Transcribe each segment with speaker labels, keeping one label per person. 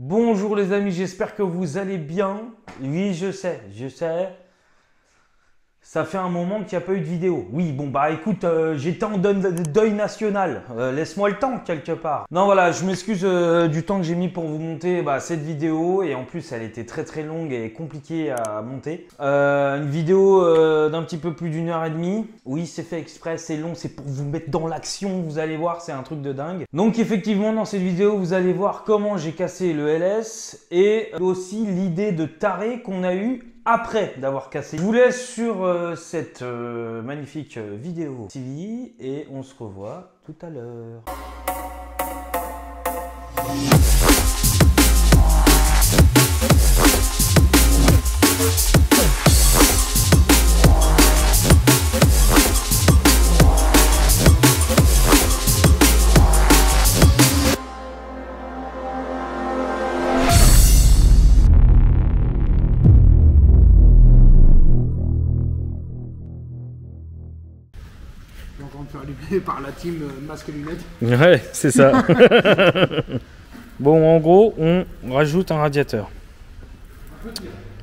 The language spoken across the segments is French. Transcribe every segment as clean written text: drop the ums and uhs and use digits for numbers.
Speaker 1: Bonjour les amis, j'espère que vous allez bien. Oui, je sais. Ça fait un moment qu'il n'y a pas eu de vidéo. Oui, bon bah écoute, j'étais en deuil national. Laisse-moi le temps quelque part. Non voilà, je m'excuse du temps que j'ai mis pour vous monter cette vidéo. Et en plus, elle était très longue et compliquée à monter. Une vidéo d'un petit peu plus d'1h30. Oui, c'est fait exprès, c'est long, c'est pour vous mettre dans l'action. Vous allez voir, c'est un truc de dingue. Donc effectivement, dans cette vidéo, vous allez voir comment j'ai cassé le LS. Et aussi l'idée de taré qu'on a eu après d'avoir cassé. Je vous laisse sur cette magnifique vidéo TV et on se revoit tout à l'heure.
Speaker 2: On va faire allumer par la team masque et lunettes.
Speaker 1: Ouais, c'est ça. Bon, en gros, on rajoute un radiateur.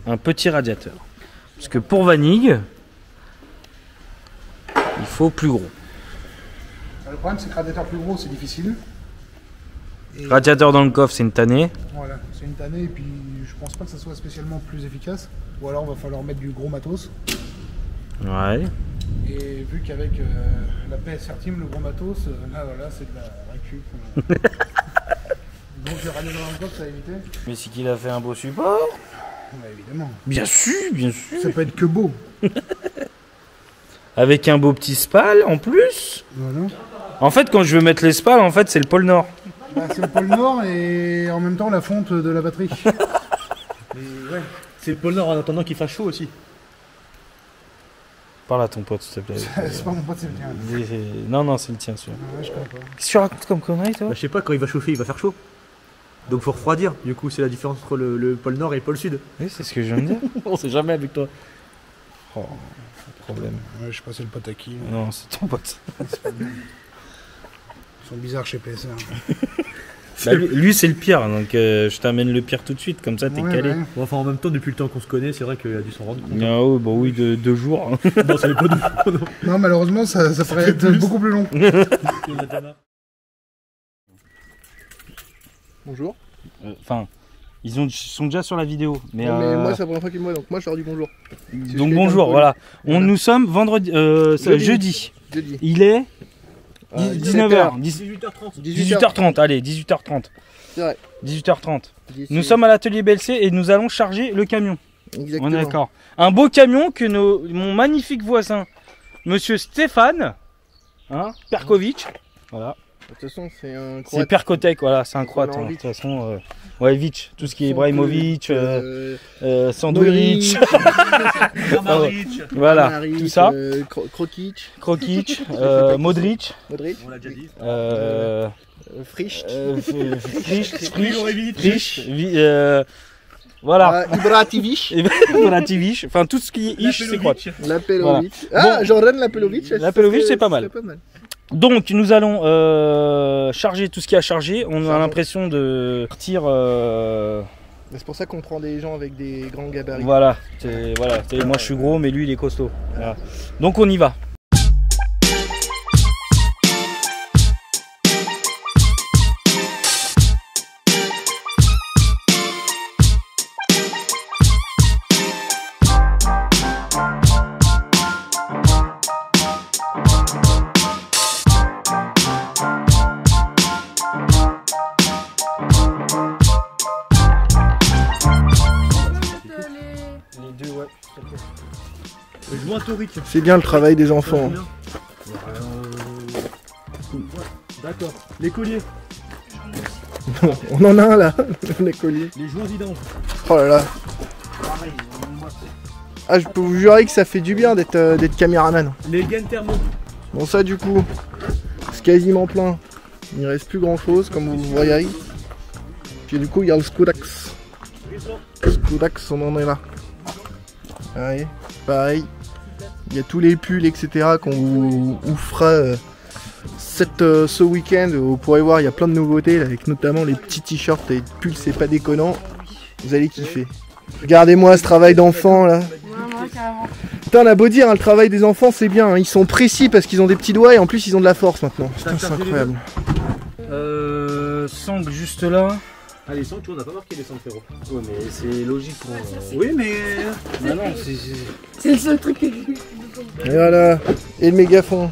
Speaker 1: Un petit radiateur. Parce que pour Vanig, il faut plus gros.
Speaker 2: Le problème, c'est que radiateur plus gros, c'est difficile. Et
Speaker 1: Radiateur dans le coffre, c'est une tannée.
Speaker 2: voilà, c'est une tannée et puis je pense pas que ça soit spécialement plus efficace. Ou alors, il va falloir mettre du gros matos.
Speaker 1: Ouais.
Speaker 2: Et vu qu'avec la PSR Team, le gros matos, là voilà, c'est de la récup. Donc le radiateur dans le coffre, ça a évité.
Speaker 1: Mais c'est qu'il a fait un beau support.
Speaker 2: Ouais, évidemment.
Speaker 1: Bien sûr, bien sûr.
Speaker 2: Ça peut être que beau.
Speaker 1: Avec un beau petit spal en plus.
Speaker 2: Voilà.
Speaker 1: En fait, quand je veux mettre les spals, en fait, c'est le pôle Nord.
Speaker 2: Bah, c'est le pôle Nord et en même temps la fonte de la batterie. Et ouais.
Speaker 3: C'est le pôle Nord en attendant qu'il fasse chaud aussi.
Speaker 1: Parle à ton pote, s'il te plaît.
Speaker 2: C'est pas mon pote, c'est le tien.
Speaker 1: Non, c'est le tien, celui-là.
Speaker 2: Ouais, je connais pas.
Speaker 1: Qu'est-ce que tu racontes comme connerie, toi?
Speaker 3: Bah, je sais pas, quand il va chauffer, il va faire chaud. Donc faut refroidir. Du coup, c'est la différence entre le pôle Nord et le pôle Sud.
Speaker 1: Oui, c'est ce que je viens de dire.
Speaker 3: On sait jamais avec toi.
Speaker 1: Oh, problème.
Speaker 2: Ouais, je sais pas, c'est le pote à qui.
Speaker 1: Non, c'est ton pote.
Speaker 2: C'est pas bien. Ils sont bizarres chez PSR.
Speaker 1: Bah, lui c'est le pire, donc je t'amène le pire tout de suite, comme ça t'es calé.
Speaker 2: Ouais.
Speaker 3: Bon, enfin, en même temps, depuis le temps qu'on se connaît, c'est vrai qu'il a dû s'en rendre compte.
Speaker 1: Ah oui, bah oui, de 2 jours.
Speaker 3: Non, ça n'est pas de non.
Speaker 2: Non, malheureusement, ça ferait être beaucoup plus long.
Speaker 4: Bonjour.
Speaker 1: Enfin, sont déjà sur la vidéo. Mais,
Speaker 4: moi, c'est la première fois qu'ils me voient, donc moi, je leur dis bonjour.
Speaker 1: donc bonjour, voilà. Nous sommes vendredi, jeudi.
Speaker 4: Jeudi.
Speaker 1: Il est
Speaker 4: 19h.
Speaker 3: 18h30.
Speaker 1: 18h30, allez, 18h30.
Speaker 4: C'est vrai.
Speaker 1: 18h30. Nous sommes à l'atelier BLC et nous allons charger le camion.
Speaker 4: Exactement.
Speaker 1: On est d'accord. Un beau camion que mon magnifique voisin, monsieur Stéphane, Perkovic, voilà.
Speaker 4: De toute façon, c'est un
Speaker 1: C'est
Speaker 4: croate.
Speaker 1: Perkotech, voilà, c'est un croate.
Speaker 4: Non,
Speaker 1: De
Speaker 4: Vic.
Speaker 1: toute façon, ouais, Vic, tout ce qui est Ibrahimovic, Sandwich, voilà,
Speaker 4: Kramaric,
Speaker 1: tout ça.
Speaker 4: Krokic,
Speaker 1: Krokic, Modric,
Speaker 4: Modric,
Speaker 3: On l'a déjà dit.
Speaker 4: Frisch,
Speaker 1: Frisch, voilà.
Speaker 4: Ibrahimovic,
Speaker 1: Volativic, enfin tout ce qui est ish, c'est croate.
Speaker 4: Lapelovic.
Speaker 1: Voilà.
Speaker 4: Ah, Jordan Lapelovic.
Speaker 1: Lapelovic, c'est pas mal. Donc nous allons charger tout ce qu'il y a à charger. On a l'impression de partir.
Speaker 4: C'est pour ça qu'on prend des gens avec des grands gabarits.
Speaker 1: Voilà, moi je suis gros, mais lui il est costaud. Voilà. Donc on y va. Les deux, ouais.
Speaker 3: Je vois un toric.
Speaker 4: C'est bien le travail des enfants.
Speaker 3: D'accord. Les colliers.
Speaker 4: On en a un là, les colliers.
Speaker 3: Les joints vidanges.
Speaker 4: Oh là là. Ah, je peux vous jurer que ça fait du bien d'être caméraman.
Speaker 3: Les gaines thermo.
Speaker 4: Bon, ça du coup, c'est quasiment plein. Il ne reste plus grand chose, comme vous voyez. Puis du coup, il y a le Skudax. Skudax, on en est là. Ouais, pareil. Il y a tous les pulls, etc. qu'on vous fera ce week-end, vous pourrez voir, il y a plein de nouveautés, là, avec notamment les petits t-shirts et pulls, c'est pas déconnant. Vous allez kiffer. Regardez-moi ce travail d'enfant là. Putain, on a beau dire, hein, le travail des enfants c'est bien, hein. Ils sont précis parce qu'ils ont des petits doigts et en plus ils ont de la force maintenant. Putain, c'est incroyable.
Speaker 1: Sangle juste là.
Speaker 3: Ah, les sangles, tu vois, on n'a pas marqué les sangles, frérot.
Speaker 1: Ouais, mais c'est logique pour.
Speaker 3: Oui, mais.
Speaker 1: Bah non,
Speaker 5: C'est le seul truc que
Speaker 4: Et voilà. Et le mégaphone.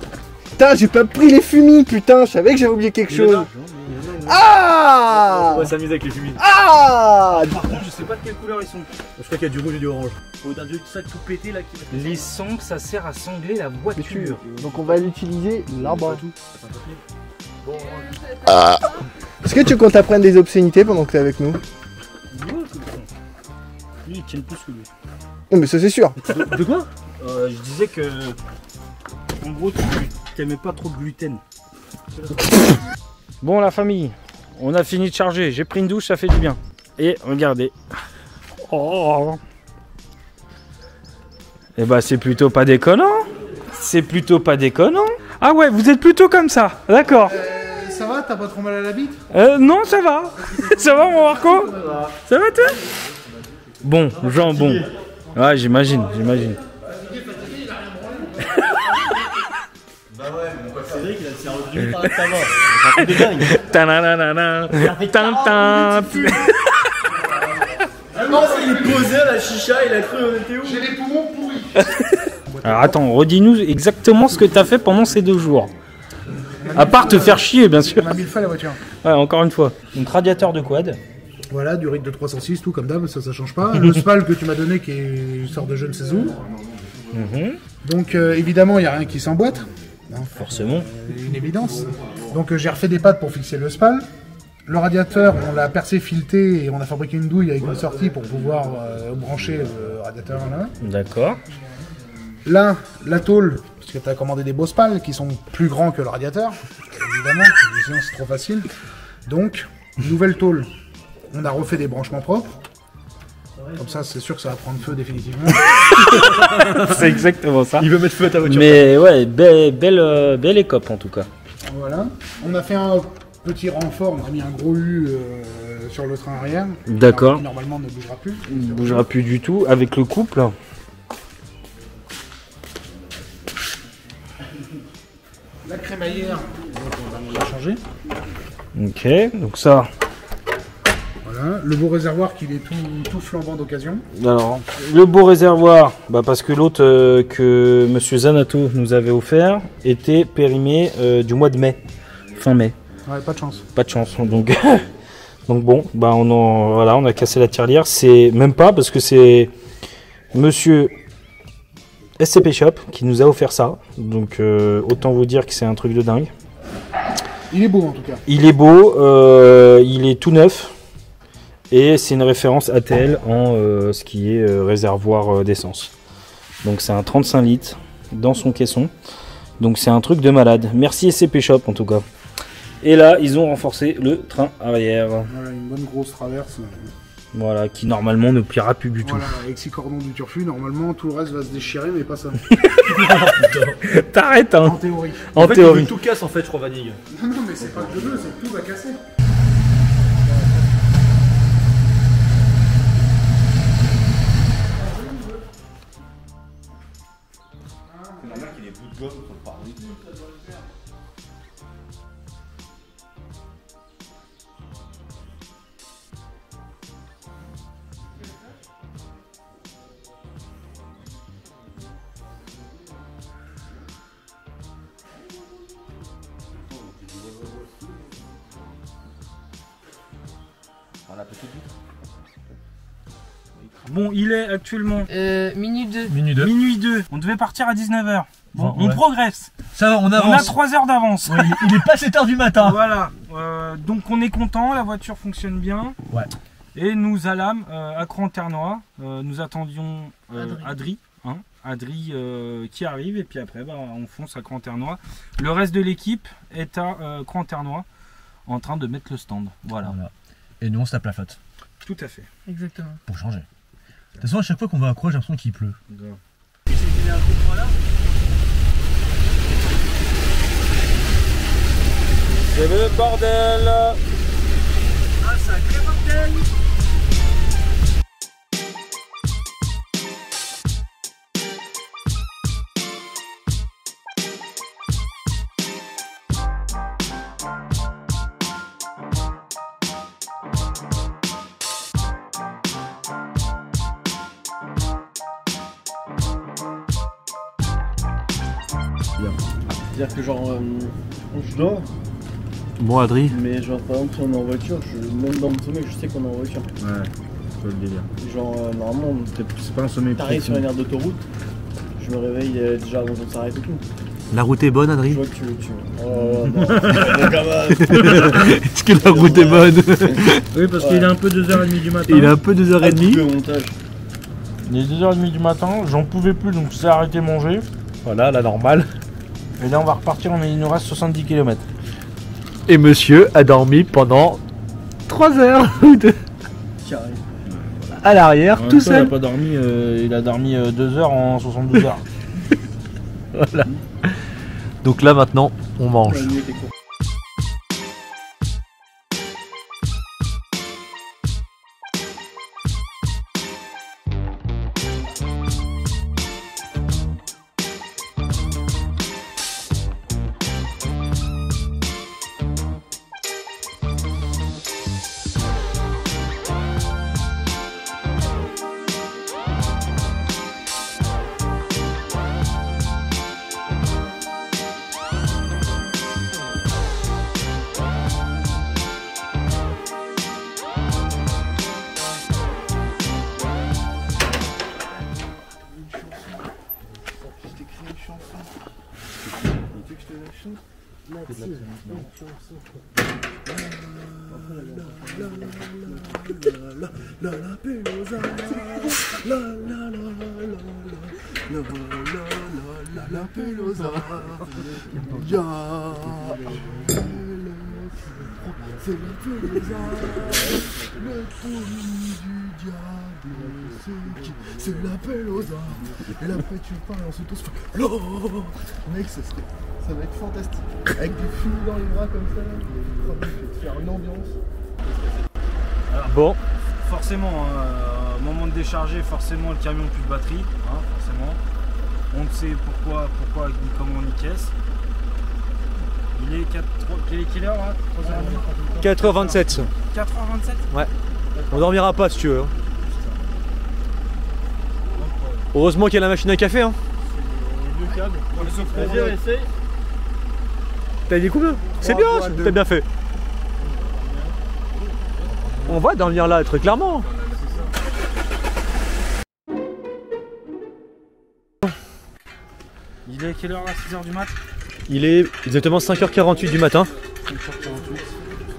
Speaker 4: Putain, j'ai pas pris les fumis, putain, je savais que j'avais oublié quelque chose. Ah!
Speaker 3: On va s'amuser avec les fumines.
Speaker 4: Ah!
Speaker 3: Par contre, je sais pas de quelle couleur ils sont. Je crois qu'il y a du rouge et du orange. Faut d'un vieux sac tout pété là qui.
Speaker 1: Les sangles, ça sert à sangler la voiture.
Speaker 4: Donc on va l'utiliser là-bas. Ah. Est-ce que tu comptes apprendre des obscénités pendant que t'es avec nous?
Speaker 1: Lui, il tient plus que lui.
Speaker 4: Non mais ça c'est sûr.
Speaker 3: De quoi?
Speaker 1: Je disais que. En gros, tu n'aimais pas trop de gluten. Bon, la famille, on a fini de charger. J'ai pris une douche, ça fait du bien. Et regardez. Oh. Et bah, c'est plutôt pas déconnant. C'est plutôt pas déconnant. Ah ouais, vous êtes plutôt comme ça. D'accord.
Speaker 2: Ça va, t'as pas trop mal à la bite?
Speaker 1: Non, ça va. Ça va, mon Marco? Ça va, toi? Bon, jambon. Ouais, j'imagine.
Speaker 3: Cédric, il a le cerveau du par la saveur. C'est un peu dingue.
Speaker 1: Ta-na-na-na-na. Ta-ta.
Speaker 3: Il est posé à la chicha, il a cru on était où?
Speaker 2: J'ai les poumons pourris.
Speaker 1: Alors attends, redis-nous exactement ce que t'as fait pendant ces 2 jours. À part te faire chier, bien sûr.
Speaker 2: On a mis le feu à la voiture.
Speaker 1: Ouais, encore une fois. Donc radiateur de quad.
Speaker 2: Voilà, du rythme de 306, tout comme d'hab, ça change pas. Le spal que tu m'as donné qui sort de je ne sais où. Donc évidemment, il n'y a rien qui s'emboîte.
Speaker 1: Forcément.
Speaker 2: Une évidence. Donc j'ai refait des pattes pour fixer le spal. Le radiateur, on l'a percé, fileté et on a fabriqué une douille avec une sortie pour pouvoir brancher le radiateur là.
Speaker 1: D'accord.
Speaker 2: Là, la tôle, parce que tu as commandé des beaux spals qui sont plus grands que le radiateur, évidemment, sinon c'est trop facile. Donc, nouvelle tôle, on a refait des branchements propres. Comme ça, c'est sûr que ça va prendre feu définitivement.
Speaker 1: C'est exactement ça.
Speaker 3: Il veut mettre feu à ta voiture.
Speaker 1: Mais ouais, belle écope en tout cas.
Speaker 2: Voilà. On a fait un petit renfort, on a mis un gros U sur le train arrière.
Speaker 1: D'accord.
Speaker 2: Qui normalement ne bougera plus.
Speaker 1: Il ne bougera plus du tout avec le couple.
Speaker 2: La crémaillère, on va changer.
Speaker 1: Ok, donc ça.
Speaker 2: Voilà. Le beau réservoir qui est tout flambant d'occasion.
Speaker 1: Alors, le beau réservoir, bah parce que l'autre que Monsieur Zanato nous avait offert était périmé du mois de mai, fin mai.
Speaker 2: Ouais, pas de chance.
Speaker 1: Pas de chance. Donc, donc bon, bah on a cassé la tirelire. C'est même pas parce que c'est Monsieur SCP Shop qui nous a offert ça. Donc autant vous dire que c'est un truc de dingue.
Speaker 2: Il est beau en tout cas.
Speaker 1: Il est beau, il est tout neuf. Et c'est une référence ATL en ce qui est réservoir d'essence. Donc c'est un 35 litres dans son caisson. Donc c'est un truc de malade. Merci SCP Shop en tout cas. Et là ils ont renforcé le train arrière.
Speaker 2: Voilà, une bonne grosse traverse.
Speaker 1: Voilà, qui normalement ne pliera plus du tout.
Speaker 2: Voilà, avec 6 cordons du turfu, normalement tout le reste va se déchirer, mais pas ça.
Speaker 1: T'arrêtes hein.
Speaker 2: En théorie.
Speaker 1: En
Speaker 3: fait,
Speaker 1: théorie.
Speaker 3: tout casse en fait, je crois, Vanille.
Speaker 2: Non, mais c'est pas que le jeu, c'est que tout va casser.
Speaker 1: Bon, il est actuellement
Speaker 5: Minuit 2.
Speaker 1: minuit 2. On devait partir à 19h. Bon,
Speaker 3: Ouais.
Speaker 1: on progresse.
Speaker 3: Ça va, on
Speaker 1: On a
Speaker 3: avance.
Speaker 1: 3 heures d'avance.
Speaker 3: Ouais, il est pas 7h du matin.
Speaker 1: Voilà. Donc on est content, la voiture fonctionne bien.
Speaker 3: Ouais.
Speaker 1: Et nous allâmes à Cran-Ternois. Nous attendions Adri. Adri qui arrive. Et puis après, bah, on fonce à Cran-Ternois. Le reste de l'équipe est à Cran-Ternois en train de mettre le stand. Voilà.
Speaker 3: Et nous on se tape la flotte.
Speaker 1: Tout à fait.
Speaker 5: Exactement.
Speaker 3: Pour changer. De toute façon, à chaque fois qu'on va à Croix, j'ai l'impression qu'il pleut.
Speaker 1: C'est le bordel.
Speaker 3: Un sacré bordel.
Speaker 4: C'est-à-dire que genre, je dors,
Speaker 3: Bon, Adri.
Speaker 4: mais genre par exemple si on est en voiture, même dans mon sommeil, je sais qu'on est en voiture.
Speaker 3: Ouais, c'est le délire.
Speaker 4: Genre normalement,
Speaker 3: C'est pas un sommeil
Speaker 4: t'arrives sur
Speaker 3: profond.
Speaker 4: une aire d'autoroute, je me réveille déjà avant qu'on s'arrête et tout.
Speaker 3: La route est bonne,
Speaker 4: Je
Speaker 3: Adri?
Speaker 4: vois que tu... Oh non, quand même.
Speaker 3: Est-ce que la route est bonne?
Speaker 1: Oui, parce
Speaker 4: Ouais.
Speaker 1: qu'il est un peu 2h30 du matin.
Speaker 3: Il est un peu 2h30.
Speaker 4: Au montage.
Speaker 1: Il est 2h30 du matin, j'en pouvais plus donc c'est arrêté de manger.
Speaker 3: Voilà, la normale.
Speaker 1: Et là on va repartir, il nous reste 70 km.
Speaker 3: Et monsieur a dormi pendant 3 heures ou 2
Speaker 4: Qui arrive.
Speaker 3: à l'arrière, tout
Speaker 1: Il
Speaker 3: seul.
Speaker 1: a pas dormi, il a dormi 2 heures en 72 heures.
Speaker 3: Voilà. Donc là maintenant, on mange.
Speaker 4: La nuit était courte.
Speaker 6: La pelosa, ya, c'est la pelosa, le trou du diable, c'est qui? C'est la pelosa. Et là après tu parles et on se tous fait oh mec, ça va être fantastique. Avec des filles dans les bras comme ça, je vais te faire une ambiance.
Speaker 3: Bon,
Speaker 1: Forcément, moment de décharger, forcément le camion plus de batterie, hein, forcément. On sait pourquoi comment on y caisse. Il est quelle heure là?
Speaker 3: 4h27.
Speaker 1: 4h27.
Speaker 3: Ouais. On dormira pas si tu veux. Hein. Heureusement qu'il y a la machine à café. Hein.
Speaker 4: Vas-y, essaye.
Speaker 3: T'as dit combien? C'est bien, t'as bien fait. On va dormir là, très clairement.
Speaker 1: Il est quelle heure là? 6h du mat?
Speaker 3: Il est exactement 5h48 du matin.
Speaker 1: 5h48.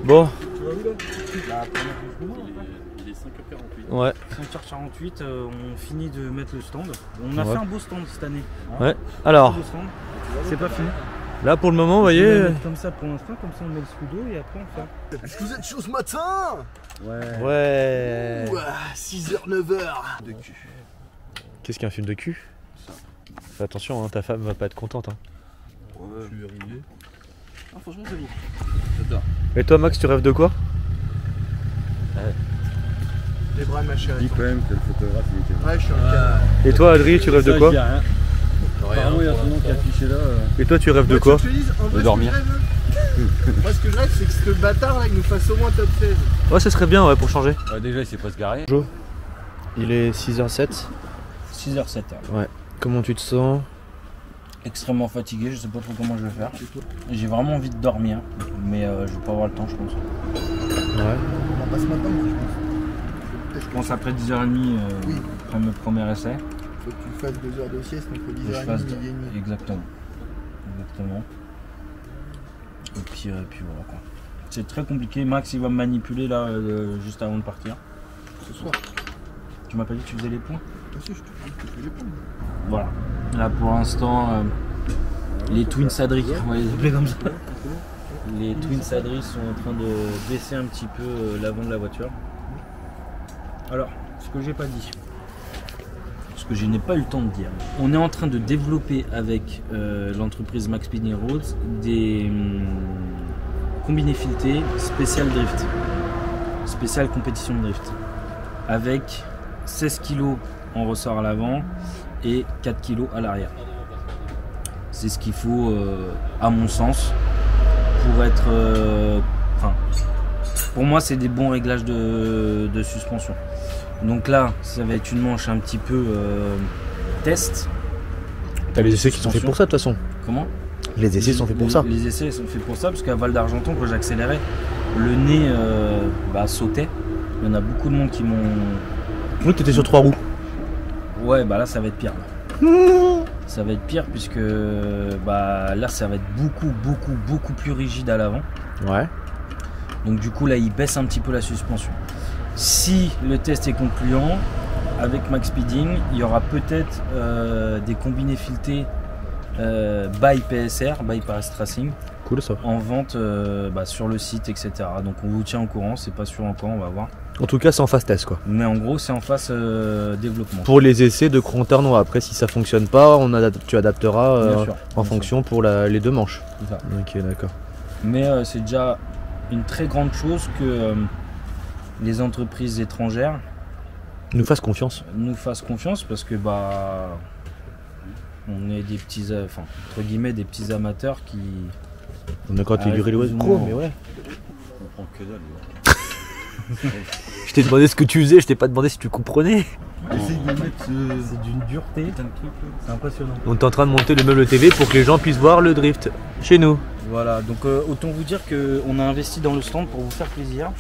Speaker 3: Bon. Ouais.
Speaker 1: 5h48, on finit de mettre le stand. On a
Speaker 3: Ouais.
Speaker 1: fait un beau stand cette année. Hein.
Speaker 3: Ouais. Alors,
Speaker 1: Un beau stand. C'est pas fini.
Speaker 3: là pour le moment, vous
Speaker 1: On
Speaker 3: voyez.
Speaker 1: va mettre comme ça pour l'instant, comme ça on met le scudo et après on fait.
Speaker 6: Est-ce que vous êtes chaud ce matin?
Speaker 3: Ouais.
Speaker 6: Ouah, 6h, 9h. De cul.
Speaker 3: Qu'est-ce qu'un film de cul? Fais attention, hein, ta femme va pas être contente. Hein.
Speaker 6: Je suis arrivé. Ah, franchement, c'est beau.
Speaker 3: Et toi, Max, tu rêves de quoi?
Speaker 6: Les bras de ma chérie.
Speaker 7: Dis quand même que le photographe il était.
Speaker 6: Ouais, je suis un canard.
Speaker 3: Et toi, Adri, tu rêves de quoi?
Speaker 7: Apparemment, il y a son nom qui est affiché là.
Speaker 3: Et toi, tu rêves de
Speaker 6: Moi,
Speaker 3: quoi?
Speaker 6: tu veux que je te dise, en vrai,
Speaker 7: dormir.
Speaker 6: ce que je rêve, moi, ce que je rêve, c'est que ce bâtard là, il nous fasse au moins top 16.
Speaker 3: Ouais, ça serait bien, ouais, pour changer.
Speaker 7: Déjà, il s'est pas se garer.
Speaker 3: Il est 6h07.
Speaker 1: 6h07.
Speaker 3: Comment tu te sens?
Speaker 1: Extrêmement fatigué, je sais pas trop comment je vais faire. J'ai vraiment envie de dormir, mais je vais pas avoir le temps, je pense.
Speaker 3: Ouais.
Speaker 6: On va pas ce matin, moi, je pense.
Speaker 1: Je pense après 10h30,
Speaker 6: Oui.
Speaker 1: après mon premier essai,
Speaker 6: Faut que tu fasses 2 heures de sieste entre
Speaker 1: que je
Speaker 6: 10h30
Speaker 1: fasse
Speaker 6: et midi et demi.
Speaker 1: exactement. Et puis voilà quoi. C'est très compliqué. Max il va me manipuler là juste avant de partir.
Speaker 6: Ce soir.
Speaker 1: Tu m'as pas dit que tu faisais les points?
Speaker 6: Aussi, je te fais les points.
Speaker 1: Voilà. Là pour l'instant, les Twins Adri, on va les appeler comme ça. Les Twins Adri sont en train de baisser un petit peu l'avant de la voiture. Alors, ce que j'ai pas dit, ce que je n'ai pas eu le temps de dire, on est en train de développer avec l'entreprise Max Pitney Roads combiné fileté spécial drift, spécial compétition de drift, avec 16 kg en ressort à l'avant et 4 kg à l'arrière. C'est ce qu'il faut, à mon sens, pour être... pour moi, c'est des bons réglages de suspension. Donc là, ça va être une manche un petit peu test.
Speaker 3: T'as les essais qui sont faits pour ça de toute façon.
Speaker 1: Comment ?
Speaker 3: Les essais sont faits pour ça.
Speaker 1: Les essais sont faits pour ça, parce qu'à Val d'Argenton, quand j'accélérais, le nez sautait. Il y en a beaucoup de monde qui m'ont...
Speaker 3: Oui, t'étais sur 3 roues.
Speaker 1: Ouais, bah là, ça va être pire. Ça va être pire, puisque là, ça va être beaucoup plus rigide à l'avant.
Speaker 3: Ouais.
Speaker 1: Donc du coup, là, il baisse un petit peu la suspension. Si le test est concluant, avec Max Speeding, il y aura peut-être des combinés filetés by PSR, by Paris Racing,
Speaker 3: Cool ça.
Speaker 1: en vente sur le site, etc. Donc on vous tient au courant, c'est pas sûr encore, on va voir.
Speaker 3: En tout cas, c'est en phase test quoi.
Speaker 1: Mais en gros, c'est en phase développement.
Speaker 3: Pour les essais de Conternois. Après, si ça fonctionne pas, tu adapteras
Speaker 1: Bien sûr,
Speaker 3: en
Speaker 1: bien
Speaker 3: fonction pour les 2 manches.
Speaker 1: C'est ça.
Speaker 3: Ok, d'accord.
Speaker 1: Mais c'est déjà une très grande chose que les entreprises étrangères
Speaker 3: Nous fassent confiance.
Speaker 1: nous fassent confiance, parce que on est des petits, entre guillemets, des petits amateurs qui...
Speaker 3: On a quand tu duré le
Speaker 1: plus ou
Speaker 3: pro,
Speaker 1: moins.
Speaker 3: mais ouais.
Speaker 7: On prend que dalle.
Speaker 3: Je t'ai demandé ce que tu faisais, je t'ai pas demandé si tu comprenais.
Speaker 7: Essaye de mettre
Speaker 1: C'est d'une dureté, c'est impressionnant.
Speaker 3: On est en train de monter le meuble TV pour que les gens puissent voir le drift chez nous.
Speaker 1: Voilà, donc autant vous dire qu'on a investi dans le stand pour vous faire plaisir.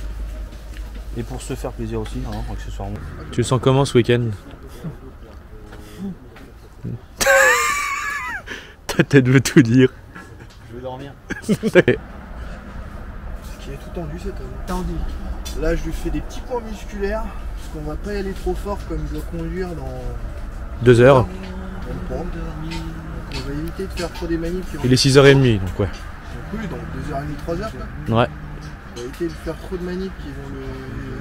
Speaker 1: Et pour se faire plaisir aussi, accessoirement.
Speaker 3: Tu le sens comment ce week-end? Ta tête veut tout dire.
Speaker 1: Je vais dormir.
Speaker 4: Ce qui est tout tendu cet homme. Tendu. Là, je lui fais des petits points musculaires, parce qu'on va pas y aller trop fort comme je dois conduire dans
Speaker 3: 2 heures.
Speaker 4: dans le port. Donc on va éviter de faire trop des manips qui vont...
Speaker 3: Il est 6h30 donc ouais.
Speaker 4: Oui, donc 2h30, 3h quoi.
Speaker 3: Ouais.
Speaker 4: On va éviter de faire trop de manips qui vont le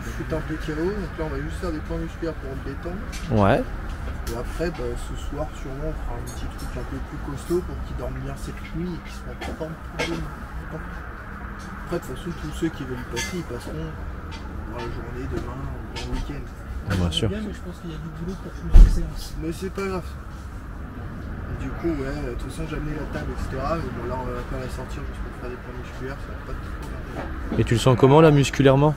Speaker 4: foutre un peu KO. Donc là, on va juste faire des points musculaires pour le détendre.
Speaker 3: Ouais.
Speaker 4: Et après, ce soir, sûrement, on fera un petit truc un peu plus costaud pour qu'il dorme bien cette nuit et qu'il se mette en forme pour demain. Après, de toute façon, tous ceux qui veulent y passer, ils passeront dans la journée, demain, ou dans le week-end.
Speaker 3: Bien sûr.
Speaker 2: Mais je pense qu'il y a du boulot pour plusieurs séances.
Speaker 4: Mais c'est pas grave. Et du coup, ouais, de toute façon, j'ai amené la table, etc. Mais bon, là, on va pas la sortir juste pour faire des points musculaires, ça va pas trop garder.
Speaker 3: Et tu le sens comment là musculairement?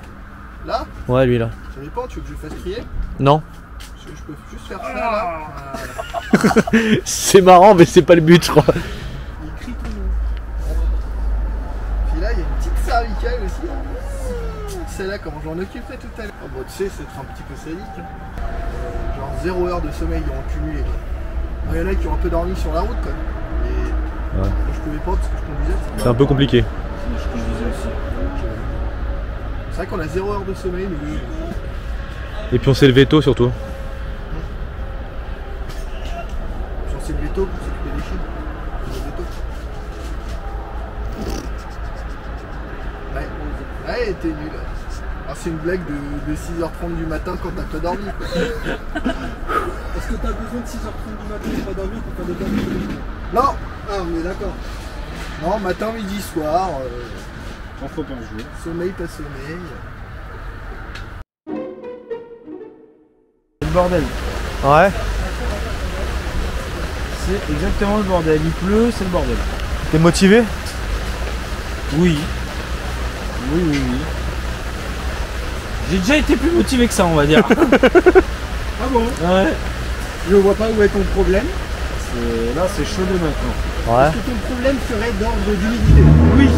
Speaker 4: Là,
Speaker 3: Ouais, lui là.
Speaker 4: ça dépend, tu veux que je le fasse crier?
Speaker 3: Non.
Speaker 4: Je peux juste faire ça là.
Speaker 3: C'est marrant mais c'est pas le but je crois.
Speaker 4: Il crie tout le long. Puis là, il y a une petite cervicale aussi. Celle-là, comment j'en occuperai tout à l'heure. Oh, bon, tu sais, c'est un petit peu sadique. Hein. Genre 0 heure de sommeil en cumulé. Il y en a qui ont un peu dormi sur la route quoi. Et
Speaker 3: Ouais.
Speaker 4: moi, je pouvais pas parce que je conduisais.
Speaker 3: C'est un peu compliqué.
Speaker 1: Je conduisais aussi.
Speaker 4: C'est vrai qu'on a 0 heure de sommeil, mais
Speaker 3: Et puis on s'est levé tôt surtout.
Speaker 4: on s'est levé tôt pour s'occuper des chiens. On s'est levé tôt. Ouais, t'es nul. Alors, c'est une blague de 6h30 du matin quand t'as pas dormi quoi.
Speaker 2: Est-ce que t'as besoin de 6h30 du matin et pas dormir pour faire des dormir?
Speaker 4: Non. Ah, on est d'accord. Non, matin, midi, soir.
Speaker 1: En faut 15 jours.
Speaker 4: Sommeil, pas sommeil.
Speaker 1: C'est le bordel.
Speaker 3: Ouais.
Speaker 1: C'est exactement le bordel. Il pleut, c'est le bordel.
Speaker 3: T'es motivé?
Speaker 1: Oui. Oui. J'ai déjà été plus motivé que ça, on va dire.
Speaker 4: Ah bon?
Speaker 1: Ouais.
Speaker 4: Je vois pas où est ton problème.
Speaker 1: Là, c'est chaud de maintenant.
Speaker 3: Ouais.
Speaker 4: Est-ce que ton problème serait d'ordre d'humidité?
Speaker 1: Oui.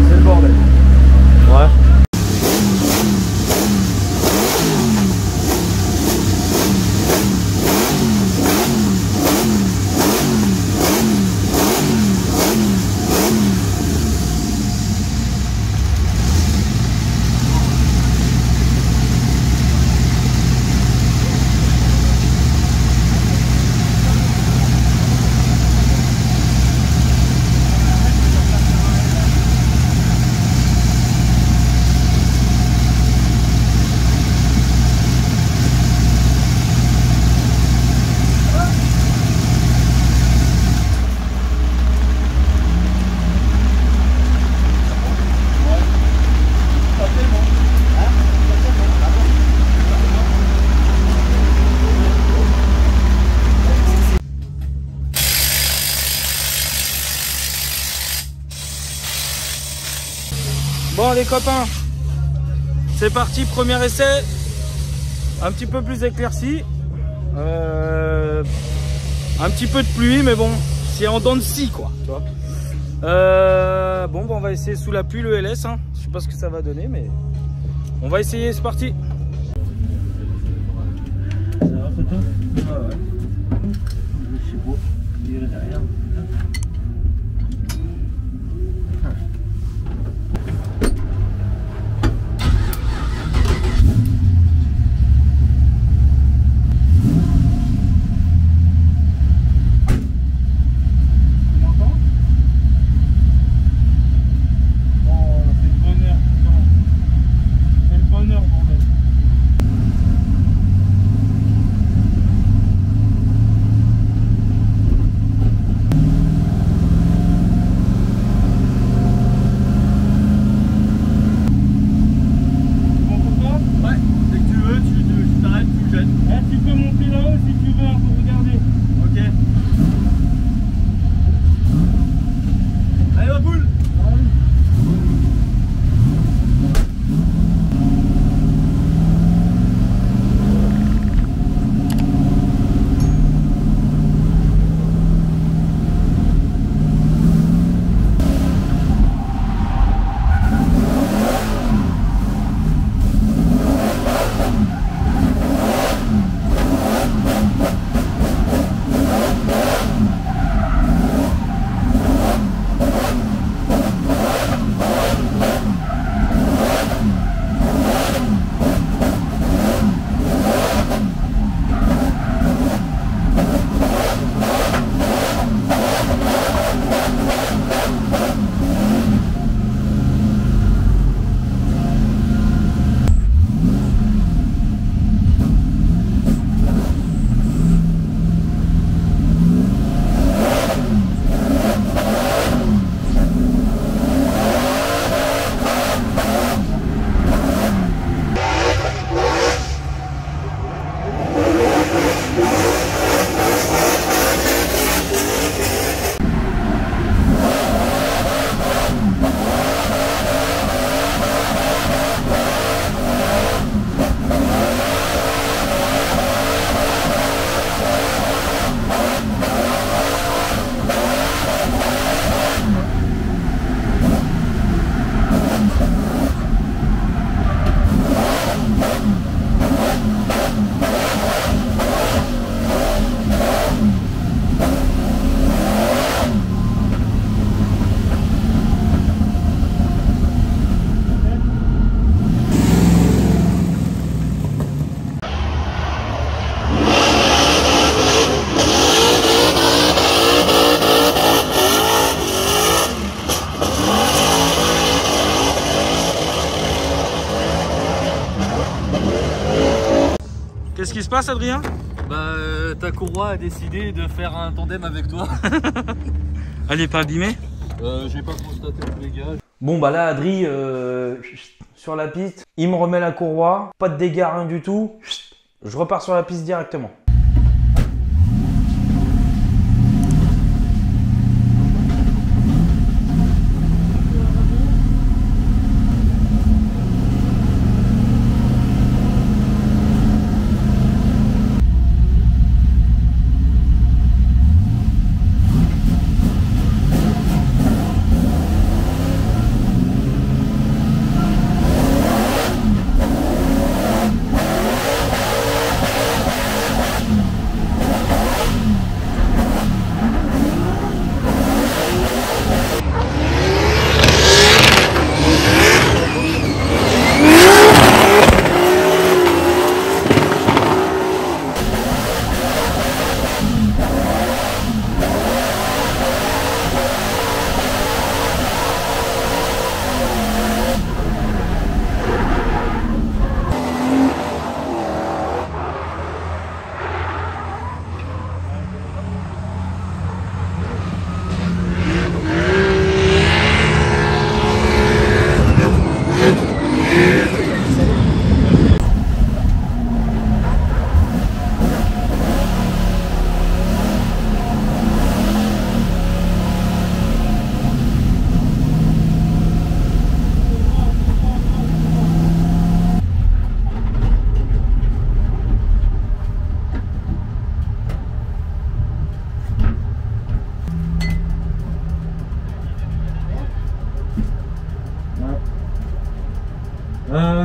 Speaker 1: C'est le bordel.
Speaker 3: Ouais.
Speaker 1: les copains. C'est parti, premier essai. Un petit peu plus éclairci. Un petit peu de pluie, mais bon, c'est en dents de scie, quoi. Tu vois. Bon, on va essayer sous la pluie le LS. Hein. Je sais pas ce que ça va donner, mais on va essayer. C'est parti. Qu'est-ce qui se passe, Adrien?
Speaker 3: Bah, ta courroie a décidé de faire un tandem avec toi.
Speaker 1: Elle est pas abîmée?
Speaker 3: J'ai pas constaté de dégâts.
Speaker 1: Bon bah là, Adri, sur la piste, il me remet la courroie, pas de dégâts, rien du tout. Je repars sur la piste directement.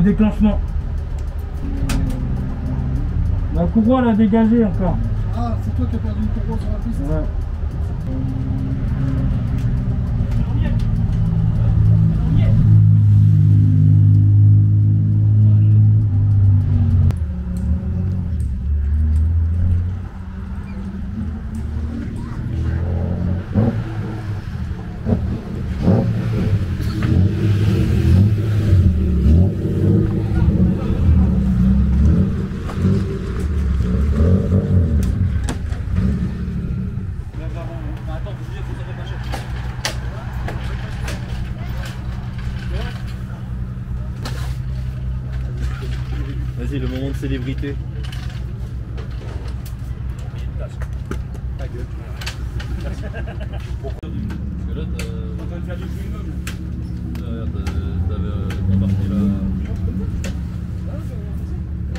Speaker 1: Déclenchement. La courroie l'a dégagée encore.
Speaker 2: Ah, c'est toi qui as perdu une courroie sur la piste?
Speaker 1: Ouais.
Speaker 3: Vas-y, le moment de célébrité.
Speaker 7: Ta gueule. Parce que là, on va faire du film. T'avais embarqué là.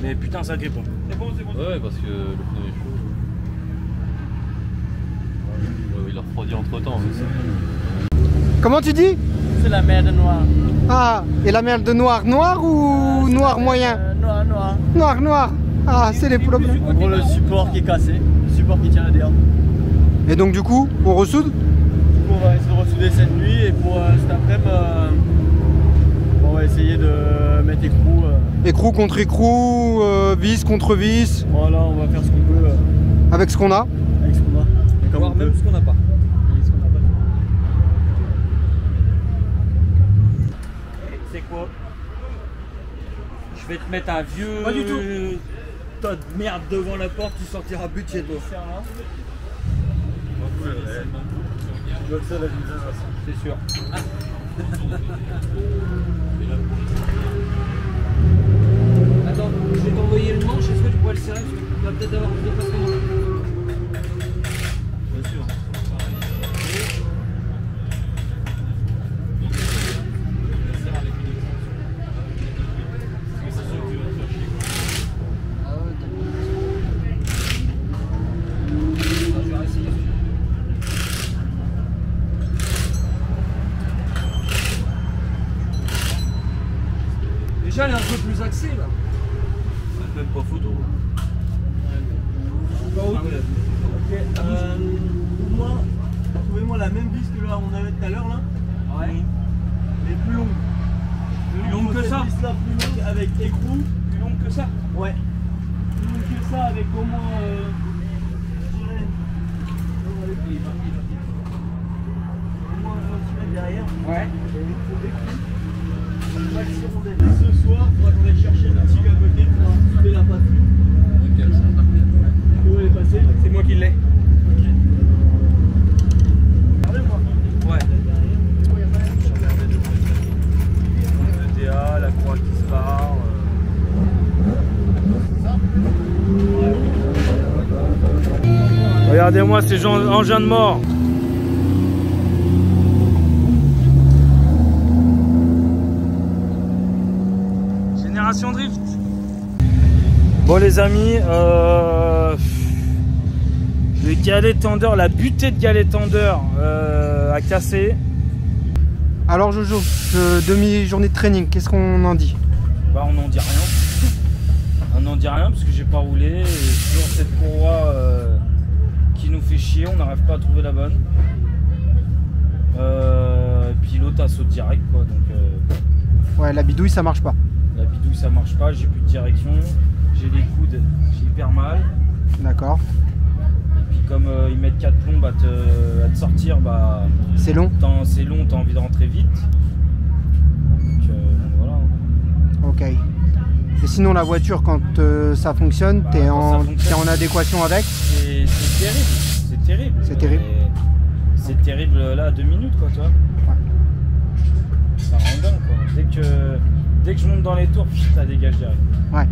Speaker 1: Mais putain, ça répond.
Speaker 7: C'est bon, c'est bon. Ouais, parce que le pneu est chaud. Ouais, il a refroidi entre temps.
Speaker 4: Comment tu dis?
Speaker 8: C'est la merde noire.
Speaker 4: Ah, et la merde noire noir ou noir moyen?
Speaker 8: Noir, noir.
Speaker 4: Noir noir. Ah, c'est les problèmes.
Speaker 8: En gros, le support qui est cassé, le support qui tient l'ADR.
Speaker 4: Et donc du coup, on ressoude?
Speaker 8: On va essayer de ressouder cette nuit et pour cet après-midi, on va essayer de mettre écrou.
Speaker 4: Écrou contre écrou, vis contre vis.
Speaker 8: Voilà, on va faire ce qu'on peut.
Speaker 4: Avec ce qu'on a.
Speaker 8: Avec ce qu'on a. Et comme
Speaker 3: Voire même ce qu'on n'a pas.
Speaker 1: C'est quoi? Je vais te mettre un vieux...
Speaker 3: Pas du tout. Tas de merde devant la porte, tu sortiras but chez toi.
Speaker 1: C'est sûr.
Speaker 3: Attends, je vais t'envoyer le manche, est-ce que tu pourrais le serrer? Parce que tu vas peut-être avoir plus de place que moi. Bien sûr. Déjà, elle est un peu plus axée là.
Speaker 7: C'est même pas photo.
Speaker 8: Ok, trouvez-moi la même vis que là on avait tout à l'heure là.
Speaker 1: Ouais.
Speaker 8: Mais plus longue.
Speaker 1: Plus longue que ça?
Speaker 8: Cette vis là plus longue avec écrou.
Speaker 1: Plus longue que ça?
Speaker 8: Ouais. Plus longue que ça avec au moins. Je dirais. Au moins 20 cm derrière.
Speaker 1: Ouais.
Speaker 8: Ce soir, on va aller chercher le petit à côté pour souder la pâte. Où elle est passée?
Speaker 1: C'est moi qui l'ai.
Speaker 8: Regardez-moi.
Speaker 1: Ouais.
Speaker 3: Le DA, la croix qui se barre.
Speaker 1: Regardez-moi ces engins de mort. Génération Drift. Bon les amis, le galet tendeur, la butée de galet tendeur a cassé.
Speaker 4: Alors Jojo, demi-journée de training, qu'est-ce qu'on en dit?
Speaker 1: Bah on n'en dit rien. On n'en dit rien parce que j'ai pas roulé et toujours cette courroie qui nous fait chier, on n'arrive pas à trouver la bonne. Et puis l'autre a saut direct quoi, donc
Speaker 4: Ouais, la bidouille ça marche pas.
Speaker 1: la bidouille ça marche pas, j'ai plus de direction, j'ai les coudes, j'ai hyper mal.
Speaker 4: D'accord.
Speaker 1: Et puis comme ils mettent 4 plombes à te sortir, bah
Speaker 4: C'est long?
Speaker 1: c'est long, t'as envie de rentrer vite. Donc voilà.
Speaker 4: Ok. Et sinon la voiture quand ça fonctionne,
Speaker 1: Bah,
Speaker 4: t'es
Speaker 1: quand ça
Speaker 4: en,
Speaker 1: fonctionne,
Speaker 4: t'es en adéquation avec?
Speaker 1: C'est terrible, c'est terrible.
Speaker 4: C'est terrible.
Speaker 1: Et c'est terrible là à 2 minutes quoi, toi. Ça rend dingue quoi. Dès que je monte dans les tours, ça dégage direct.
Speaker 4: Ouais.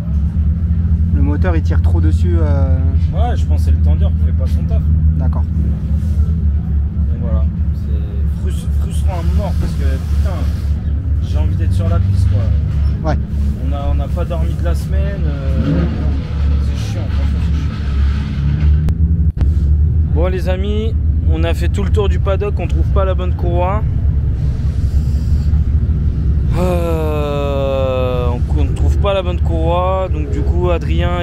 Speaker 4: Le moteur il tire trop dessus.
Speaker 1: Ouais, je pense que c'est le tendeur qui fait pas son taf.
Speaker 4: D'accord.
Speaker 1: Donc voilà, c'est frustrant à mort parce que putain, j'ai envie d'être sur la piste quoi.
Speaker 4: Ouais.
Speaker 1: On n'a pas dormi de la semaine, c'est chiant, franchement c'est chiant. Bon les amis, on a fait tout le tour du paddock, on trouve pas la bonne courroie. la bonne courroie. Donc du coup Adrien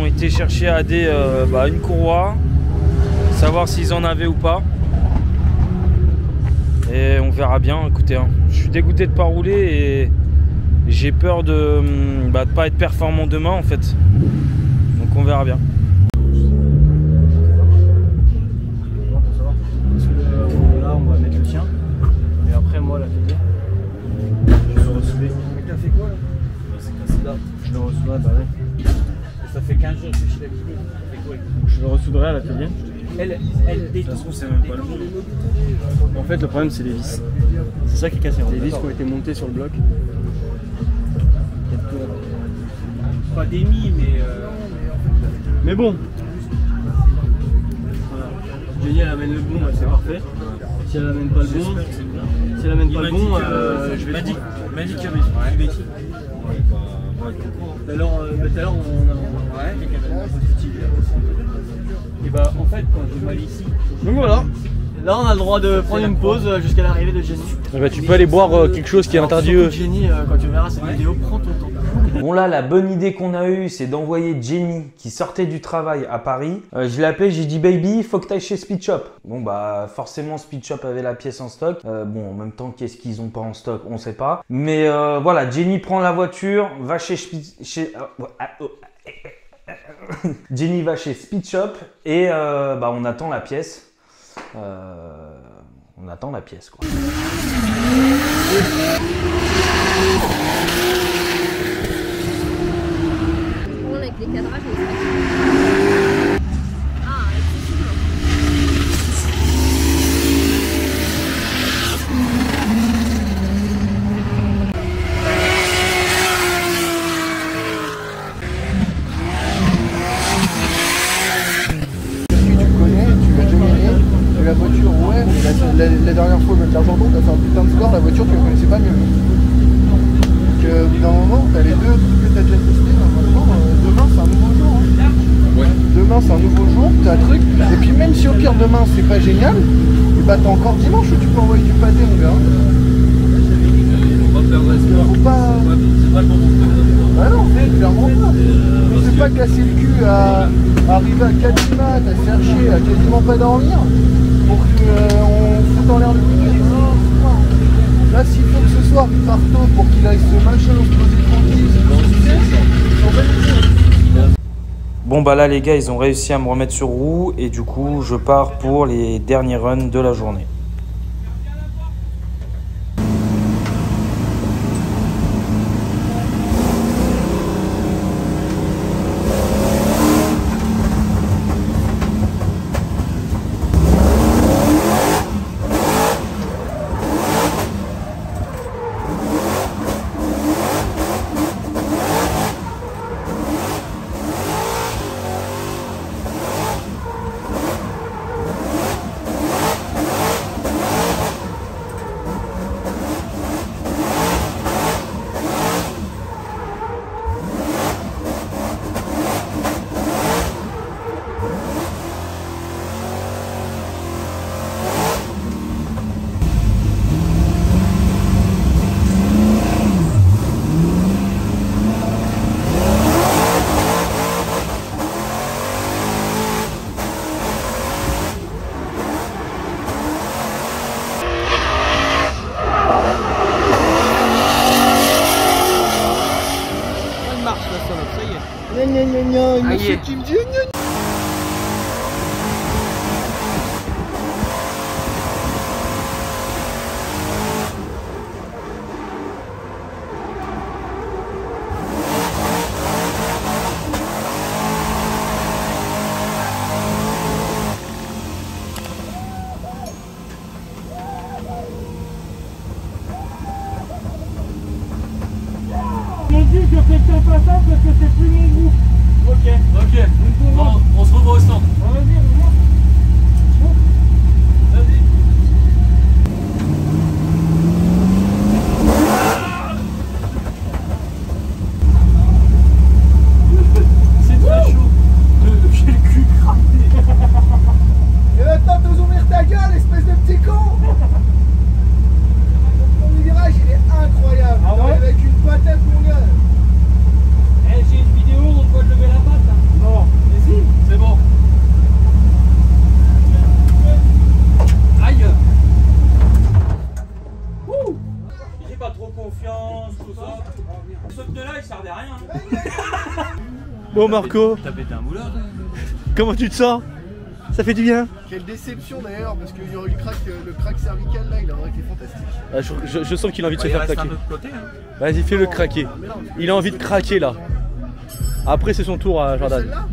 Speaker 1: ont été chercher à AD une courroie, savoir s'ils en avaient ou pas. Et on verra bien. Écoutez, hein, je suis dégoûté de pas rouler et j'ai peur de pas être performant demain en fait. Donc on verra bien.
Speaker 8: Là on va mettre le tien. Et après moi la télé. Je vais recevoir. Le café quoi là? C'est cassé là. Je le recevrai, bah ouais.
Speaker 7: Ça fait 15 jours que je suis chez la kiné.
Speaker 8: Je le recevrrai à l'atelier.
Speaker 7: De toute façon, c'est même pas le bon.
Speaker 8: En fait, le problème, c'est les vis. C'est ça qui est cassé. Les vis qui ont été montées sur le bloc.
Speaker 7: Pas d'émis,
Speaker 8: Mais bon. Voilà. Jenny, elle amène le bon, bah, c'est parfait. Si elle amène pas le bon, je vais.
Speaker 7: m'a dit qu'il y avait une bêtise.
Speaker 8: Tout à l'heure, on a.
Speaker 7: Et bah, en fait, quand j'ai mal ici.
Speaker 8: Donc voilà. Là, on a le droit de prendre une pause jusqu'à l'arrivée de Jenny.
Speaker 3: Tu peux aller boire quelque chose qui est interdit.
Speaker 8: Jenny, quand tu verras cette vidéo, prends ton temps.
Speaker 1: Bon là, la bonne idée qu'on a eue, c'est d'envoyer Jenny qui sortait du travail à Paris. Je l'ai appelé, j'ai dit baby, faut que tu ailles chez Speed Shop. Bon bah forcément Speed Shop avait la pièce en stock. Bon en même temps qu'est-ce qu'ils ont pas en stock, on sait pas. Mais voilà, Jenny prend la voiture, va chez Jenny va chez Speed Shop et on attend la pièce. On attend la pièce quoi.
Speaker 5: Avec les cadrages, excessivement.
Speaker 4: La voiture, ouais, mais la dernière fois, même l'Argenton, t'as fait un putain de score, la voiture, tu la connaissais pas mieux. Donc, au bout d'un moment, t'as les deux trucs que t'as déjà testés, normalement, demain, c'est un nouveau jour. Hein. Ouais. Demain, c'est un nouveau jour, t'as un truc, et puis même si au pire, demain, c'est pas génial, et bah, t'as encore dimanche où tu peux envoyer du pâté, mon gars.
Speaker 7: Faut pas perdre espoir.
Speaker 4: Faut pas...
Speaker 7: C'est pas le moment de
Speaker 4: Ah non, clairement pas. C'est pas casser le cul à arriver à 4 du mat, à se faire chier, à quasiment pas dormir. Pour qu'on foute en l'air le budget. Là, s'il faut que ce soir il parte tôt pour qu'il aille se machin, se poser tranquille,
Speaker 1: Bon bah là les gars, ils ont réussi à me remettre sur roue et du coup je pars pour les derniers runs de la journée.
Speaker 4: Monsieur qui me dit
Speaker 8: On dit que quelqu'un passe parce que c'est plus mon goût. Ok.
Speaker 7: Bon, on se revoit au centre.
Speaker 8: Vas-y,
Speaker 7: C'est très chaud. J'ai le cul cramé.
Speaker 4: Et maintenant t'oses ta gueule, espèce de petit con. Ton virage il est incroyable.
Speaker 8: Ah ouais.
Speaker 4: Avec une patate mon gars.
Speaker 7: là, il servait à rien.
Speaker 3: Bon Marco,
Speaker 7: T'as pété un moulin.
Speaker 3: comment tu te sens? Ça fait du bien?
Speaker 4: Quelle déception d'ailleurs, parce qu'il y aurait eu le crack cervical là, il aurait été fantastique.
Speaker 3: Ah, je sens qu'il a envie de se
Speaker 7: Il
Speaker 3: faire
Speaker 7: reste un
Speaker 3: craquer.
Speaker 7: autre côté. Hein.
Speaker 3: Vas-y, fais-le craquer. Il a envie de craquer là. Après c'est son tour à Jordan.
Speaker 4: Celle-là,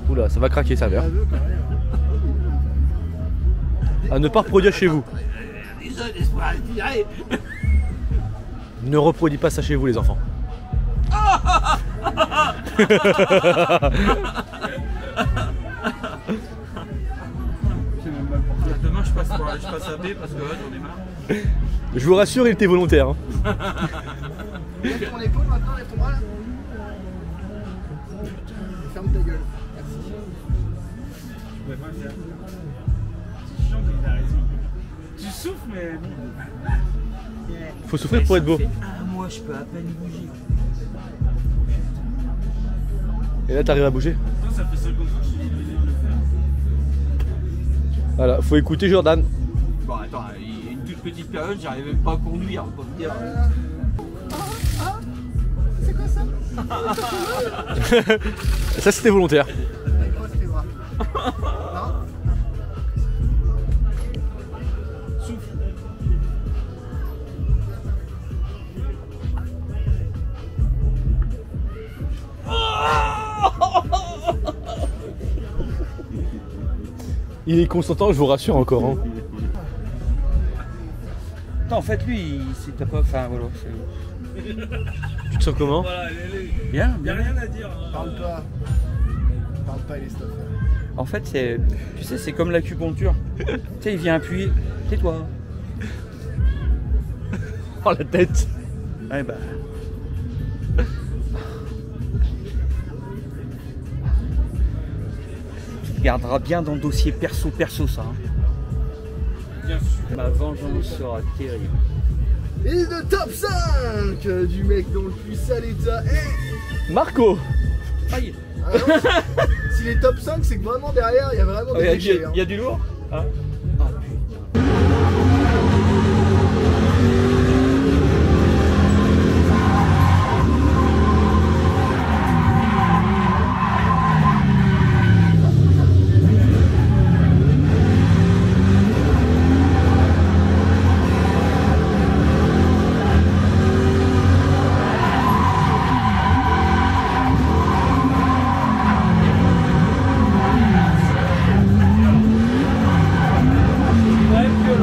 Speaker 3: Oula, ça va craquer ça va. À ne pas reproduire chez vous. Ne reproduis pas ça chez vous les enfants.
Speaker 7: Demain, je passe à B parce que là, j'en ai marre.
Speaker 3: Je vous rassure, il était volontaire. Hein.
Speaker 4: lève ton épaule maintenant, lève ton bras là. Ferme ta gueule. Merci.
Speaker 7: Tu souffles, mais.
Speaker 3: Faut souffrir pour être beau.
Speaker 7: Ah, moi, je peux à peine bouger.
Speaker 3: Et là t'arrives à bouger.
Speaker 7: Ça fait 50 ans que je suis obligé de le faire.
Speaker 3: Voilà, faut écouter Jordan.
Speaker 7: Bon, attends, il y a une toute petite période, j'arrivais même pas à conduire, on peut me dire.
Speaker 4: C'est quoi ça?
Speaker 3: Ça c'était volontaire.
Speaker 4: Avec quoi tes bras? Non?
Speaker 7: Souffle.
Speaker 3: Il est consentant, je vous rassure encore. Hein.
Speaker 7: Attends, en fait, lui, c'est t'as pas. Enfin, voilà.
Speaker 3: Tu te sens comment?
Speaker 7: Bien, bien. Rien à dire.
Speaker 4: Parle pas. Parle pas, il est stop.
Speaker 7: En fait, c'est. Tu sais, c'est comme l'acupuncture. Tu sais, il vient appuyer. Tais-toi.
Speaker 3: Oh la tête.
Speaker 7: Ouais, bah. Tu garderas bien dans le dossier perso ça. Hein. Bien sûr. Ma vengeance sera terrible.
Speaker 4: Et le top 5 du mec dans le plus sale état.
Speaker 3: Marco.
Speaker 7: Aïe.
Speaker 4: Ah non, s'il est top 5, c'est que vraiment derrière, il y a vraiment des déchets. Hein.
Speaker 7: Il y a du lourd. Ah.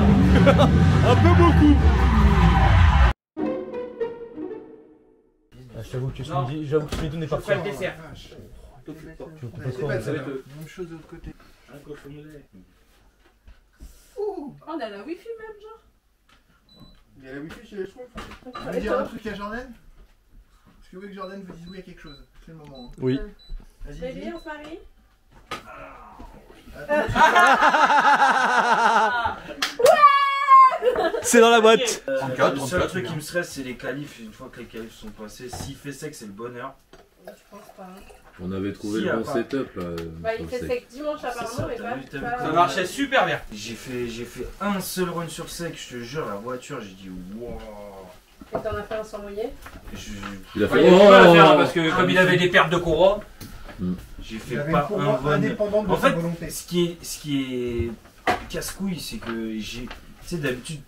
Speaker 3: Un peu beaucoup. Ah, j'avoue que ce midi n'est pas
Speaker 7: Fais le dessert.
Speaker 3: Je vous propose
Speaker 4: C'est
Speaker 3: quoi?
Speaker 4: pas ça, même chose de l'autre côté.
Speaker 7: Un cochonnet.
Speaker 4: Ouh,
Speaker 5: On a la wifi même, genre.
Speaker 4: il y a la wifi chez les chevaux. Tu veux dire un truc à Jordan? Est-ce que vous voulez que Jordan vous dise oui à quelque chose? C'est le moment. Hein.
Speaker 3: Oui.
Speaker 4: Vas-y,
Speaker 5: Baby,
Speaker 4: dis.
Speaker 5: on se marie?
Speaker 3: C'est dans la boîte.
Speaker 1: Le seul truc qui me stresse, c'est les qualifs. Une fois que les qualifs sont passés, s'il fait sec, c'est le bonheur.
Speaker 5: Je pense pas.
Speaker 9: On avait trouvé
Speaker 1: Si,
Speaker 9: le
Speaker 1: à
Speaker 9: bon
Speaker 1: part-
Speaker 9: setup là.
Speaker 5: Bah, il
Speaker 9: sur
Speaker 5: fait
Speaker 9: le
Speaker 5: sec dimanche
Speaker 1: C'est
Speaker 5: apparemment,
Speaker 1: ça,
Speaker 5: mais
Speaker 1: t'as vu, t'as vu.
Speaker 5: pas.
Speaker 7: Ça marchait super bien.
Speaker 1: J'ai fait un seul run sur sec, je te jure, la voiture, j'ai dit wow.
Speaker 5: Et t'en as fait un sans mouiller?
Speaker 9: Il a
Speaker 7: Ouais,
Speaker 9: fait
Speaker 7: il y avait du mal à faire,
Speaker 9: oh
Speaker 7: parce que comme il avait des pertes de courroie.
Speaker 1: J'ai
Speaker 2: Il
Speaker 1: fait
Speaker 2: avait
Speaker 1: pas
Speaker 2: une
Speaker 1: un
Speaker 2: courroie
Speaker 1: run.
Speaker 2: indépendante de
Speaker 1: En
Speaker 2: sa
Speaker 1: fait,
Speaker 2: volonté.
Speaker 1: ce qui est casse-couille, c'est que j'ai. Tu sais, d'habitude,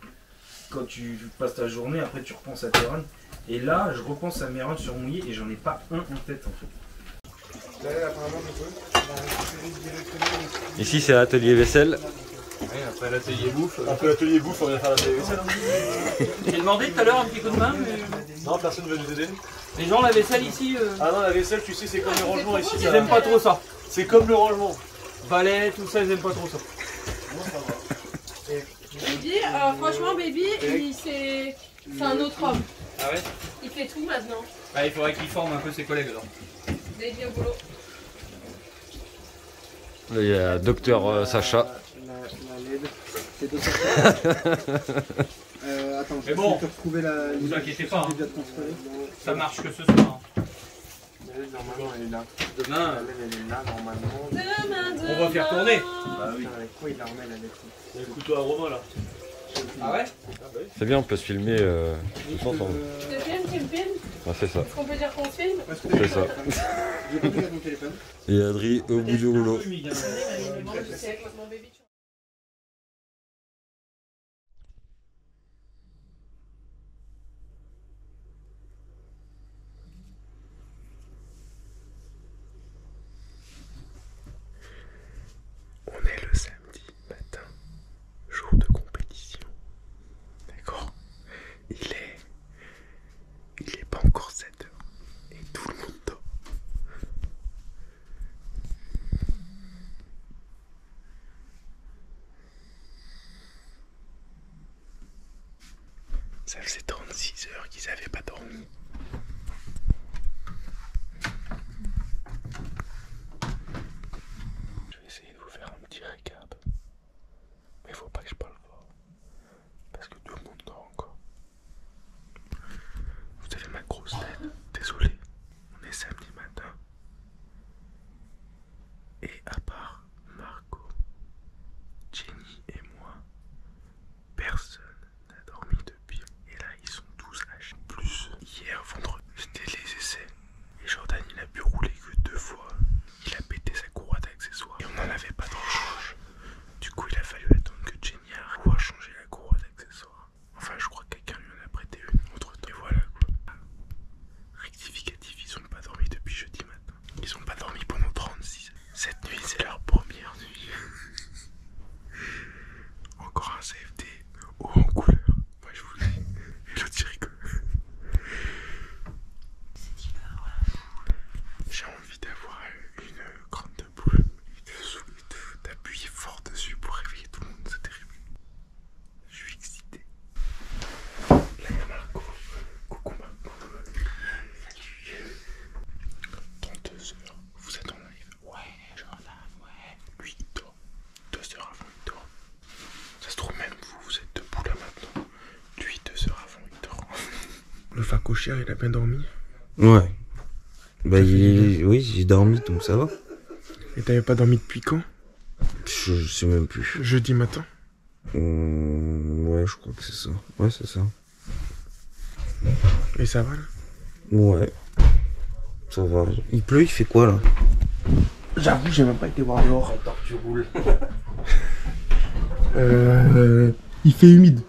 Speaker 1: quand tu passes ta journée, après tu repenses à tes runs. Et là, je repense à mes runs sur mouillé et j'en ai pas un en tête en fait.
Speaker 3: Ici c'est l'atelier vaisselle.
Speaker 9: après l'atelier bouffe.
Speaker 3: Après l'atelier bouffe, on vient faire l'atelier vaisselle.
Speaker 7: J'ai demandé tout à l'heure un petit coup de main, mais
Speaker 3: Non, personne ne veut nous aider.
Speaker 7: les gens, la vaisselle ici,
Speaker 3: Ah non, la vaisselle, tu sais, c'est comme le rangement ici.
Speaker 7: ils aiment pas trop ça.
Speaker 3: C'est comme le rangement.
Speaker 7: Balai, tout ça, ils aiment pas trop ça.
Speaker 5: Baby, franchement, Baby, c'est un autre homme.
Speaker 7: Ah ouais?
Speaker 5: Il fait tout maintenant.
Speaker 7: Bah, il faudrait qu'il forme un peu ses collègues alors.
Speaker 5: Baby au boulot.
Speaker 3: Là, il y a docteur Sacha.
Speaker 4: La LED. C'est deux attends,
Speaker 7: Mais bon,
Speaker 4: je vais retrouver la.
Speaker 7: vous inquiétez pas, hein.
Speaker 4: Déjà transférée.
Speaker 7: Ça marche que ce soir. hein.
Speaker 4: Normalement, elle est là.
Speaker 7: Demain,
Speaker 4: La LED, elle est là, normalement.
Speaker 5: Demain,
Speaker 7: on va faire tourner.
Speaker 4: Bah oui. Avec quoi il la remet la LED?
Speaker 3: Il y a le couteau à Romain là.
Speaker 1: Ah ouais?
Speaker 10: C'est bien, on peut se filmer tous ensemble.
Speaker 5: Tu te filmes, tu me filmes?
Speaker 10: Ah, c'est ça.
Speaker 5: Est-ce qu'on peut dire qu'on se filme?
Speaker 10: C'est ça. Et Adri au bout du rouleau.
Speaker 6: On est le samedi matin, jour de compétition. D'accord? Il est pas encore 7 h et tout le monde dort. Ça faisait 36 heures qu'ils avaient pas dormi. Je vais essayer de vous faire un petit récap. Mais faut pas que je parle fort. Parce que tout le monde dort encore. Vous avez ma grosse tête. Désolé. On est samedi matin. Et à part Marco, Jenny et moi, personne n'a dormi depuis. Et là, ils sont tous H. Plus, hier, vendredi, c'était les essais. Et Jordan, il a pu rouler que 2 fois. Il a pété sa courroie d'accessoires. Et on n'en avait pas dans le change. Du coup, il a fallu attendre que Jenny arrive pour pouvoir changer la courroie d'accessoires. Enfin, je crois que quelqu'un lui en a prêté une autre temps. Et voilà quoi. Rectificatif, ils ont pas dormi depuis jeudi matin. Ils ont pas dormi pendant 36 heures. Cette nuit, c'est leur première nuit. Encore un CFD haut en couleur. Moi, je vous le dis. Et l'autre, il rigole. J'ai envie d'avoir une grande de boule et d'appuyer fort dessus pour réveiller tout le monde, c'est terrible. Je suis excité. Là, il y a Marco. Coucou Marco. Salut. 32 heures, vous êtes en live. Ouais, Jordan, ouais. Lui, il dort. 2 heures avant, il dort. Ça se trouve, même vous êtes debout là maintenant. Lui, 2 heures avant, il dort. Le facochère, il a bien dormi?
Speaker 11: Ouais. Bah, oui, j'ai dormi, donc ça va.
Speaker 6: Et t'avais pas dormi depuis quand?
Speaker 11: Je sais même plus.
Speaker 6: Jeudi matin?
Speaker 11: Ouais, je crois que c'est ça. Ouais, c'est ça.
Speaker 6: Et ça va là?
Speaker 11: Ouais. Ça va. Il pleut, il fait quoi là?
Speaker 6: J'avoue, j'ai même pas été voir dehors.
Speaker 11: Tu roules.
Speaker 6: Il fait humide.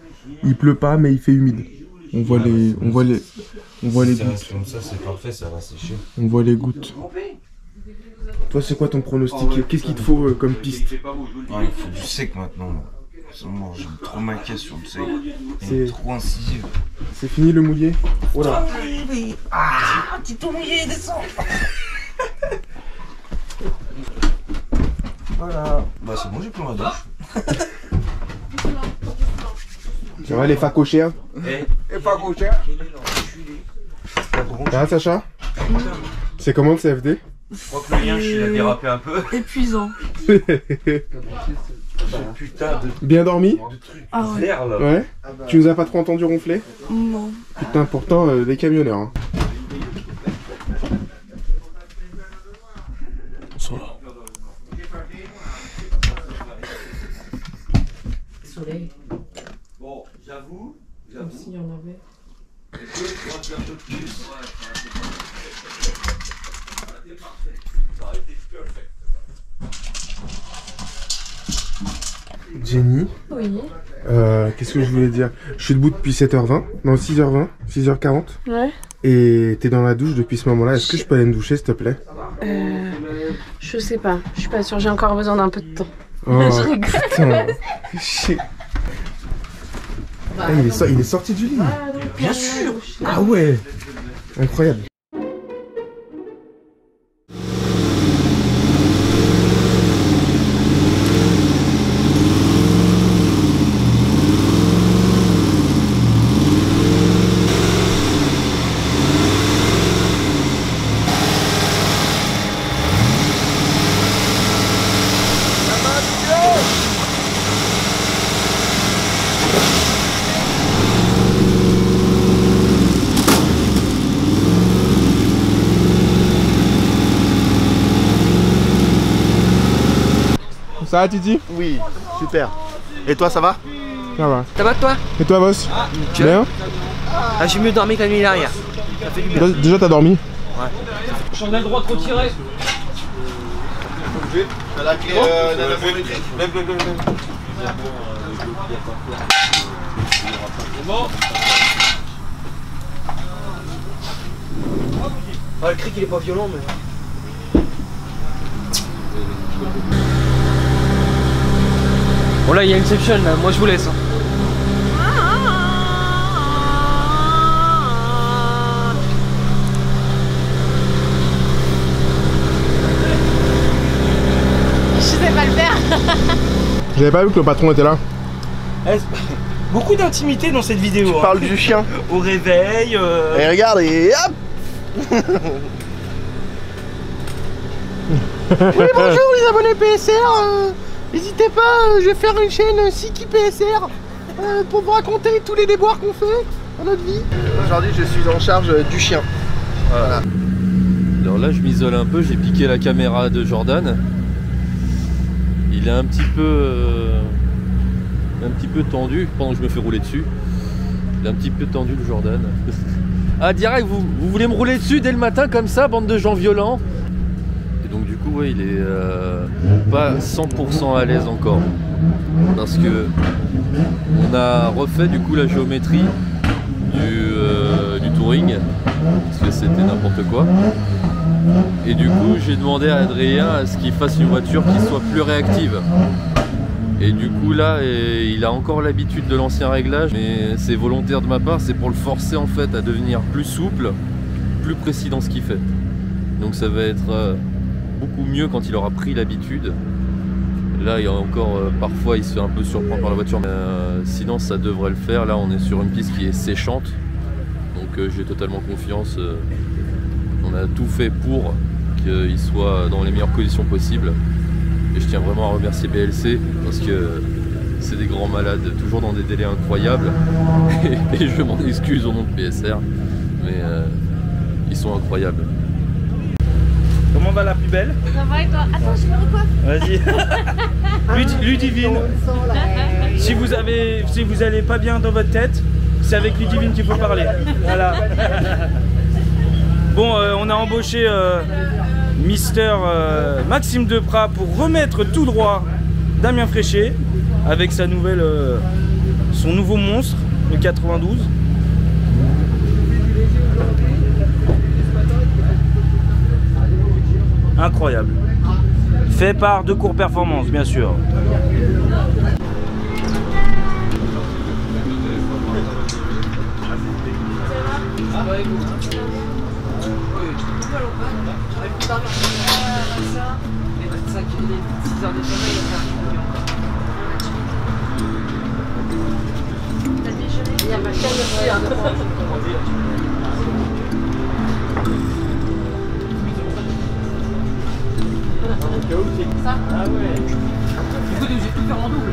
Speaker 6: Il pleut pas, mais il fait humide. On voit les gouttes.
Speaker 11: Comme ça, c'est parfait, ça va sécher.
Speaker 6: On voit les gouttes. Toi, c'est quoi ton pronostic? Qu'est-ce qu'il te faut comme piste?
Speaker 11: Il faut du sec maintenant. J'aime trop ma caisse sur le sec.
Speaker 6: C'est
Speaker 11: trop incisif.
Speaker 6: C'est fini le mouillé? Voilà.
Speaker 11: Ah, tu t'es mouillé, descends. Voilà. Bah c'est bon, j'ai pris ma douche.
Speaker 6: Ça va les facochères?
Speaker 11: Les
Speaker 6: facochères? Ah Sacha? C'est comment le CFD?
Speaker 11: Je crois que le lien, il a dérapé un peu.
Speaker 5: Épuisant.
Speaker 11: Putain de...
Speaker 6: Bien dormi?
Speaker 5: Ah ouais.
Speaker 11: Vert, là.
Speaker 6: Ouais. Tu nous as pas trop entendu ronfler?
Speaker 5: Non.
Speaker 6: Putain, pourtant, des camionneurs. Hein. Bonsoir.
Speaker 5: Soleil.
Speaker 9: Bon, j'avoue.
Speaker 5: Comme s'il y en avait.
Speaker 9: Un peu plus. Ça aurait été parfait. Ça aurait été perfect.
Speaker 6: Jenny?
Speaker 5: Oui.
Speaker 6: Qu'est-ce que je voulais dire? Je suis debout depuis 7h20, non 6h20, 6h40.
Speaker 5: Ouais.
Speaker 6: Et t'es dans la douche depuis ce moment-là. Est-ce que je peux aller me doucher s'il te plaît?
Speaker 5: Je sais pas. Je suis pas sûre. J'ai encore besoin d'un peu de temps.
Speaker 6: Oh,
Speaker 5: Je rigole.
Speaker 6: putain. Shit.
Speaker 5: Bah,
Speaker 6: il est sorti du lit.
Speaker 5: Bien sûr.
Speaker 6: Ah ouais. Incroyable. Ça va Titi?
Speaker 4: Oui, super. Et toi, ça va? Ça va.
Speaker 12: Ça va toi?
Speaker 4: Et toi, boss? Bien?
Speaker 12: Ah, j'ai mieux dormi que la nuit dernière. Ça fait du bien.
Speaker 4: Déjà, t'as dormi?
Speaker 12: Ouais.
Speaker 8: On a le droit de retirer.
Speaker 6: T'as la clé nanométrique.
Speaker 8: Lève. Bon.
Speaker 12: Ah, le cric il est pas violent, mais.
Speaker 8: Bon là il y a Inception là, moi je vous laisse.
Speaker 5: Je sais pas le faire.
Speaker 4: J'avais pas vu que le patron était là.
Speaker 7: Beaucoup d'intimité dans cette vidéo.
Speaker 4: Tu parles du chien.
Speaker 7: Au réveil.
Speaker 4: Et regarde, et hop.
Speaker 6: Oui, bonjour les abonnés PSR. N'hésitez pas, je vais faire une chaîne Siki PSR pour vous raconter tous les déboires qu'on fait dans notre vie.
Speaker 4: Aujourd'hui, je suis en charge du chien. Voilà.
Speaker 10: Alors là, je m'isole un peu, j'ai piqué la caméra de Jordan. Il est un petit peu tendu pendant que je me fais rouler dessus. Il est un petit peu tendu le Jordan. Ah direct, vous voulez me rouler dessus dès le matin comme ça, bande de gens violents? Et donc du coup, ouais, il est pas 100% à l'aise encore. Parce que on a refait du coup la géométrie du touring. Parce que c'était n'importe quoi. Et du coup, j'ai demandé à Adrien à ce qu'il fasse une voiture qui soit plus réactive. Et du coup là, il a encore l'habitude de l'ancien réglage, mais c'est volontaire de ma part, c'est pour le forcer en fait à devenir plus souple, plus précis dans ce qu'il fait. Donc ça va être beaucoup mieux quand il aura pris l'habitude. Là, il y a encore parfois il se fait un peu surprendre par la voiture, mais sinon ça devrait le faire. Là, on est sur une piste qui est séchante, donc j'ai totalement confiance. On a tout fait pour qu'il soit dans les meilleures conditions possibles. Et je tiens vraiment à remercier BLC parce que c'est des grands malades, toujours dans des délais incroyables. Et je m'en excuse au nom de PSR, mais ils sont incroyables.
Speaker 7: Comment va la plus belle?
Speaker 5: Ça va et toi? Attends, je me recoiffe.
Speaker 7: Vas-y. Ludivine. Si vous allez pas bien dans votre tête, c'est avec Ludivine qu'il faut parler. Voilà. Bon, on a embauché Mister Maxime Deprat pour remettre tout droit Damien Fréchet avec sa nouvelle, son nouveau monstre, le 92. Incroyable. Fait par De Court Performance, bien sûr.
Speaker 8: Ça? Ah ouais. Écoute, j'ai tout faire en double.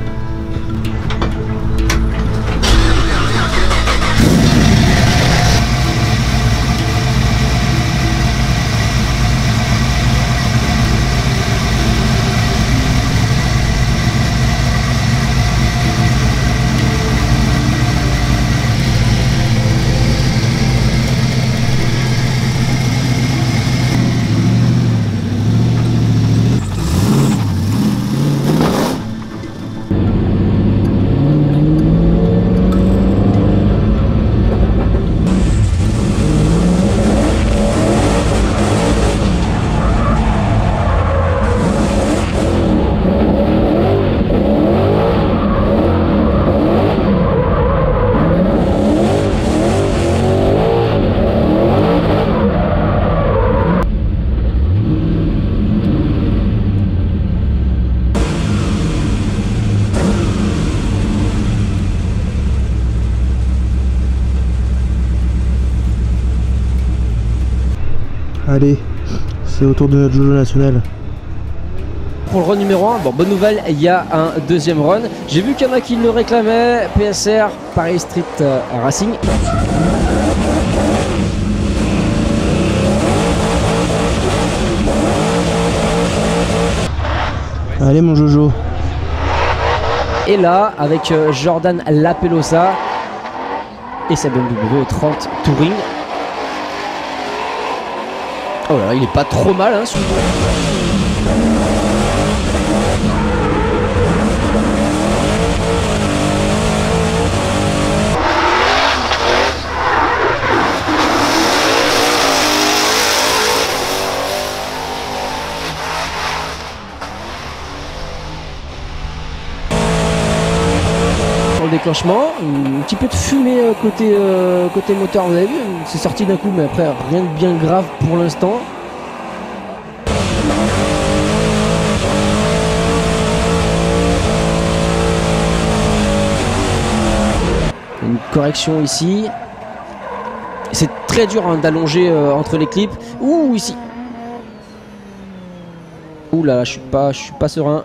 Speaker 4: Allez, c'est au tour de notre Jojo national.
Speaker 13: Pour le run numéro 1, bon, bonne nouvelle, il y a un deuxième run. J'ai vu qu'il y en a qui le réclamaient. PSR, Paris Street Racing.
Speaker 4: Allez mon Jojo.
Speaker 13: est là avec Jordan Lapelosa et sa BMW 30 Touring. Oh là, il est pas trop mal hein, sur le déclenchement, un petit peu de fumée côté moteur, vous avez vu, c'est sorti d'un coup mais après rien de bien grave pour l'instant. Une correction ici. C'est très dur hein, d'allonger entre les clips. Ouh ici. Ouh là, je suis pas serein.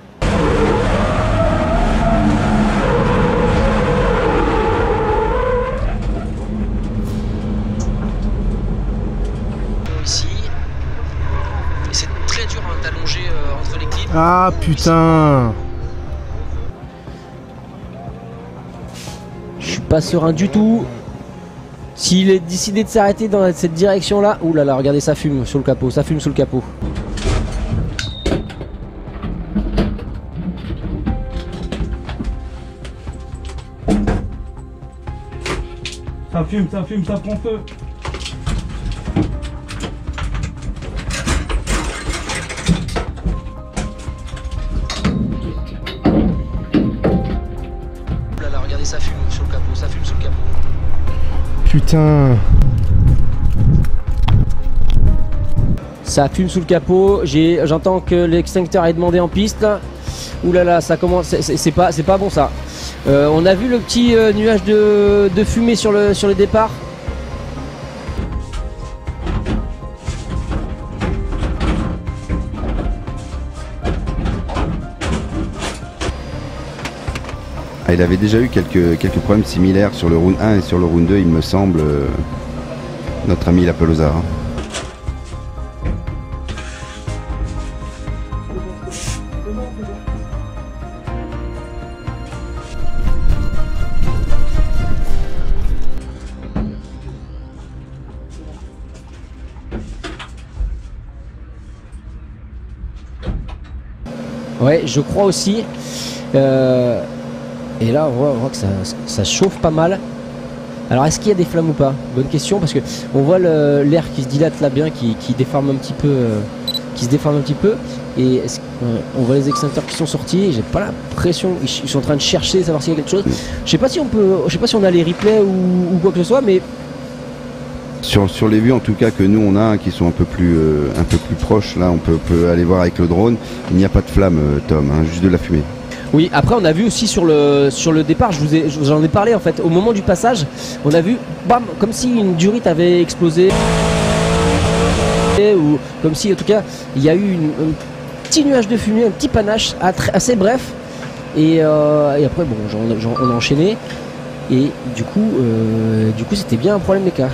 Speaker 4: Ah putain!
Speaker 13: Je suis pas serein du tout. S'il est décidé de s'arrêter dans cette direction là, ouh là là, regardez, ça fume sur le capot, ça fume sous le capot.
Speaker 7: Ça fume, ça prend feu.
Speaker 13: Ça fume sur le capot, ça fume sur le capot.
Speaker 4: Putain.
Speaker 13: Ça fume sous le capot, j'entends que l'extincteur est demandé en piste. Ouh là là, ça commence, c'est pas bon ça. On a vu le petit nuage de fumée sur le départ.
Speaker 14: Il avait déjà eu quelques problèmes similaires sur le round 1 et sur le round 2, il me semble, notre ami Lapelosa.
Speaker 13: Ouais, je crois aussi. Et là, on voit que ça chauffe pas mal. Alors, est-ce qu'il y a des flammes ou pas? Bonne question, parce que on voit l'air qui se dilate là bien, qui déforme un petit peu, qui se déforme un petit peu. Et on voit les extincteurs qui sont sortis. J'ai pas l'impression, ils sont en train de chercher, savoir s'il y a quelque chose. Je sais pas si on a les replays ou quoi que ce soit, mais
Speaker 14: sur les vues en tout cas que nous on a, qui sont un peu plus proches, là on peut aller voir avec le drone. Il n'y a pas de flamme, Tom, hein, juste de la fumée.
Speaker 13: Oui, après on a vu aussi sur le départ, j'en ai parlé en fait, au moment du passage, on a vu, bam, comme si une durite avait explosé, ou comme si en tout cas il y a eu un petit nuage de fumée, un petit panache assez bref, et après bon, on a enchaîné, et du coup c'était bien un problème d'écart.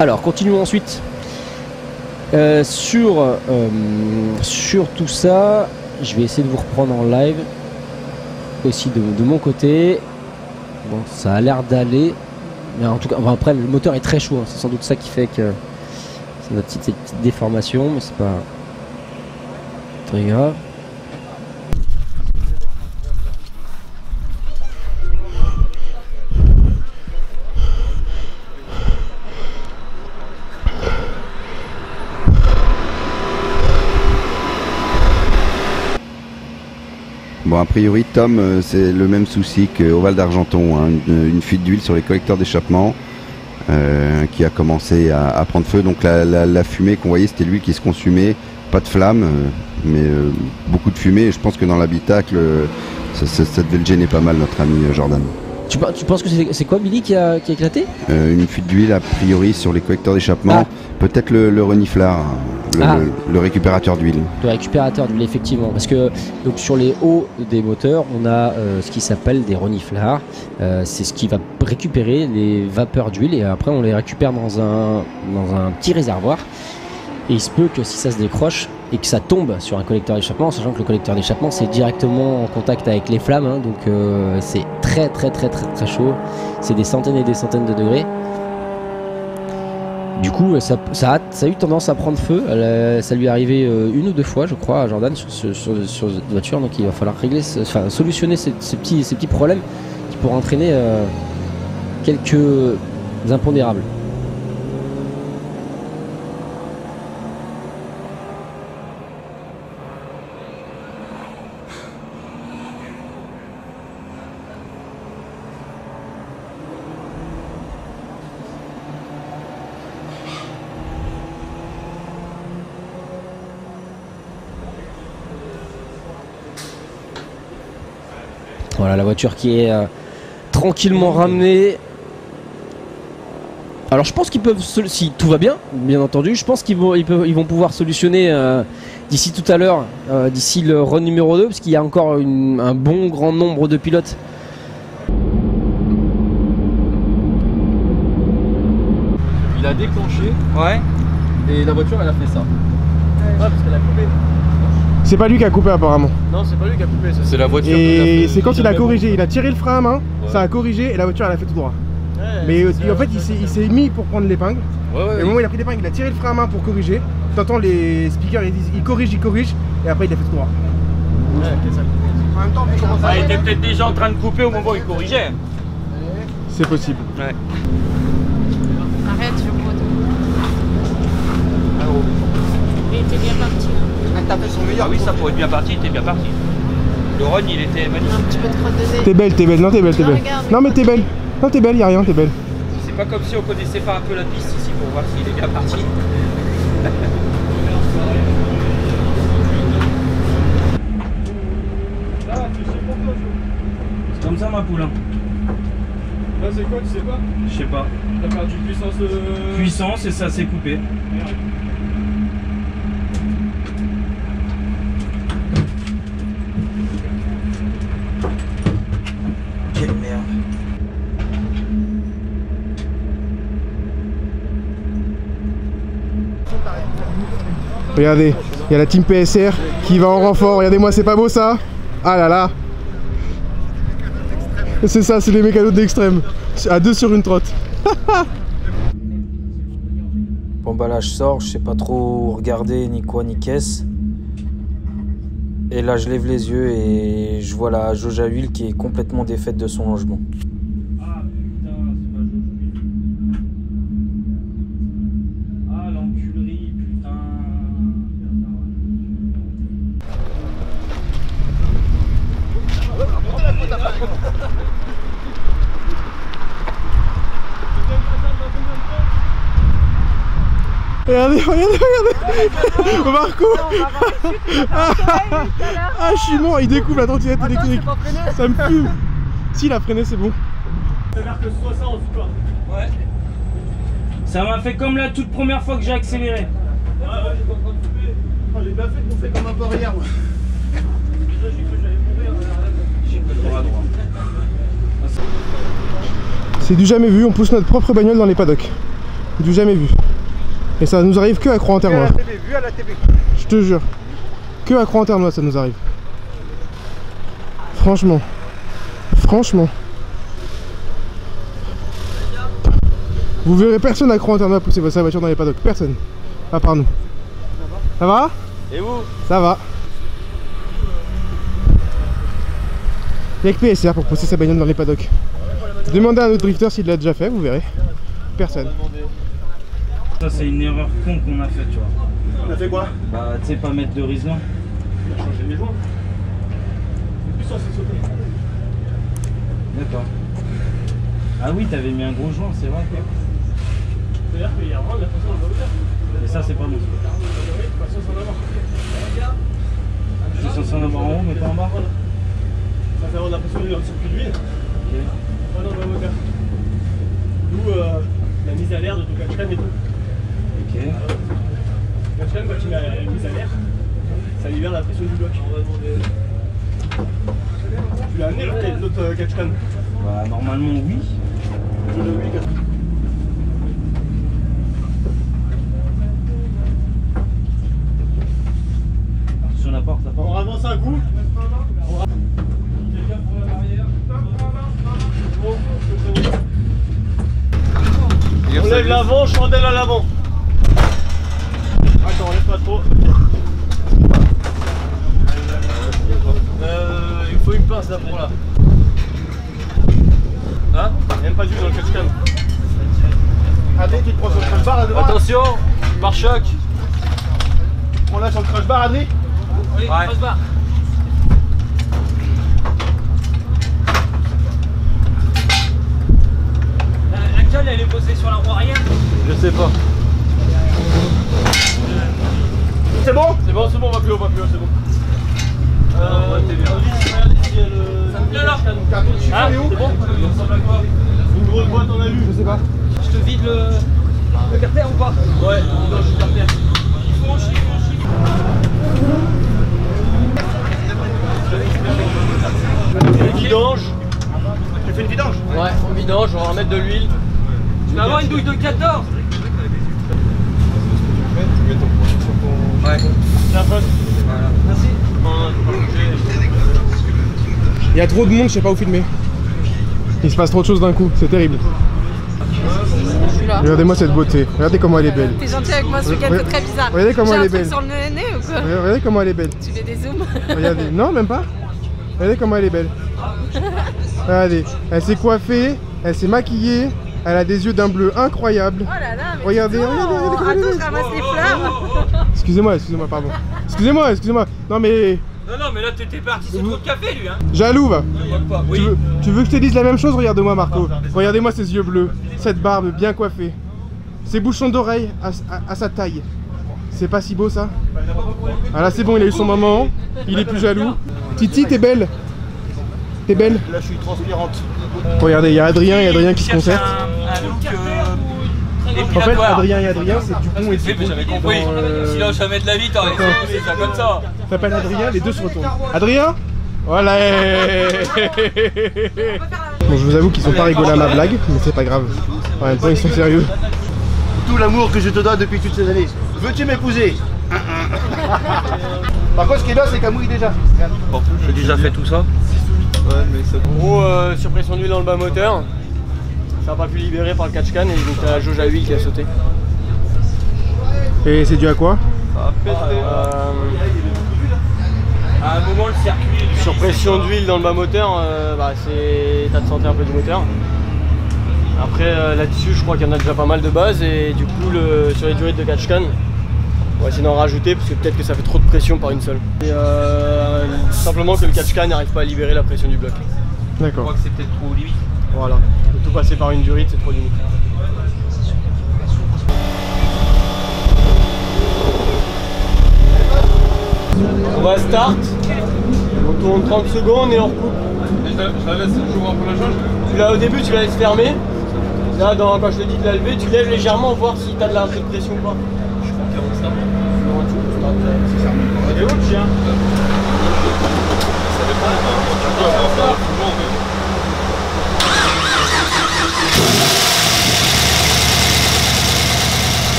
Speaker 13: Alors, continuons ensuite sur tout ça. Je vais essayer de vous reprendre en live aussi de mon côté. Bon, ça a l'air d'aller, mais en tout cas, après le moteur est très chaud, hein. C'est sans doute ça qui fait que c'est notre petite déformation, mais c'est pas très grave.
Speaker 14: Bon, a priori, Tom, c'est le même souci qu'au Val d'Argenton, hein, une fuite d'huile sur les collecteurs d'échappement qui a commencé à prendre feu. Donc la fumée qu'on voyait, c'était l'huile qui se consumait, pas de flamme, mais beaucoup de fumée. Et je pense que dans l'habitacle, ça devait le gêner pas mal, notre ami Jordan.
Speaker 13: Tu penses que c'est quoi, Billy, qui a éclaté?
Speaker 14: Une fuite d'huile, a priori, sur les collecteurs d'échappement. Peut-être le reniflard, le récupérateur d'huile.
Speaker 13: Le récupérateur d'huile, effectivement. Parce que donc, sur les hauts des moteurs, on a ce qui s'appelle des reniflards. C'est ce qui va récupérer les vapeurs d'huile et après on les récupère dans un petit réservoir. Et il se peut que si ça se décroche et que ça tombe sur un collecteur d'échappement, sachant que le collecteur d'échappement c'est directement en contact avec les flammes, hein, donc c'est très chaud, c'est des centaines et des centaines de degrés. Du coup ça a eu tendance à prendre feu, ça lui est arrivé une ou deux fois je crois à Jordan sur cette voiture, donc il va falloir régler, solutionner ces petits problèmes qui pourraient entraîner quelques impondérables. Voilà la voiture qui est tranquillement ramenée. Alors je pense qu'ils peuvent, si tout va bien entendu, je pense qu'ils vont pouvoir solutionner d'ici tout à l'heure, d'ici le run numéro 2, parce qu'il y a encore un bon grand nombre de pilotes.
Speaker 10: Il a déclenché. Ouais. Et la voiture elle a fait ça.
Speaker 3: Ouais, parce qu'elle a coupé.
Speaker 4: C'est pas lui qui a coupé apparemment.
Speaker 3: Non, c'est pas lui qui a coupé.
Speaker 10: C'est la voiture.
Speaker 4: Et c'est quand il a corrigé, il a tiré le frein à main, ça a corrigé et la voiture elle a fait tout droit. Ouais, mais en fait il s'est mis pour prendre l'épingle. Et au moment où il a pris l'épingle, il a tiré le frein à main pour corriger. T'entends les speakers, ils disent il corrige et après il a fait tout droit.
Speaker 3: Ouais, ok, ça. En même temps,
Speaker 7: il était peut-être déjà en train de couper au moment où il corrigeait.
Speaker 4: C'est possible.
Speaker 7: Ouais.
Speaker 5: Arrête, je crois. Il était bien parti.
Speaker 12: T'as fait son meilleur.
Speaker 7: Ah oui, ça pourrait être bien parti, il était bien parti. Le run, il était magnifique.
Speaker 5: Un petit peu de crotte de nez.
Speaker 4: T'es belle, non t'es belle. Non mais t'es belle. Non t'es belle, y'a rien, t'es belle.
Speaker 7: C'est pas comme si on connaissait pas un peu la piste ici pour voir s'il est bien parti. C'est comme ça ma poule. Hein.
Speaker 3: Là c'est quoi, tu sais pas?
Speaker 7: Je sais pas.
Speaker 3: T'as perdu puissance.
Speaker 7: Puissance et ça s'est coupé.
Speaker 3: Merde.
Speaker 7: Quelle merde.
Speaker 4: Regardez, il y a la team PSR qui va en renfort. Regardez-moi, c'est pas beau ça? Ah là là. C'est ça, c'est les mécanos d'extrême. À 2 sur une trotte.
Speaker 1: Bon bah là je sors, je sais pas trop regarder ni quoi ni qu'est-ce. Et là je lève les yeux et je vois la jauge à huile qui est complètement défaite de son logement.
Speaker 7: Ah putain, c'est pas joli. Ah l'enculerie, putain.
Speaker 4: Regardez Marco. Ah je suis mort, il découvre la trottinette électrique. Ça me fume. S'il a freiné c'est bon.
Speaker 3: Ça veut dire que ce soit ça en tout cas.
Speaker 7: Ouais. Ça m'a fait comme la toute première fois que j'ai accéléré.
Speaker 3: Ouais, j'étais en train de couper. Oh, j'ai bien fait de bouffer comme un porc hier moi. Déjà j'ai cru que j'allais mourir.
Speaker 7: J'ai cru le droit à droit.
Speaker 4: C'est du jamais vu, on pousse notre propre bagnole dans les paddocks. Du jamais vu. Et ça nous arrive que à Croix-en-Ternois.
Speaker 3: Vu à la TV.
Speaker 4: Je te jure. Que à Croix-en-Ternois ça nous arrive. Franchement. Vous verrez personne à Croix-en-Ternois pousser sa voiture dans les paddocks. Personne. À part nous. Ça va?
Speaker 7: Et vous?
Speaker 4: Ça va. Il n'y a que PSR pour pousser sa bagnole dans les paddocks. Demandez à un autre drifter s'il l'a déjà fait, vous verrez. Personne.
Speaker 7: Ça c'est une erreur con qu'on a faite, tu vois.
Speaker 3: On a fait quoi?
Speaker 7: Bah tu sais pas mettre de Riesling.
Speaker 3: On a changé mes joints. Le puissance est sauté.
Speaker 7: D'accord. Ah oui, t'avais mis un gros joint, c'est vrai.
Speaker 3: C'est-à-dire qu'il y a vraiment de la façon de le faire.
Speaker 7: Et ça c'est pas bon.
Speaker 3: Oui, pas censé en avoir.
Speaker 7: C'est censé en avoir en haut mais pas en bas.
Speaker 3: Ça fait avoir de la pression d'un circuit d'huile. Pas dans le moteur. D'où la mise à l'air de ton catch-can et tout.
Speaker 7: Ok.
Speaker 3: Le catch-can, quand il est mise à l'air, ça libère la pression du bloc. Tu l'as amené l'autre catch-can?
Speaker 7: Bah normalement oui.
Speaker 3: Je l'ai oublié.
Speaker 7: Sur la porte,
Speaker 3: On avance un coup. On lève l'avant, chandelle à l'avant. Attends, on lève pas trop. Il faut une pince là pour là. Hein? Il n'y a même pas d'huile dans le catch-can. Adrien, tu te prends sur le crash bar là devant.
Speaker 7: Attention, pare-choc.
Speaker 3: Prends là sur le crash bar, Adrien.
Speaker 12: Oui, crash bar. La gueule, elle est posée sur la roue arrière.
Speaker 7: Je sais pas.
Speaker 3: C'est bon? C'est bon, on va plus haut, c'est bon.
Speaker 7: T'es bien.
Speaker 3: Regardez s'il y a le carton de chiffon, il est où? C'est bon? Il ressemble à quoi? Une grosse boîte en alu. Je sais pas.
Speaker 12: Je te vide le carter ou pas?
Speaker 3: Ouais, non, je suis carter. Vidange. Tu fais une vidange?
Speaker 12: Ouais, on vidange, on va remettre de l'huile. Tu vas avoir une douille de 14.
Speaker 3: Ouais. Tiens, pote.
Speaker 12: Voilà. Merci.
Speaker 15: Il y a trop de monde, je sais pas où filmer. Il se passe trop de choses d'un coup, c'est terrible.
Speaker 5: Je suis là.
Speaker 15: Regardez-moi cette beauté, regardez comment elle est belle.
Speaker 5: T'es gentil avec moi ce week-end, c'est très bizarre.
Speaker 15: Regardez comment elle est belle.
Speaker 5: J'ai un truc sur le nez ou quoi?
Speaker 15: Regardez comment elle est belle.
Speaker 5: Tu fais des zooms?
Speaker 15: Regardez, non même pas. Regardez comment elle est belle. Regardez, elle s'est coiffée, elle s'est maquillée, elle a des yeux d'un bleu incroyable.
Speaker 5: Oh là là, mais
Speaker 15: regardez, regardez comment elle est
Speaker 5: attends,
Speaker 15: belle.
Speaker 5: je ramasse les fleurs.
Speaker 15: Excusez-moi, pardon. Excusez-moi. Non mais...
Speaker 12: Non, mais là t'étais parti, c'est trop de café lui, hein.
Speaker 15: Jaloux va.
Speaker 12: Oui.
Speaker 15: Tu veux que je te dise la même chose? Regarde-moi Marco. Regardez-moi ses yeux bleus, cette barbe bien coiffée, ses bouchons d'oreilles à sa taille. C'est pas si beau ça? Ah là c'est bon, il a eu son moment, il est plus jaloux. Titi, t'es belle? T'es belle?
Speaker 3: Là je suis transpirante.
Speaker 15: Regardez, il y a Adrien qui se concerte. En fait, Adrien, c'est Dupont et Dupont.
Speaker 12: Mais j'avais compris. Sinon, jamais de la vie, t'aurais fait ça comme ça.
Speaker 15: T'appelles Adrien, les deux se retournent. Adrien? Voilà. Bon, je vous avoue qu'ils sont pas rigolés à ma blague, mais c'est pas grave. En même temps, ils sont sérieux.
Speaker 3: Tout l'amour que je te donne depuis toutes ces années. Veux-tu m'épouser? Par contre, ce qui est là, c'est qu'elle mouille déjà.
Speaker 7: Bon, j'ai déjà fait tout ça.
Speaker 3: Ouais, mais c'est bon. En gros, surpression d'huile dans le bas moteur. Ça n'a pas pu libérer par le catch-can et donc t'as la jauge à huile qui a sauté.
Speaker 15: Et c'est dû à quoi?
Speaker 3: Ça a pété. À un moment, le circuit. Surpression d'huile dans le bas moteur, c'est état de santé un peu du moteur. Après, là-dessus, je crois qu'il y en a déjà pas mal de base et du coup, sur les durées de catch-can, on va essayer d'en rajouter parce que peut-être que ça fait trop de pression par une seule. Et simplement que le catch-can n'arrive pas à libérer la pression du bloc.
Speaker 15: D'accord.
Speaker 12: Je crois que c'est peut-être trop limite.
Speaker 3: Voilà, de tout passer par une durite, c'est trop limite. On va start, on tourne 30 secondes et on recoupe.
Speaker 15: Je la laisse toujours un peu la charge.
Speaker 3: Au début, tu la laisses fermer. Là, quand je te dis de la lever, tu lèves légèrement, voir si tu as de la pression ou pas. Je fais 40 c'est où le chien? Ça dépend.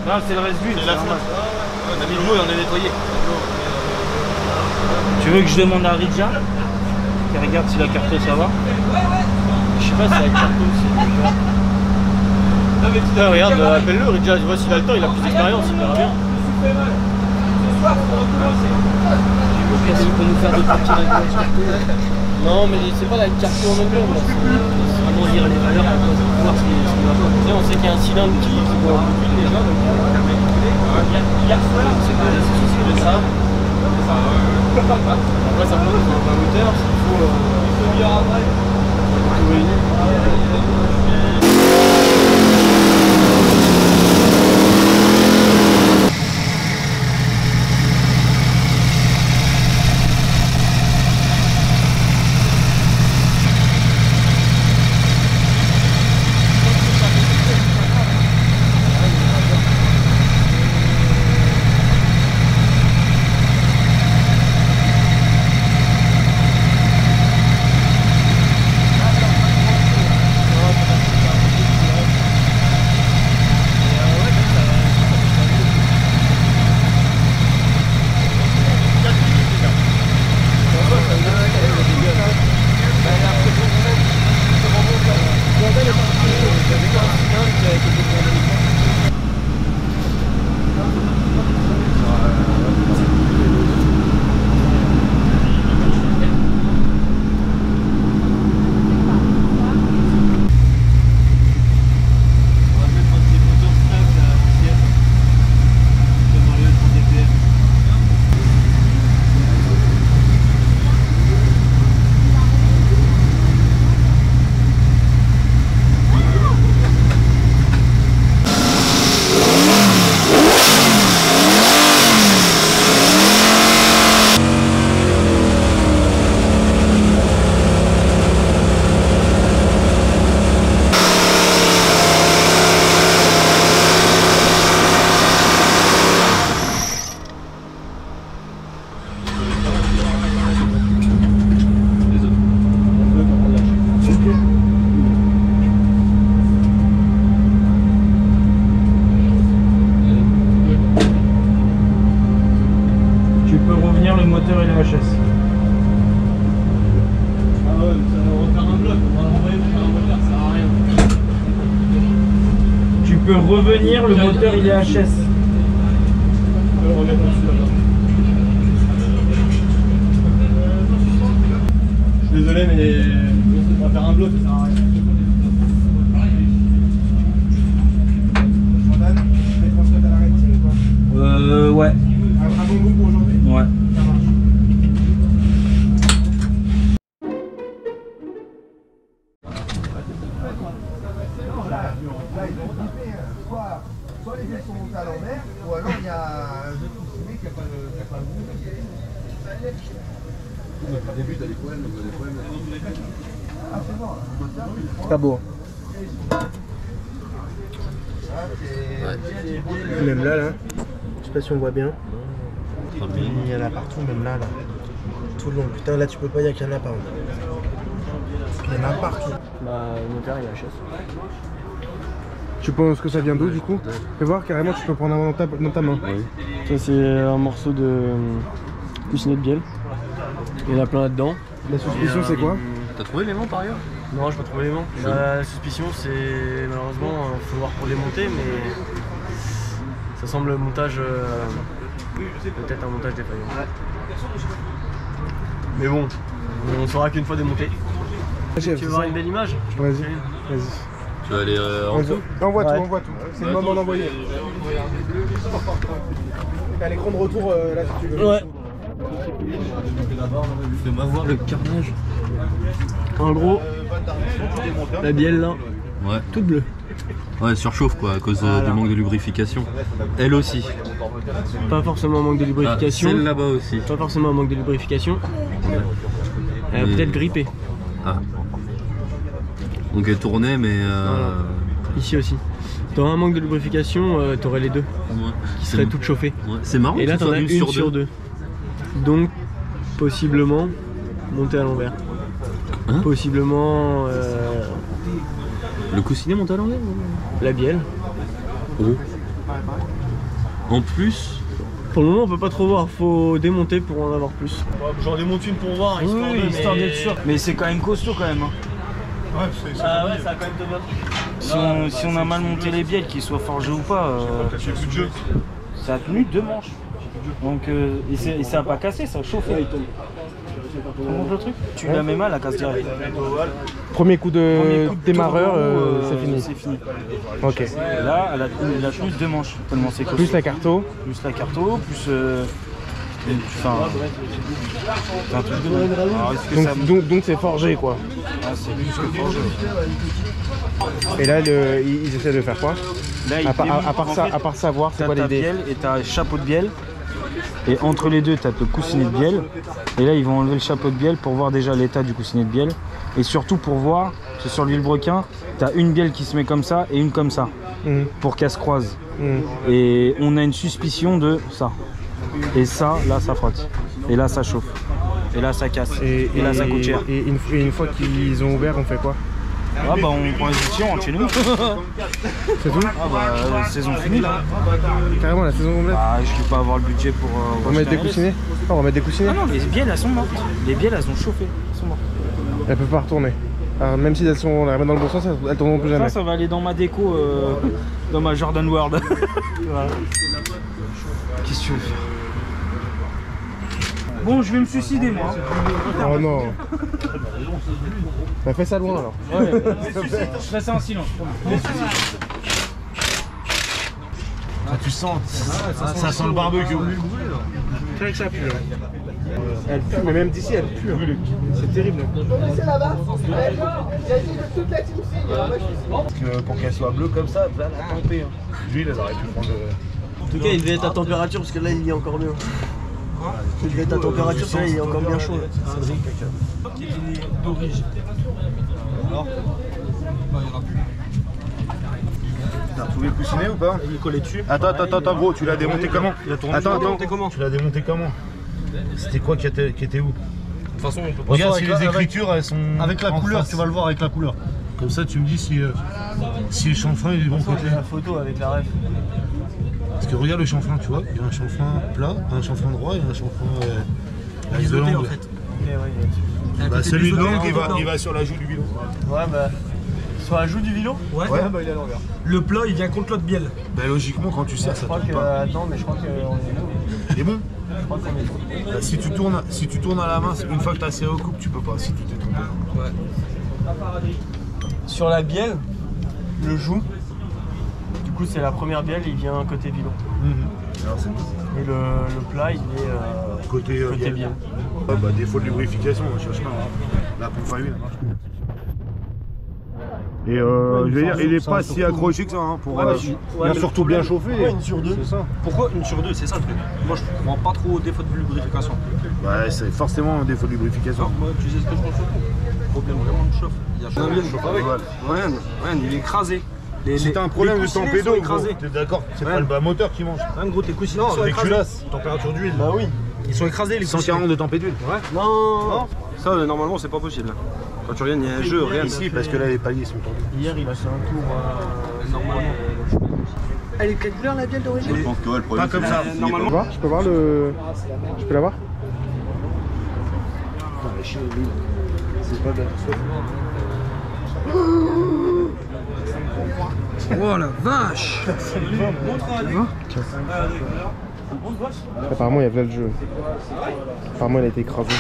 Speaker 7: Non, c'est le reste d'huile.
Speaker 3: C'est la flotte. On a mis de l'eau et on a nettoyé.
Speaker 7: Tu veux que je demande à Ridja qui regarde si la carte ça va?
Speaker 3: Je sais pas si la carte aussi. Non mais putain, regarde, appelle-le Ridja, tu vois s'il a le temps, il a plus d'expérience, il verra bien.
Speaker 12: S'il peut nous faire d'autres petits réglages.
Speaker 3: Non mais c'est pas la carte en elle-même, c'est
Speaker 12: vraiment lire les valeurs pour voir ce qui va pas.
Speaker 3: On sait qu'il y a un cylindre qui boit un peu déjà, donc c'est suscite de ça. Après ça prend un moteur, s'il faut tout réunir.
Speaker 7: peux revenir, le moteur il est HS.
Speaker 3: Désolé, mais on va faire un bloc, ça sert à rien.
Speaker 7: Ouais.
Speaker 15: Un bon goût pour aujourd'hui?
Speaker 7: Ouais.
Speaker 15: Ça marche.
Speaker 6: Là, ils vont taper, soit les ailes sont montées à l'envers, ou alors il y a un autre coussinet qui n'a pas le goût. Au début, t'as des problèmes, Ah, c'est bon, là.
Speaker 15: Pas beau. Même là, je sais pas si on voit bien. Il y en a partout, même là. Tout le long. Putain, là tu peux pas dire qu'il y en a pas. Il y en a partout.
Speaker 3: Bah, mon père il a HS.
Speaker 15: Tu penses que ça vient d'où du coup? Fais voir, carrément tu peux prendre un dans ta main.
Speaker 3: Oui. Ça c'est un morceau de coussinet de bielle. Il y en a plein là-dedans.
Speaker 15: La suspicion c'est quoi?
Speaker 10: T'as trouvé l'élément par ailleurs?
Speaker 3: Non, j'ai pas trouvé l'élément. La suspicion c'est malheureusement, faut voir pour démonter, mais ça semble le montage, peut-être un montage défaillant. Mais bon, on saura qu'une fois démonté. Tu veux voir une belle image?
Speaker 15: Vas-y.
Speaker 10: Tu vas aller en dessous?
Speaker 15: Envoie tout, envoie tout. C'est le moment d'envoyer. T'as l'écran de retour là si tu veux.
Speaker 3: Ouais.
Speaker 10: Fais-moi voir le carnage.
Speaker 3: En gros, la bielle là,
Speaker 10: ouais.
Speaker 3: toute bleue.
Speaker 10: Ouais, surchauffe quoi, à cause du manque de lubrification. Elle aussi.
Speaker 3: Pas forcément un manque de lubrification.
Speaker 10: Celle là-bas aussi.
Speaker 3: Pas forcément un manque de lubrification. Elle a peut-être grippé.
Speaker 10: Ah. Donc elle tournait mais...
Speaker 3: Voilà. Ici aussi. T'aurais un manque de lubrification, t'aurais les deux.
Speaker 10: Ouais.
Speaker 3: Qui seraient toutes chauffées.
Speaker 10: Ouais. C'est marrant.
Speaker 3: Et là t'en as une sur deux. Donc possiblement monter à l'envers.
Speaker 10: Hein?
Speaker 3: Possiblement...
Speaker 10: Le coussinet monte à l'envers?
Speaker 3: La bielle.
Speaker 10: Oh. En plus...
Speaker 3: Pour le moment on peut pas trop voir, faut démonter pour en avoir plus. J'en démonte une pour voir,
Speaker 7: histoire d'être sûr. Mais c'est quand même costaud quand même. Hein.
Speaker 3: Ouais, ça a quand même de
Speaker 7: Si on a mal monté les bielles, qu'ils soient forgés ou pas, ça a tenu 2 manches. Donc, et ça a pas cassé, ça a chauffé. Comment le truc? Tu la mets mal, la casse direct.
Speaker 15: Premier coup de démarreur,
Speaker 7: c'est fini.
Speaker 15: Ok.
Speaker 7: Et là, elle a tenu 2 manches, tellement c'est costaud.
Speaker 15: Plus la carto.
Speaker 7: Plus la carto, plus... Enfin, c'est un truc de dingue. Alors, est-ce que
Speaker 15: Donc c'est forgé quoi.
Speaker 7: Ah, c'est plus que forgé.
Speaker 15: Et là ils essaient de faire quoi?
Speaker 7: Là,
Speaker 15: à part savoir c'est quoi les idées.
Speaker 7: bielle et t'as chapeau de bielle. Et entre les deux, tu as le coussinet de bielle. Et là, ils vont enlever le chapeau de bielle pour voir déjà l'état du coussinet de bielle. Et surtout pour voir, que sur le vilebrequin, tu as une bielle qui se met comme ça et une comme ça. Pour qu'elle se croise. Et on a une suspicion de ça. Et ça, là, ça frotte. Et là, ça chauffe. Et là, ça casse. Et là, ça coûte cher.
Speaker 15: Et une fois qu'ils ont ouvert, on fait quoi?
Speaker 7: Ah bah on prend les outils, on rentre chez nous.
Speaker 15: C'est tout?
Speaker 7: Ah bah saison finie là.
Speaker 15: Carrément la saison complète?
Speaker 7: Ah je vais pas avoir le budget pour...
Speaker 15: on va mettre des coussinets? On va mettre des coussinets?
Speaker 7: Ah non, les bielles elles sont mortes. Les bielles elles ont chauffé. Elles sont mortes.
Speaker 15: Elles peuvent pas retourner. Alors même si elles sont dans le bon sens, elles tourneront plus jamais.
Speaker 7: Ça va aller dans ma déco, dans ma Jordan World. Voilà. Qu'est-ce que tu veux faire? Bon, je vais me suicider moi.
Speaker 15: Oh non. Bah fais ça loin alors.
Speaker 7: Ouais, je ferai ça en silence.
Speaker 6: Ah, tu sens, ça sent le barbecue.
Speaker 15: C'est vrai que ça pue. Elle pue, mais même d'ici elle pue. C'est terrible.
Speaker 6: C'est là-bas. J'ai dit toute la team aussi. Parce que pour qu'elle soit bleue comme ça, elle a tempé. L'huile, elle aurait pu prendre.
Speaker 3: En tout cas, il devait être à température parce que là, il est encore mieux. Il devait être à température, celui-là, il est encore bien chaud.
Speaker 6: D'origine. Alors t'as retrouvé le coussinet ou pas?
Speaker 3: Il est collé dessus.
Speaker 6: Attends, gros, tu l'as démonté comment?
Speaker 3: Attends,
Speaker 6: tu l'as démonté comment? C'était quoi qui était où?
Speaker 3: De toute façon, on peut pas.
Speaker 6: Regarde si les écritures elles sont.
Speaker 16: Avec la couleur, tu vas le voir avec la couleur. Comme ça, tu me dis si le chanfrein est du bon côté.
Speaker 3: La photo avec la ref.
Speaker 16: Parce que regarde le chanfrein, tu vois, il y a un chanfrein plat, un chanfrein droit et un chanfrein avec de l'angle.
Speaker 3: En fait.
Speaker 6: Bah, celui de l'angle, il va sur la joue du guidon.
Speaker 3: Ouais, bah. Sur la joue du vélo?
Speaker 16: Ouais.
Speaker 3: Bah il est à l'envers.
Speaker 16: Le plat, il vient contre l'autre bielle. Bah logiquement, quand tu sers, ça tourne pas.
Speaker 3: Attends, mais je crois qu'on est bon.
Speaker 16: Il est bon?
Speaker 3: Je crois qu'on est bon.
Speaker 16: Bah, si tu tournes à la main, une fois que tu as serré au couple, tu peux pas, si tu t'es trompé.
Speaker 3: Ouais. Sur la bielle, le joue, du coup c'est la première bielle, il vient côté vélo.
Speaker 16: Alors, c'est bon.
Speaker 3: Et le plat, il est
Speaker 16: côté bielle. Bah, défaut de lubrification, on cherche pas. La pompe à huile, marche. Et je veux dire, il est pas si accroché que ça, hein, pour surtout bien chauffer.
Speaker 8: Pourquoi une sur deux?
Speaker 16: C'est ça.
Speaker 8: Pourquoi une sur deux? C'est ça le truc. Moi je comprends pas trop au défaut de lubrification.
Speaker 16: Ouais, c'est forcément un défaut de lubrification.
Speaker 8: Moi tu sais ce que je pense surtout. Problème vraiment de chauffe. Il y a jamais de chauffe avec. Rien, il est écrasé.
Speaker 16: Si t'as un problème de tempédo, t'es d'accord, c'est pas le bas moteur qui mange.
Speaker 8: Même gros, tes coussinets sont
Speaker 16: avec
Speaker 8: écrasés.
Speaker 16: culasse, température d'huile.
Speaker 8: Bah oui, ils sont écrasés les coussinets.
Speaker 16: 140 de température d'huile.
Speaker 8: Ouais. Non. Ça normalement c'est pas possible. Quand tu reviens, il y a un jeu, rien.
Speaker 16: Ici, parce que là les paliers sont tendus.
Speaker 3: Hier il a fait un tour normalement.
Speaker 12: Elle est quelle couleur la bielle d'origine?
Speaker 11: Je pense que ouais, le problème
Speaker 16: Pas comme ça.
Speaker 3: Normalement.
Speaker 15: Je peux voir le. Je peux l'avoir?
Speaker 16: C'est pas bien.
Speaker 12: Oh la vache!
Speaker 15: Apparemment il y avait le jeu. Apparemment il a été écrasé.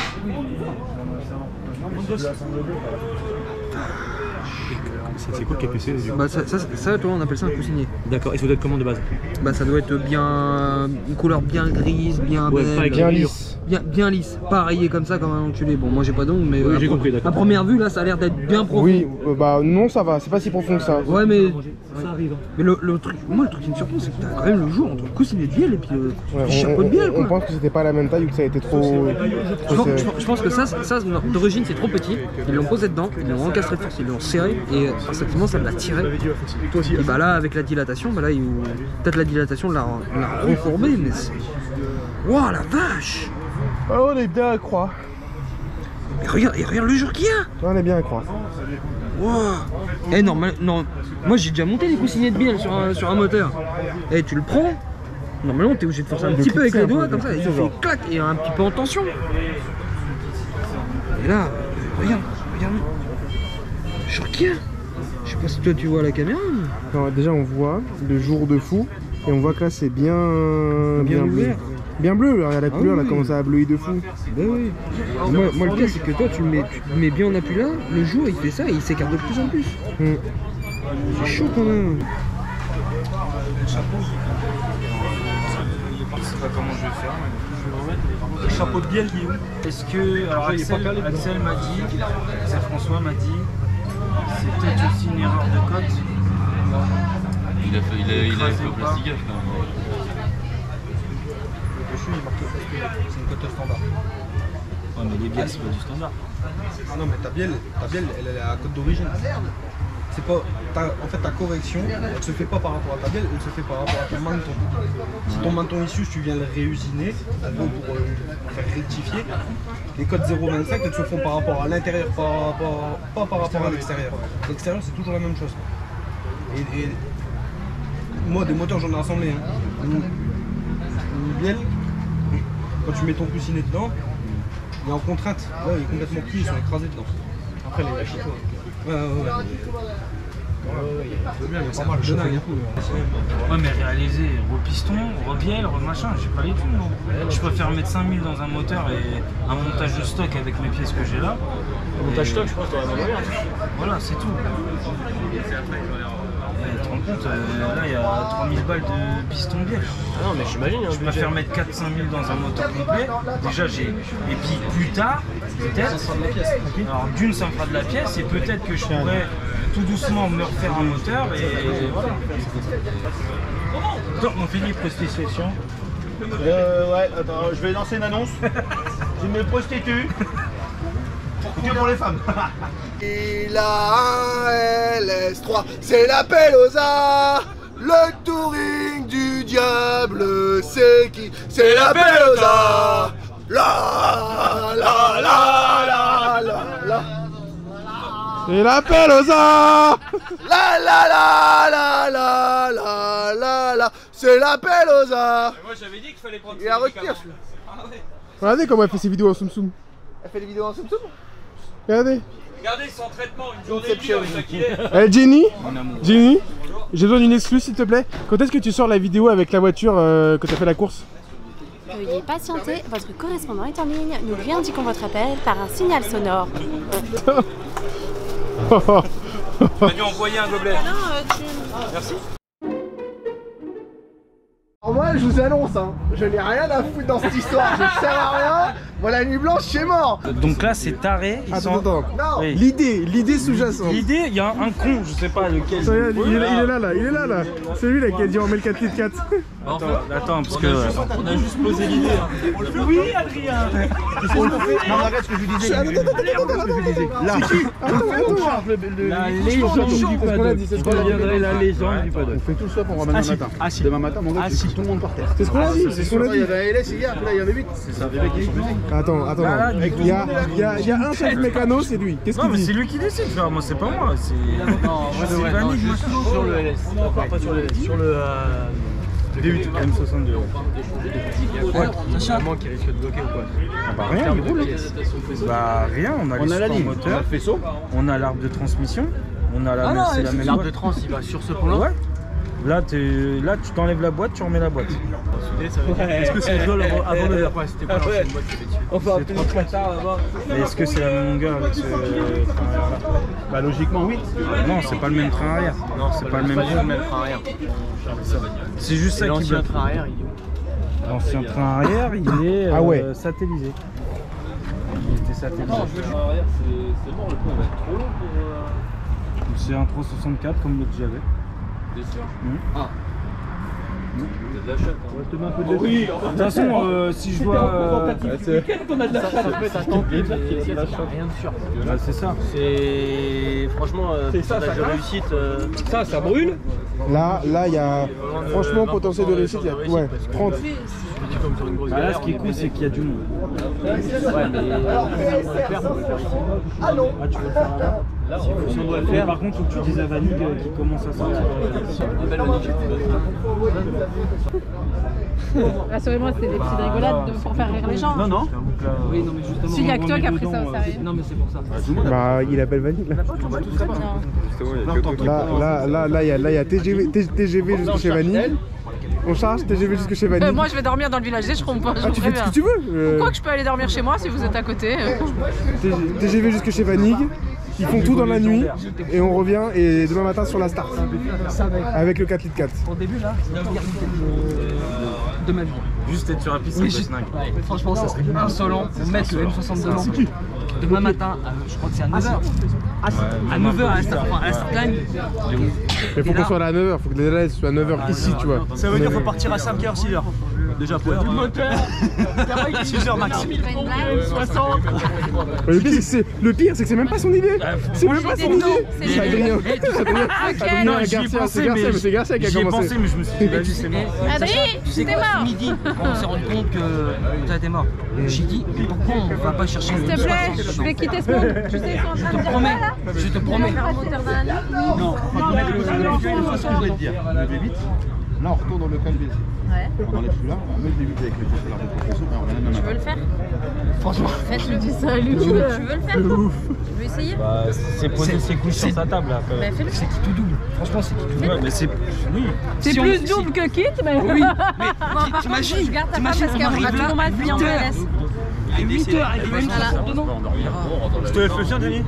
Speaker 16: C'est quoi le KPC?
Speaker 12: Bah ça toi on appelle ça un coussinier.
Speaker 8: D'accord, et ça doit être comment de base?
Speaker 12: Bah ça doit être bien... une couleur bien grise, bien belle.
Speaker 15: Bien lisse.
Speaker 12: Bien lisse, pas rayé comme ça comme un enculé. Bon moi j'ai pas d'ongles mais
Speaker 8: j'ai compris, d'accord.
Speaker 12: à première vue là ça a l'air d'être bien profond.
Speaker 15: Oui, bah non ça va, c'est pas si profond que ça.
Speaker 12: Ouais mais...
Speaker 8: Ça arrive.
Speaker 12: Mais le truc, moi le truc qui me surprend c'est que t'as quand même le jour entre le coussinet de bielle et puis le chapeau de bielle quoi.
Speaker 15: On pense que c'était pas la même taille ou que ça a été trop...
Speaker 12: Je pense que ça d'origine c'est trop petit, ils l'ont posé dedans, ils l'ont encastré de force, ils l'ont serré et effectivement ça l'a tiré. Et bah là avec la dilatation, bah là peut-être la dilatation l'a recourbé mais c'est... Wouah la vache!
Speaker 15: Ah on est bien à croix.
Speaker 12: Et regarde le jour qu'il y a!
Speaker 15: On est bien à croix.
Speaker 12: Wouah! Eh non, moi j'ai déjà monté des coussinets de bielle sur un moteur. Eh tu le prends, normalement t'es obligé de forcer un petit peu avec les doigts comme ça, il fait clac et un petit peu en tension. Et là, regarde. Le jour qu'il y a! Je sais pas si toi tu vois à la caméra. Mais...
Speaker 15: Non, déjà on voit le jour de fou et on voit que là c'est bien bleu. Bien bleu, là, regarde la couleur, là commence à bleuir de fou.
Speaker 12: Bah oui. Moi le pire c'est que toi tu le mets bien en appui là, le jour il fait ça et il s'écarte de plus en plus. C'est chaud quand même.
Speaker 7: Je sais pas comment je vais faire.
Speaker 8: Le chapeau de bielle, il est où?
Speaker 7: Est-ce que. Alors Axel m'a dit, François m'a dit, c'est peut-être aussi une erreur de code.
Speaker 10: Il a fait le plastigage quand même.
Speaker 8: Dessus, il est marqué plastigage. C'est une cote standard.
Speaker 7: Ouais, mais les bielles, c'est pas du standard.
Speaker 8: Ah non, mais ta bielle elle est à code d'origine. C'est pas. En fait, ta correction, elle se fait pas par rapport à ta bielle, elle se fait par rapport à ton menton. Si ton menton issu, tu viens le réusiner, pour faire rectifier, les codes 0,25, elles se font par rapport à l'intérieur, pas par rapport à l'extérieur. L'extérieur, c'est toujours la même chose. Et moi, des moteurs, j'en ai assemblé. Hein. Une bielle, quand tu mets ton coussinet dedans, il est en contrainte. Là, il est complètement plié, ils sont écrasés dedans. Après, les lâches quoi. Ouais.
Speaker 7: C'est pas mal, je fais beaucoup. Ouais, mais réaliser repiston, rebielle, remachin, j'ai pas les thunes. Je préfère mettre 5000 dans un moteur et un montage de stock avec mes pièces que j'ai là.
Speaker 3: Le montage stock, je pense, tu auras la.
Speaker 7: Voilà, c'est tout. Tu te rends compte, là il y a 3000 balles de piston bielle.
Speaker 3: Ah non, mais j'imagine.
Speaker 7: Je préfère mettre 4-5 000 dans un moteur complet. Déjà, j'ai. Et puis plus tard, peut-être. Alors, d'une, ça me fera de la pièce et peut-être que je pourrais tout doucement me refaire un moteur et voilà. Donc, on finit prostitution.
Speaker 16: Ouais, attends, je vais lancer une annonce. Je me prostitue. Que pour les femmes.
Speaker 6: Il a un LS3, c'est la Pelosa. Le touring du diable, c'est qui? C'est la Pelosa. La la la la la la.
Speaker 15: C'est la Pelosa.
Speaker 6: La la la la la la la la. C'est la Pelosa.
Speaker 7: Moi j'avais dit qu'il fallait prendre.
Speaker 6: Il a retenir celui-là.
Speaker 15: Regardez comment elle fait ses vidéos en Soum Soum.
Speaker 6: Elle fait des vidéos en Soum Soum.
Speaker 15: Regardez.
Speaker 7: Regardez, son traitement, une journée dure, il est.
Speaker 15: Eh Jenny, Jenny, j'ai besoin d'une exclue s'il te plaît. Quand est-ce que tu sors la vidéo avec la voiture que t'as fait la course?
Speaker 17: Veuillez patienter, votre correspondant est en ligne. Nous lui indiquons votre appel par un signal sonore.
Speaker 7: Tu vas lui envoyer un gobelet. Merci.
Speaker 4: Alors moi je vous annonce, hein, je n'ai rien à foutre dans cette histoire, je ne sers à rien. Moi la nuit blanche c'est mort.
Speaker 7: Donc là c'est taré.
Speaker 15: Attends.
Speaker 7: Oui.
Speaker 15: L'idée sous-jacente.
Speaker 7: L'idée, il y a un con, je sais pas lequel.
Speaker 15: Il est là. C'est lui là qui a dit on met le 4 litres 4.
Speaker 7: Attends, parce que.
Speaker 10: On a juste posé l'idée.
Speaker 7: Oui, Adrien.
Speaker 16: On le fait. Non, arrête ce que je disais. Là.
Speaker 7: La légende du paddock.
Speaker 15: Je deviendrai la légende du paddock.
Speaker 16: On fait tout ça pour ramène demain matin. Demain matin, mon gars, tu tout le monde par terre.
Speaker 15: C'est ce qu'on a dit. C'est ce qu'on a dit.
Speaker 16: Il y avait LS hier, là il y avait 8. C'est ça.
Speaker 15: Attends. Il y a un chef mécano, c'est lui. Qu'est-ce qu'il dit?
Speaker 7: Mais c'est lui qui décide, frère. Moi, c'est pas moi. C'est Vanig.
Speaker 3: Sur le LS. Pas sur le LS. Sur le
Speaker 7: D8 M62.
Speaker 3: Ouais, vraiment qui risque de bloquer ou quoi?
Speaker 7: Bah rien, il roule. Bah rien, on a les supports moteurs,
Speaker 3: on a le faisceau,
Speaker 7: on a l'arbre de transmission, on a la c'est la même
Speaker 3: l'arbre de trans, il va sur ce point-là.
Speaker 7: Ouais. Là, tu t'enlèves la boîte, tu remets la boîte.
Speaker 3: Est-ce que c'est le vol avant de faire? Ouais, c'était pas l'ancienne boîte qui était dessus.
Speaker 7: On fait un peu trop tard là-bas. Mais est-ce que c'est la même longueur avec ce train arrière-là?
Speaker 16: Bah logiquement oui.
Speaker 7: Non, c'est pas le même train arrière.
Speaker 3: Non, c'est pas le même train arrière.
Speaker 7: C'est juste ça qui bloque.
Speaker 3: L'ancien train arrière, il est où?
Speaker 7: L'ancien train arrière, il est satellisé. Il était satellisé.
Speaker 10: Le train arrière, c'est mort, le coup va être trop long pour.
Speaker 7: C'est un 364 comme l'autre que j'avais.
Speaker 10: Bien sûr.
Speaker 7: Ah.
Speaker 10: C'est de la chatte.
Speaker 7: Oui, de toute façon, si je dois.
Speaker 3: On a de la chatte. Ça peut être un temps rien de sûr.
Speaker 7: C'est ça.
Speaker 3: C'est. Franchement, pourcentage de réussite. Ça brûle.
Speaker 15: Là, il y a. Franchement, potentiel de réussite, il y a. Ouais, 30.
Speaker 7: Là, ce qui est cool, c'est qu'il y a du monde.
Speaker 3: Ouais, mais. On peut le faire ici.
Speaker 7: Ah, tu veux le faire là? Si on doit le faire, par contre, il faut que tu dises à Vanig qui commence à sortir.
Speaker 5: Rassurez-moi, c'était des petites rigolades pour faire rire les gens.
Speaker 7: Non.
Speaker 3: Oui, non, mais justement.
Speaker 5: S'il y a que toi qui a pris ça au sérieux.
Speaker 3: Non, mais c'est pour ça.
Speaker 15: Bah, il appelle Vanig là. Là, il y a TGV jusqu'à chez Vanig. On charge TGV jusque chez Vanig.
Speaker 5: Moi je vais dormir dans le village des Schtroumpfs, je vous
Speaker 15: tu fais ce
Speaker 5: préviens.
Speaker 15: que tu veux.
Speaker 5: Pourquoi que je peux aller dormir chez moi si vous êtes à côté?
Speaker 15: TGV jusque chez Vanig. Ils font tout dans la nuit et on revient et demain matin sur la start avec le 4 litres 4.
Speaker 12: Au début là, c'est la meilleure de ma vie.
Speaker 7: Juste être sur la piste,
Speaker 12: Oui,
Speaker 7: c'est pas
Speaker 12: franchement, ça serait insolent de mettre le M62 demain matin, je crois que c'est à 9h. À 9h à la start line.
Speaker 15: Mais faut qu'on soit là à 9h, faut que les délais soient à 9h ici, tu vois.
Speaker 3: Ça veut dire qu'il faut partir à 5h, 6h. Déjà pour être. 6h max. 60.
Speaker 15: Le pire, c'est que c'est même pas son idée. C'est même pas son idée. C'est Adrien.
Speaker 7: Non, j'y ai pensé, mais
Speaker 15: c'est Garcia qui a commencé.
Speaker 7: J'y ai pensé, mais je me suis dit, vas-y, c'est mort.
Speaker 5: Adrien, t'es mort.
Speaker 12: Midi, on s'est rendu compte que tu étais mort. J'ai dit, pourquoi on va pas chercher
Speaker 5: S'il te plaît, je vais quitter ce monde. Tu sais, ils sont en train de dire quoi, là?
Speaker 12: Je te promets.
Speaker 5: Faire un moteur dans la nuit.
Speaker 16: Non, je voulais te dire. Le V8, là on retourne dans le calme.
Speaker 5: Ouais.
Speaker 16: On n'enlève plus là, on met le V8 avec le décollage de compression et on revient même.
Speaker 5: Tu veux le faire? Franchement, faites-le du salut. Tu veux le faire? Tu veux essayer?
Speaker 7: Bah, c'est poser ses couilles sur sa table là.
Speaker 5: Bah, fais-le.
Speaker 12: C'est qui tout double. Franchement, c'est qui tout double.
Speaker 7: Ouais, mais c'est. Oui.
Speaker 5: C'est plus double que kit, mais.
Speaker 12: Oui,
Speaker 5: mais t'imagines? Garde ta femme parce qu'elle a tout mal pris en PLS.
Speaker 12: À 8h avec le M62 dedans.
Speaker 7: Je te laisse le chien, Jenny.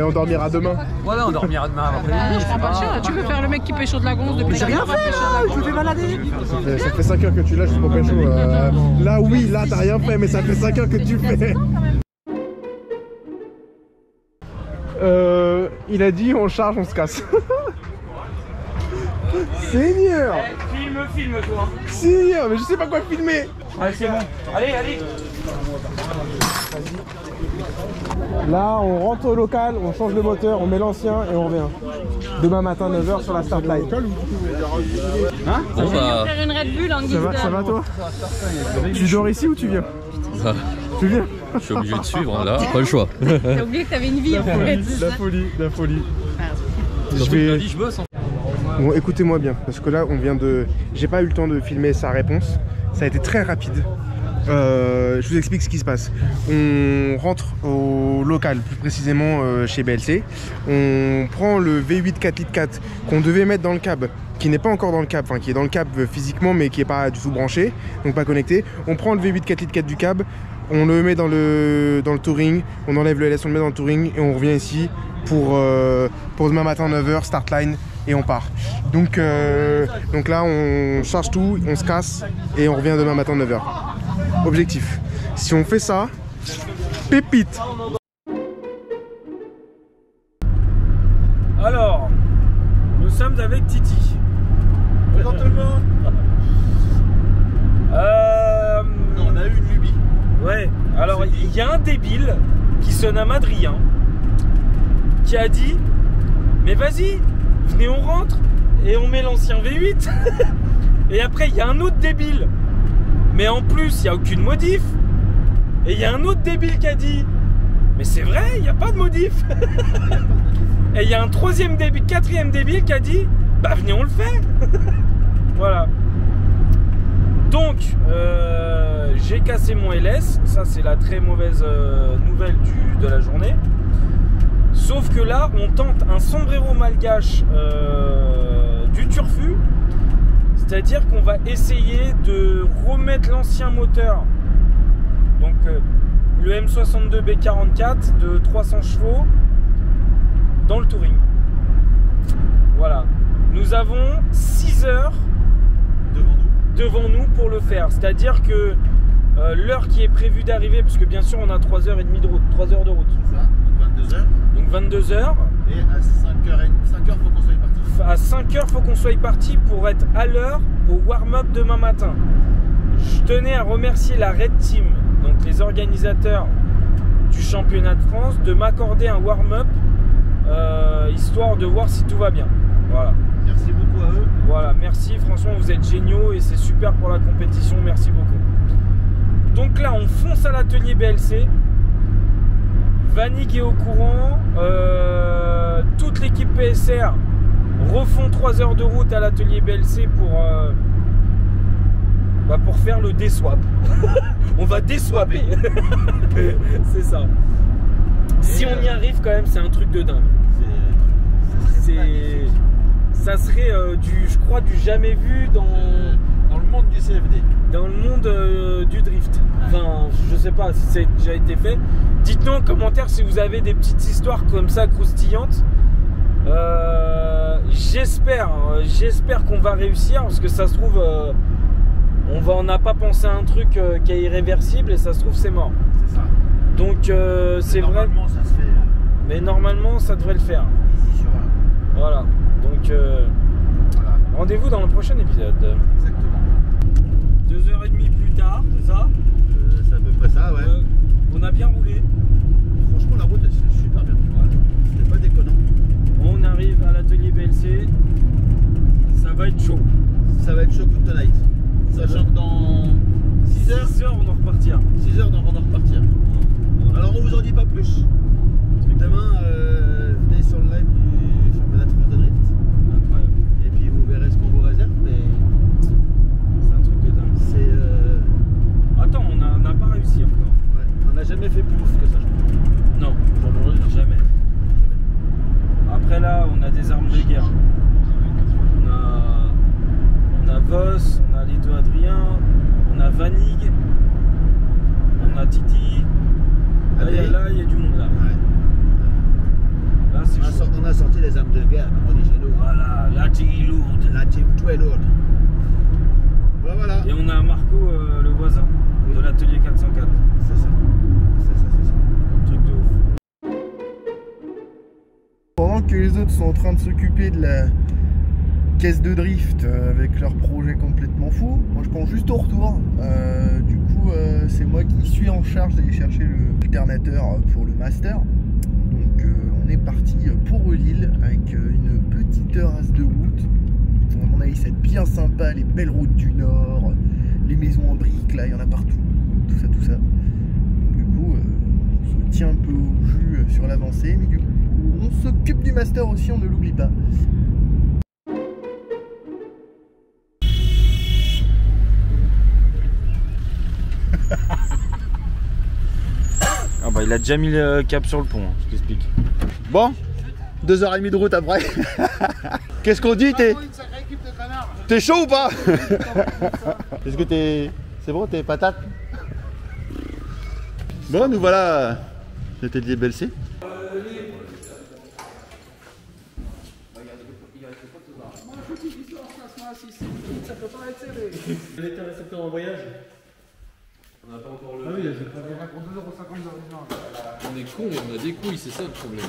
Speaker 15: On dormira demain.
Speaker 12: Voilà, on dormira demain.
Speaker 5: Je prends pas le chien. Tu veux faire le mec qui pêche de la gonze depuis.
Speaker 12: J'ai rien fait là, je me fais balader.
Speaker 15: Ça fait 5 heures que tu lâches pour pécho. Là, oui, là, t'as rien fait, mais ça fait 5 heures que tu le fais. Il a dit on charge, on se casse. Seigneur!
Speaker 7: Filme toi.
Speaker 15: Seigneur, mais je sais pas quoi filmer.
Speaker 7: Allez, c'est bon. Allez.
Speaker 15: Là, on rentre au local, on change le moteur, on met l'ancien et on revient. Demain matin, 9h sur la start line.
Speaker 10: Hein?
Speaker 5: Je vais faire une Red Bull en guise de...
Speaker 15: Ça va toi? Tu dors ici ou tu viens? Tu viens?
Speaker 10: Je suis obligé de suivre, là, pas le choix.
Speaker 5: T'as oublié que t'avais une vie en fait.
Speaker 15: La folie.
Speaker 10: Je bosse.
Speaker 15: Bon, écoutez-moi bien, parce que là, on vient de... J'ai pas eu le temps de filmer sa réponse. Ça a été très rapide. Je vous explique ce qui se passe. On rentre au local, plus précisément chez BLC. On prend le V8 4 litres 4 qu'on devait mettre dans le cab, qui n'est pas encore dans le cab, enfin qui est dans le cab physiquement mais qui n'est pas du tout branché, donc pas connecté. On prend le V8 4 litres 4 du cab, on le met dans le touring, on enlève le LS, on le met dans le touring et on revient ici pour demain matin 9h, start line et on part. Donc là on charge tout, on se casse et on revient demain matin 9h. Objectif. Si on fait ça, pépite.
Speaker 7: Alors, nous sommes avec Titi.
Speaker 16: Présentement. On a eu une lubie.
Speaker 7: Ouais, alors il y a un débile qui se nomme Adrien qui a dit mais vas-y, venez on rentre et on met l'ancien V8. Et après il y a un autre débile, mais en plus il n'y a aucune modif. Et il y a un autre débile qui a dit mais c'est vrai, il n'y a pas de modif. Et il y a un quatrième débile qui a dit bah venez on le fait. Voilà. Donc j'ai cassé mon LS, ça c'est la très mauvaise nouvelle de la journée. Sauf que là on tente un sombrero malgache du turfu. C'est-à-dire qu'on va essayer de remettre l'ancien moteur, donc le M62B44 de 300 chevaux dans le touring. Voilà. Nous avons 6 heures devant nous pour le faire. C'est-à-dire que l'heure qui est prévue d'arriver, parce que bien sûr on a 3h30 de route, 3 heures de route.
Speaker 16: Ça, donc 22h.
Speaker 7: Donc 22 heures.
Speaker 16: Et à 5h, faut qu'on soit parti.
Speaker 7: À 5h, faut qu'on soit parti pour être à l'heure au warm-up demain matin. Je tenais à remercier la Red Team, donc les organisateurs du championnat de France, de m'accorder un warm-up histoire de voir si tout va bien. Voilà.
Speaker 16: Merci beaucoup à eux.
Speaker 7: Voilà, merci, franchement vous êtes géniaux et c'est super pour la compétition, merci beaucoup. Donc là on fonce à l'atelier BLC. Vanig est au courant, toute l'équipe PSR refont 3 heures de route à l'atelier BLC pour faire le déswap. On va déswapper. C'est ça. Si on y arrive quand même, c'est un truc de dingue. Ça serait je crois du jamais vu dans
Speaker 16: le monde du CFD.
Speaker 7: Dans le monde du drift. Enfin, je sais pas si ça a déjà été fait. Dites-nous en commentaire si vous avez des petites histoires comme ça croustillantes. J'espère qu'on va réussir parce que ça se trouve on n'a pas pensé à un truc qui est irréversible et ça se trouve c'est mort.
Speaker 16: C'est ça.
Speaker 7: Donc c'est vrai.
Speaker 16: Normalement ça se fait.
Speaker 7: Mais normalement ça devrait le faire.
Speaker 16: Easy sur un.
Speaker 7: Voilà. Donc voilà. Rendez-vous dans le prochain épisode.
Speaker 16: Exactement.
Speaker 7: 2h30 plus tard, c'est ça?
Speaker 16: C'est à peu près ça, ouais.
Speaker 7: On a bien roulé.
Speaker 16: Franchement la route elle c'est super bien. Ouais. C'était pas déconnant.
Speaker 7: On arrive à l'atelier BLC. Ça va être chaud.
Speaker 16: Ça va être chaud toute tonight. Sachant que dans 6 heures.
Speaker 7: 6 heures on doit repartir.
Speaker 16: 6 heures on doit repartir. Alors on vous en dit pas plus. Demain venez sur le live du championnat de France de drift.
Speaker 7: Incroyable.
Speaker 16: Et puis vous verrez ce qu'on vous réserve, mais
Speaker 7: c'est un truc de dingue.
Speaker 16: C'est
Speaker 7: Attends, on n'a pas réussi encore.
Speaker 16: Ouais, on n'a jamais fait plus que ça je crois.
Speaker 7: Non, jamais. Après là on a des armes de guerre. On a Voss, on a les deux Adrien, on a Vanig, on a Titi. Là il y a du monde là.
Speaker 16: Ouais.
Speaker 7: Là c'est chaud.
Speaker 16: On a sorti les armes de guerre, comme on dit chez nous.
Speaker 7: Voilà, la team lourde.
Speaker 16: La team très lourde. Voilà.
Speaker 7: Et on a Marco, le voisin, de l'atelier 404.
Speaker 16: C'est ça. C'est ça.
Speaker 7: Truc de ouf.
Speaker 4: Pendant que les autres sont en train de s'occuper de la caisse de drift avec leur projet complètement fou, moi je prends juste au retour. Du coup c'est moi qui suis en charge d'aller chercher l'alternateur pour le master. Donc on est parti pour Lille avec une petite heure de route. À mon avis ça va être bien sympa, les belles routes du Nord, les maisons en briques là, il y en a partout, tout ça. Donc, du coup on se tient un peu au jus sur l'avancée, mais du coup on s'occupe du master aussi, on ne l'oublie pas.
Speaker 7: il a déjà mis le cap sur le pont, hein, je t'explique.
Speaker 16: Bon, 2h30 de route après. Qu'est-ce qu'on dit? T'es chaud ou pas? Est-ce que t'es... C'est bon, t'es patate? Bon, nous voilà. C'était de l'IBLC.
Speaker 3: L'intercepteur en voyage.
Speaker 10: On n'a pas encore le.
Speaker 3: Ah oui,
Speaker 10: on est con, on a des couilles, c'est ça le problème.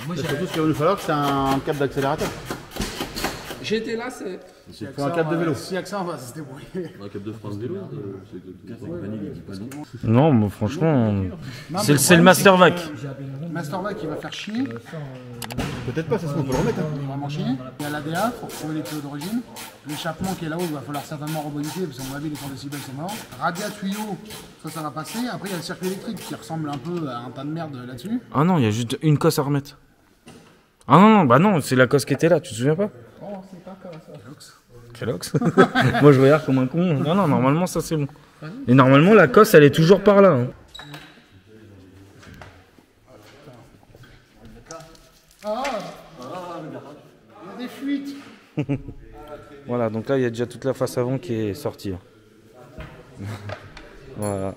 Speaker 16: Moi, surtout ce qu'il va nous falloir, c'est un câble d'accélérateur.
Speaker 12: J'étais là, c'est.
Speaker 16: Il faut un câble de vélo.
Speaker 2: Si avec ça, on va se débrouiller.
Speaker 10: Un câble de France vélo,
Speaker 7: Non, mais franchement, c'est le Master Vac.
Speaker 2: Master Vac, il va faire chier.
Speaker 16: Peut-être pas, ça se peut, on peut le remettre.
Speaker 2: Il va vraiment chier. Il y a l'ADA pour trouver les tuyaux d'origine. L'échappement qui est là-haut, il va falloir certainement rebonifier parce qu'on va vu les 100 décibels, c'est mort. Radia tuyau, ça va passer. Après, il y a le circuit électrique qui ressemble un peu à un tas de merde là-dessus.
Speaker 7: Ah non, il y a juste une cosse à remettre. Ah non, non, bah non, c'est la cosse qui était là, tu te souviens pas?
Speaker 2: Oh, c'est pas comme ça.
Speaker 7: Kellogg's. Moi je regarde comme un con. Non, non, normalement ça c'est bon. Et normalement la cosse elle est toujours par là. Hein.
Speaker 2: Ah, il y a des fuites.
Speaker 7: Voilà, donc là il y a déjà toute la face avant qui est sortie. Voilà.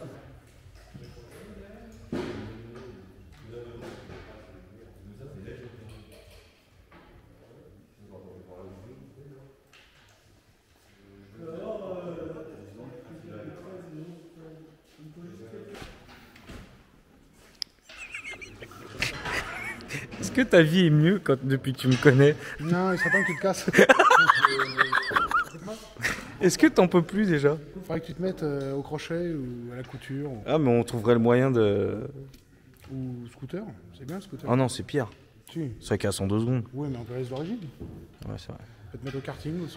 Speaker 7: Est-ce que ta vie est mieux depuis que tu me connais?
Speaker 2: Non, il serait temps que tu te casses.
Speaker 7: Est-ce que t'en peux plus déjà?
Speaker 2: Il faudrait que tu te mettes au crochet ou à la couture.
Speaker 7: Ah mais on trouverait le moyen de...
Speaker 2: Ou scooter, c'est bien le scooter.
Speaker 7: Ah non, c'est pire.
Speaker 2: Si.
Speaker 7: Ça casse en 2 secondes.
Speaker 2: Oui, mais on peut rester d'origine.
Speaker 7: Ouais, c'est vrai.
Speaker 2: On peut te mettre au karting aussi.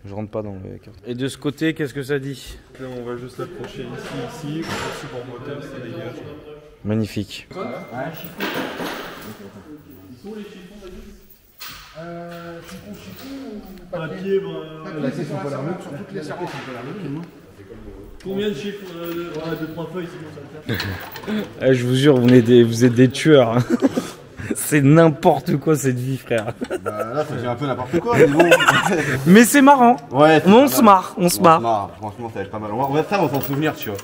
Speaker 7: Je rentre pas dans le carte. Et de ce côté, qu'est-ce que ça dit?
Speaker 18: Là, on va juste l'accrocher ici, pour le support moteur, ça dégage.
Speaker 7: Magnifique.
Speaker 18: Ouais,
Speaker 2: chiffon. Ils sont les chiffons, chiffon ou papier? Papier, sur toutes les servantes.
Speaker 3: Combien de chiffres de 3 feuilles, c'est bon, ça va le faire?
Speaker 7: Je vous jure, vous êtes des tueurs. Hein. C'est n'importe quoi cette vie, frère.
Speaker 16: Bah là, ça fait un peu n'importe quoi, mais bon.
Speaker 7: Mais c'est marrant.
Speaker 16: Ouais,
Speaker 7: on se marre, on se marre.
Speaker 16: Franchement, ça va être pas mal. On va faire, on va s'en souvenir, tu vois.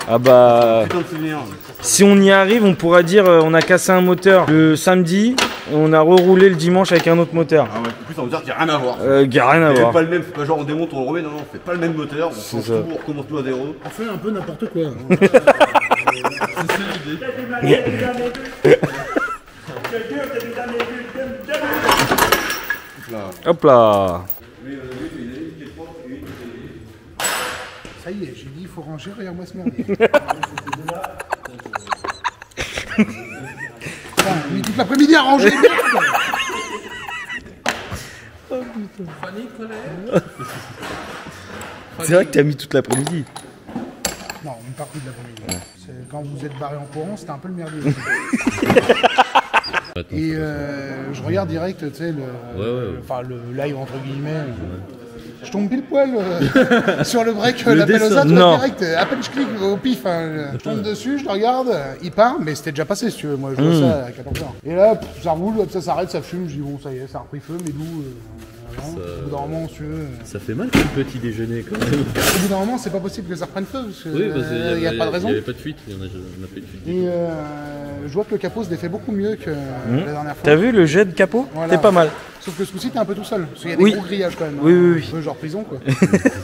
Speaker 7: Ah bah.
Speaker 16: Putain de souvenir.
Speaker 7: Si on y arrive, on pourra dire on a cassé un moteur le samedi et on a reroulé le dimanche avec un autre moteur.
Speaker 16: Ah ouais, en plus, on va dire qu'il n'y a rien à voir.
Speaker 7: Qu'il n'y a rien à voir.
Speaker 16: Pas le même, c'est pas genre on démonte, on le remet, non, non, on fait pas le même moteur, on change tout, on recommence tout à zéro.
Speaker 2: On fait un peu n'importe quoi.
Speaker 16: C'est ça l'idée.
Speaker 7: Hop là.
Speaker 2: Ça y est, j'ai dit il faut ranger, regarde-moi ce merdier. Putain, mais toute l'après-midi à ranger, merde.
Speaker 7: Oh putain. C'est vrai que t'as mis toute l'après-midi.
Speaker 2: Non, une partie de l'après-midi. Quand vous êtes barré en courant, c'était un peu le merdier. Et je regarde direct, tu sais, le live entre guillemets. Je tombe pile poil sur le break, l'appel aux autres, direct. À peine je clique au pif, je tombe dessus, je le regarde, il part, mais c'était déjà passé si tu veux. Moi je vois ça à 14h. Et là, ça roule, ça s'arrête, ça fume. Je dis bon, ça y est, ça a repris feu, mais d'où au bout d'un moment, si tu veux.
Speaker 10: Ça fait mal le petit déjeuner quand même.
Speaker 2: Au bout d'un moment, c'est pas possible que ça reprenne feu, parce qu'il n'y a pas de raison.
Speaker 10: Il n'y avait pas de fuite, on a pas eu de fuite.
Speaker 2: Et je vois que le capot se défait beaucoup mieux que la dernière fois.
Speaker 7: T'as vu le jet de capot?
Speaker 2: Voilà.
Speaker 7: T'es pas mal.
Speaker 2: Sauf que ce coup-ci, t'es un peu tout seul. Parce qu'il y a des gros grillages quand même.
Speaker 7: Oui, oui.
Speaker 2: Un peu genre prison, quoi.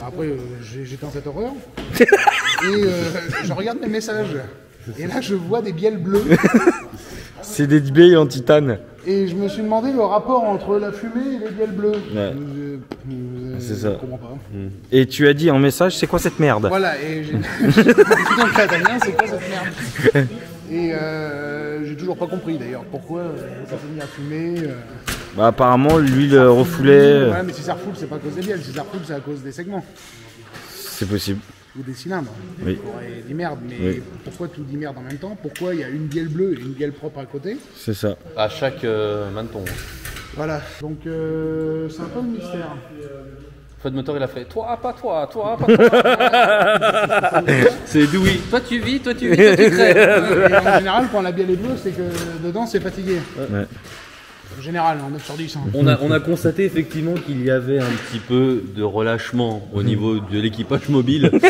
Speaker 2: Après, j'éteins cette horreur. Et je regarde mes messages. Et là, je vois des bielles bleues.
Speaker 7: C'est des billes en titane.
Speaker 2: Et je me suis demandé le rapport entre la fumée et les bielles bleues.
Speaker 7: Ouais. C'est ça.
Speaker 2: Je comprends pas.
Speaker 7: Et tu as dit en message, c'est quoi cette merde?
Speaker 2: Voilà, et j'ai dit dans le catalan, c'est quoi cette merde? Et j'ai toujours pas compris d'ailleurs pourquoi ça s'est mis à fumer.
Speaker 7: Bah apparemment l'huile refoulait.
Speaker 2: Ouais, mais si ça refoule, c'est pas à cause des bielles, si ça refoule, c'est à cause des segments.
Speaker 7: C'est possible.
Speaker 2: Ou des cylindres.
Speaker 7: Oui.
Speaker 2: Il dit merde, mais
Speaker 7: oui.
Speaker 2: Pourquoi tout dit merde en même temps? Pourquoi il y a une bielle bleue et une bielle propre à côté?
Speaker 7: C'est ça.
Speaker 10: À chaque menton.
Speaker 2: Voilà, donc c'est un peu le mystère.
Speaker 10: Fred Motor il a fait toi, pas toi, toi, pas toi. C'est Dewey. Toi tu vis, toi tu crèves.
Speaker 2: Et en général, quand la bielle est bleue, c'est que dedans c'est fatigué.
Speaker 7: Ouais.
Speaker 2: En général, en 9 sur 10. Hein.
Speaker 10: On a constaté effectivement qu'il y avait un petit peu de relâchement au niveau de l'équipage mobile.
Speaker 2: Donc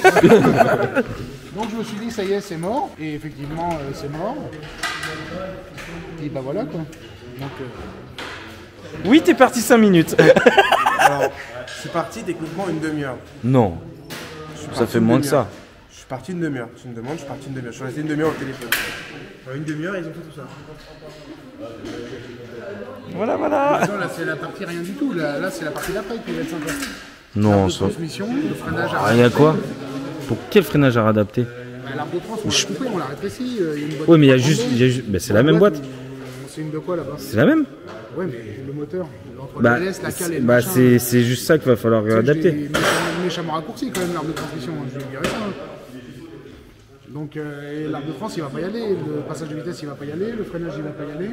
Speaker 2: je me suis dit, ça y est, c'est mort. Et effectivement, c'est mort. Et bah voilà quoi. Donc,
Speaker 7: Oui, t'es parti 5 minutes.
Speaker 15: Alors, je suis parti techniquement une demi-heure.
Speaker 7: Non. Ça fait moins que ça.
Speaker 15: Je suis parti une demi-heure. Tu me demandes, je suis parti une demi-heure. Je suis resté une demi-heure au téléphone. En une demi-heure, ils ont fait tout ça.
Speaker 7: Voilà, voilà.
Speaker 2: Non, là, c'est la partie rien du tout. Là c'est la partie d'après qui va être sympa.
Speaker 7: Non,
Speaker 2: de
Speaker 7: ça.
Speaker 2: transmission, le freinage à
Speaker 7: Il y a quoi? Pour quel freinage à adapter?
Speaker 2: Bah, l'arbre de France, on l'a coupé, on l'a rétréci.
Speaker 7: Oui, mais il y a juste. Bah, c'est la même boîte.
Speaker 2: C'est une de quoi là-bas?
Speaker 7: C'est la même?
Speaker 2: Ouais, mais le moteur, entre
Speaker 7: Bah,
Speaker 2: le LS, la cale et le
Speaker 7: bah
Speaker 2: machin,
Speaker 7: c'est juste ça qu'il va falloir adapter.
Speaker 2: méchamment raccourci quand même l'arbre de transmission, hein, je vais dire ça. Hein. Donc l'arbre de France il va pas y aller, le passage de vitesse il va pas y aller, le freinage il va pas y aller.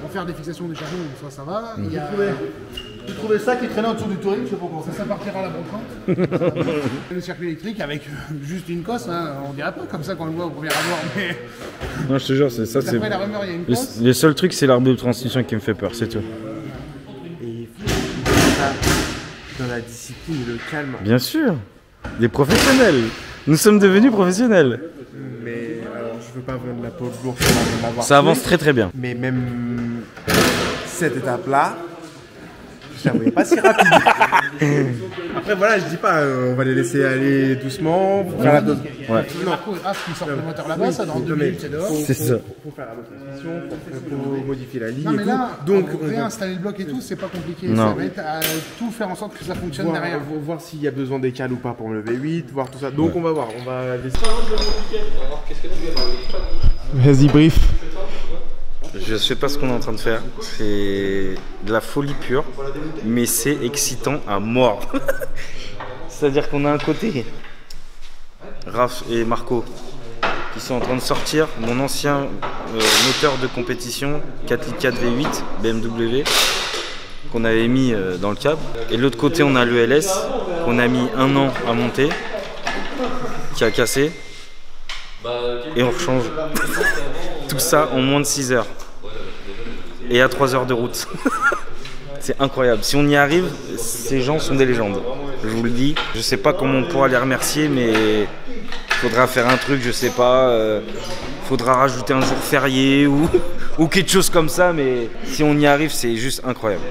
Speaker 2: Pour faire des fixations des chargements, ça va. Il y a...
Speaker 16: Tu trouvais ça qui traînait autour du touring, je sais pas comment
Speaker 2: ça partira à la brocante. Le circuit électrique avec juste une cosse, hein, on dirait pas comme ça quand on le voit au premier abord, mais...
Speaker 7: Non, je te jure, c'est ça. C'est
Speaker 2: Après la rumeur, il y a une cosse.
Speaker 7: le seul truc, c'est l'arbre de transmission qui me fait peur, c'est tout.
Speaker 15: Et il faut ça dans la discipline et le calme.
Speaker 7: Bien sûr, des professionnels. Nous sommes devenus professionnels.
Speaker 15: Mais alors, je veux pas vendre la peau de l'ours.
Speaker 7: Ça avance très très bien.
Speaker 15: Mais même cette étape-là, je la voyais pas si rapide. Après voilà, je dis pas, on va les laisser aller doucement pour faire la dose.
Speaker 7: Ouais.
Speaker 2: Marco et Raph qui sortent le moteur là-bas, ça dans 2 minutes c'est dehors.
Speaker 7: C'est ça.
Speaker 15: Faut faire la bonne transmission, faut modifier la ligne
Speaker 2: Non mais
Speaker 15: et
Speaker 2: là,
Speaker 15: tout. Donc
Speaker 2: réinstaller le bloc et tout, c'est pas compliqué.
Speaker 7: Non.
Speaker 2: Ça va être à tout faire en sorte que ça fonctionne
Speaker 15: voir,
Speaker 2: derrière.
Speaker 15: voir s'il y a besoin des cales ou pas pour me lever 8, voir tout ça. Donc on va voir, on va laisser. Vas-y, brief.
Speaker 7: Je sais pas ce qu'on est en train de faire. C'est de la folie pure, mais c'est excitant à mort. C'est-à-dire qu'on a un côté, Raph et Marco, qui sont en train de sortir mon ancien moteur de compétition 4 litres 4 V8 BMW qu'on avait mis dans le cab. Et de l'autre côté, on a le LS qu'on a mis 1 an à monter, qui a cassé. Et on rechange tout ça en moins de 6 heures. Et à 3 heures de route. C'est incroyable. Si on y arrive, ces gens sont des légendes. Je vous le dis. Je sais pas comment on pourra les remercier, mais il faudra faire un truc, je sais pas. Faudra rajouter un jour férié ou quelque chose comme ça, mais si on y arrive, c'est juste incroyable.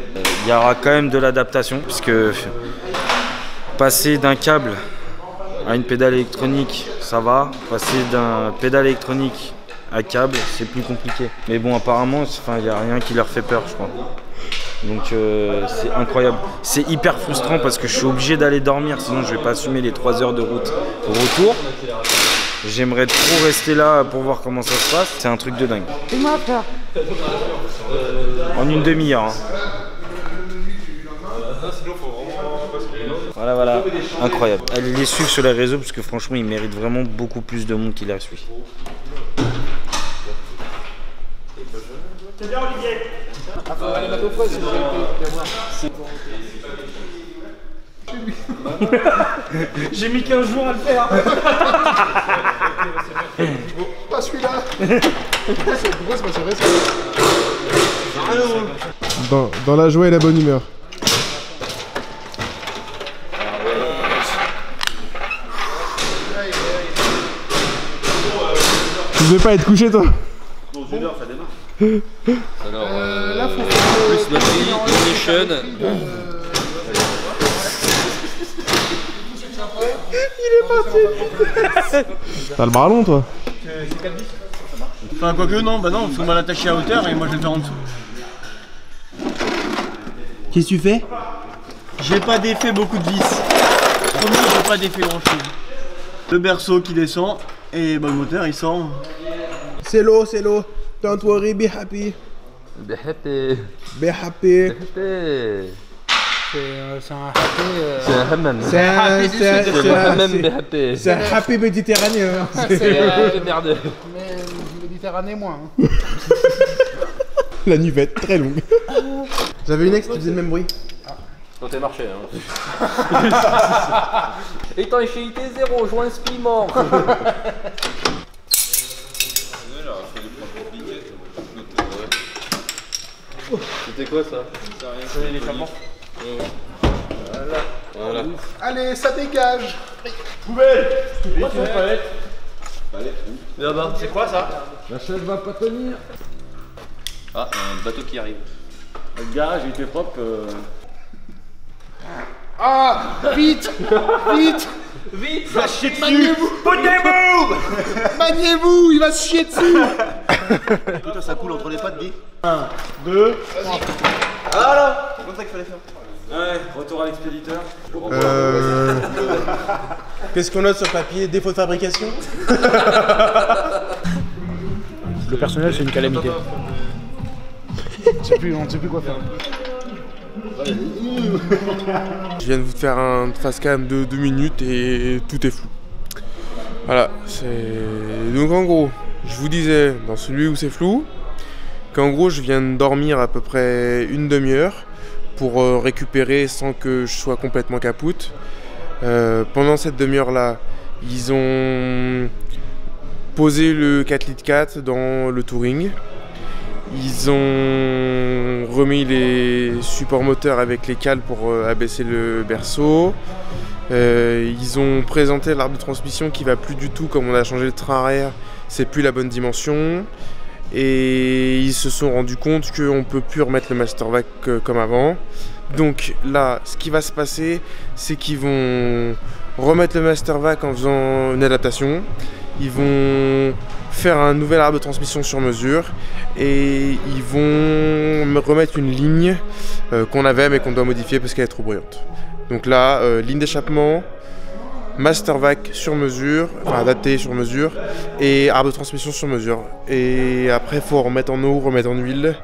Speaker 7: Il y aura quand même de l'adaptation, puisque passer d'un câble à une pédale électronique, ça va. Passer d'un pédale électronique à câble, c'est plus compliqué. Mais bon, apparemment, il n'y a rien qui leur fait peur, je crois. Donc c'est incroyable. C'est hyper frustrant parce que je suis obligé d'aller dormir, sinon je vais pas assumer les 3 heures de route au retour. J'aimerais trop rester là pour voir comment ça se passe. C'est un truc de dingue. En une demi-heure. Hein. Voilà, voilà. Incroyable. Allez les suivre sur les réseaux parce que franchement, ils méritent vraiment beaucoup plus de monde qui les suit.
Speaker 2: C'est bien Olivier. Les bateaux frais, si vous avez été
Speaker 7: J'ai mis 15 jours à le faire.
Speaker 2: Pas celui-là. Pourquoi c'est pas serré ça?
Speaker 15: Dans la joie et la bonne humeur. Tu veux pas être couché toi?
Speaker 10: Dans une heure ça démarre. Alors
Speaker 2: là, faut
Speaker 10: plus batterie, ignition.
Speaker 15: Il est parti. T'as le bras long toi?
Speaker 3: Enfin quoique non, bah non, faut mal attacher à hauteur et moi je vais le faire en dessous.
Speaker 16: Qu'est-ce que tu fais?
Speaker 3: J'ai pas défait beaucoup de vis. Promis, j'ai pas défait grand chose. Le berceau qui descend et bah, le moteur il sort.
Speaker 15: C'est l'eau, c'est l'eau. Don't worry, be happy.
Speaker 10: Be happy.
Speaker 15: Be happy.
Speaker 2: C'est un happy.
Speaker 10: C'est un hammam.
Speaker 15: C'est un happy méditerranéen.
Speaker 10: C'est merde.
Speaker 2: Mais Méditerranée moins. Hein.
Speaker 15: La nuvette, très longue. J'avais une ex qui faisait le même bruit.
Speaker 10: marché. Hein. Étanchéité 0, joint spi mort. C'était quoi ça?
Speaker 3: C'est l'échappement.
Speaker 10: Voilà.
Speaker 2: Allez, ça dégage.
Speaker 3: Poubelle.
Speaker 10: Vite, une palette.
Speaker 3: Là-bas. C'est quoi ça?
Speaker 10: La chaise va pas tenir. Ah, un bateau qui arrive.
Speaker 3: Le garage il était propre.
Speaker 2: Ah, vite, vite.
Speaker 3: Vite,
Speaker 2: va chier dessus. Maniez-vous. Maniez-vous, il va se chier dessus.
Speaker 16: Putain, ça coule entre les pattes, dis.
Speaker 3: 1, 2, 3.
Speaker 16: Ah là, c'est comme ça qu'il fallait faire.
Speaker 3: Ouais, retour à l'expéditeur.
Speaker 15: Qu'est-ce qu'on note sur papier? Défaut de fabrication.
Speaker 2: Le personnel, c'est une calamité. On ne sait plus quoi faire.
Speaker 15: Je viens de vous faire un face cam de 2 minutes et tout est flou. Voilà, donc en gros, je vous disais dans celui où c'est flou, qu'en gros je viens de dormir à peu près une demi-heure pour récupérer sans que je sois complètement capoute. Pendant cette demi-heure là, ils ont posé le 4 litres 4 dans le touring. Ils ont remis les supports moteurs avec les cales pour abaisser le berceau. Ils ont présenté l'arbre de transmission qui va plus du tout, comme on a changé le train arrière, c'est plus la bonne dimension. Et ils se sont rendus compte qu'on ne peut plus remettre le Mastervac comme avant. Donc là, ce qui va se passer, c'est qu'ils vont remettre le Mastervac en faisant une adaptation. Ils vont faire un nouvel arbre de transmission sur mesure et ils vont remettre une ligne qu'on avait mais qu'on doit modifier parce qu'elle est trop bruyante. Donc là, ligne d'échappement, Mastervac sur mesure, enfin adapté sur mesure, et arbre de transmission sur mesure. Et après, il faut remettre en eau, remettre en huile,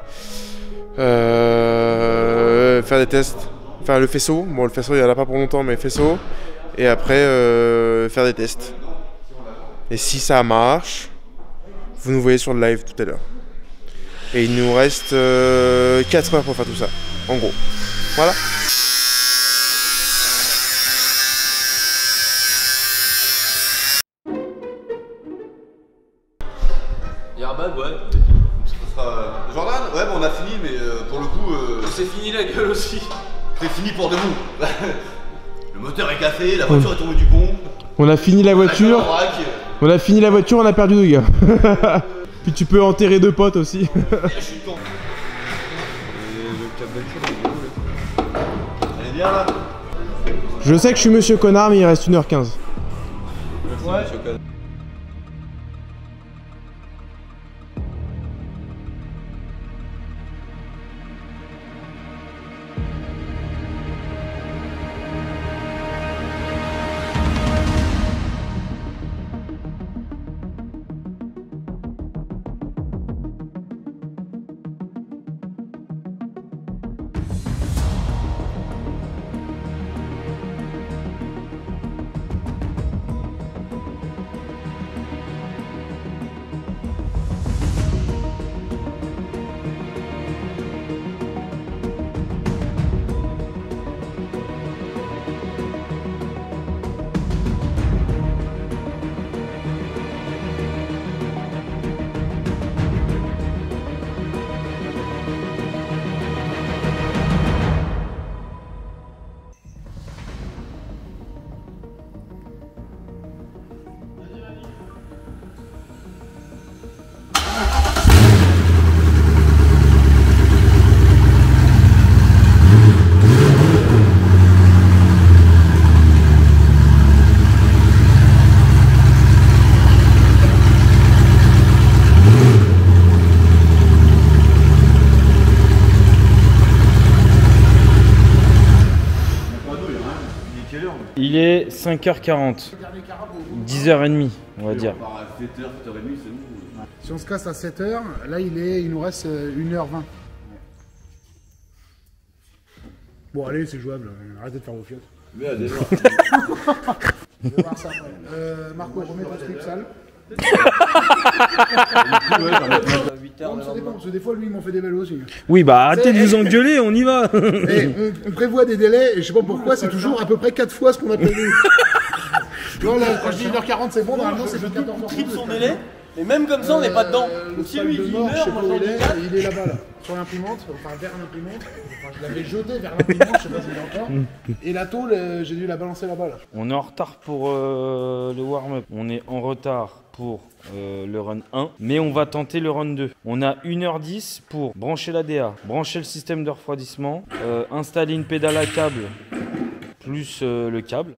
Speaker 15: faire des tests, faire le faisceau. Bon, le faisceau, il n'y en a pas pour longtemps, mais faisceau. Et après, faire des tests. Et si ça marche, vous nous voyez sur le live tout à l'heure. Et il nous reste 4 heures pour faire tout ça, en gros. Voilà.
Speaker 10: Yarbad, ouais.
Speaker 16: Ça sera... Jordan, ouais, bon, on a fini, mais pour le coup...
Speaker 10: C'est fini la gueule aussi.
Speaker 16: C'est fini pour debout. Le moteur est cassé, la voiture est tombée du pont.
Speaker 15: On a fini la voiture. On a fini la voiture, on a perdu 2 gars. Puis tu peux enterrer 2 potes aussi.
Speaker 16: Je suis con. Elle est bien là.
Speaker 15: Je sais que je suis monsieur connard, mais il reste 1h15.
Speaker 16: Ouais.
Speaker 7: Il est 5h40. 10h30, on va dire.
Speaker 2: Si on se casse à 7h, là il nous reste 1h20. Bon allez, c'est jouable, arrêtez de faire vos fiottes.
Speaker 16: Mais à des gens.
Speaker 2: Je vais voir ça. Marco, remets ton slip sale.
Speaker 3: solitaire.
Speaker 2: Non, mais ça dépend, parce que des fois, lui, ils m'ont fait des vélos aussi.
Speaker 7: Oui, bah arrêtez de vous engueuler, on y va.
Speaker 2: On prévoit des délais, et je sais pas pourquoi, c'est toujours à peu près 4 fois ce qu'on a prévu. Non, là, quand je dis 1h40, c'est bon, normalement, c'est 14h.
Speaker 3: Triple son délai, et même comme ça, on n'est pas dedans. Donc si lui, il meurt,
Speaker 2: je sais pas où il est là-bas, là. Sur l'imprimante, enfin vers l'imprimante. Enfin, je l'avais jeté vers l'imprimante, je sais pas s'il est encore. Et la tôle, j'ai dû la balancer là-bas, là.
Speaker 7: On est en retard pour le warm-up. On est en retard pour le run 1, mais on va tenter le run 2. On a 1h10 pour brancher la DA, brancher le système de refroidissement, installer une pédale à câble plus le câble.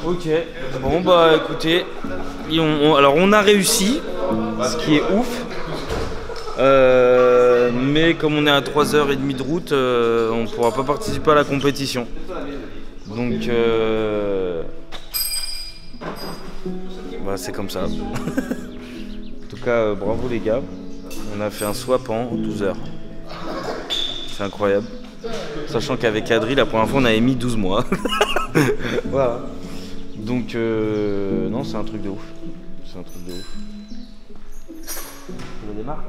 Speaker 7: Ok, bon bah écoutez, alors on a réussi, ce qui est ouf. Mais comme on est à 3h30 de route, on ne pourra pas participer à la compétition. Donc bah, c'est comme ça. En tout cas, bravo les gars. On a fait un swap en 12 heures. C'est incroyable. Sachant qu'avec Adri, la première fois, on avait mis 12 mois. Voilà. Donc non, c'est un truc de ouf. C'est un truc de ouf. On démarre.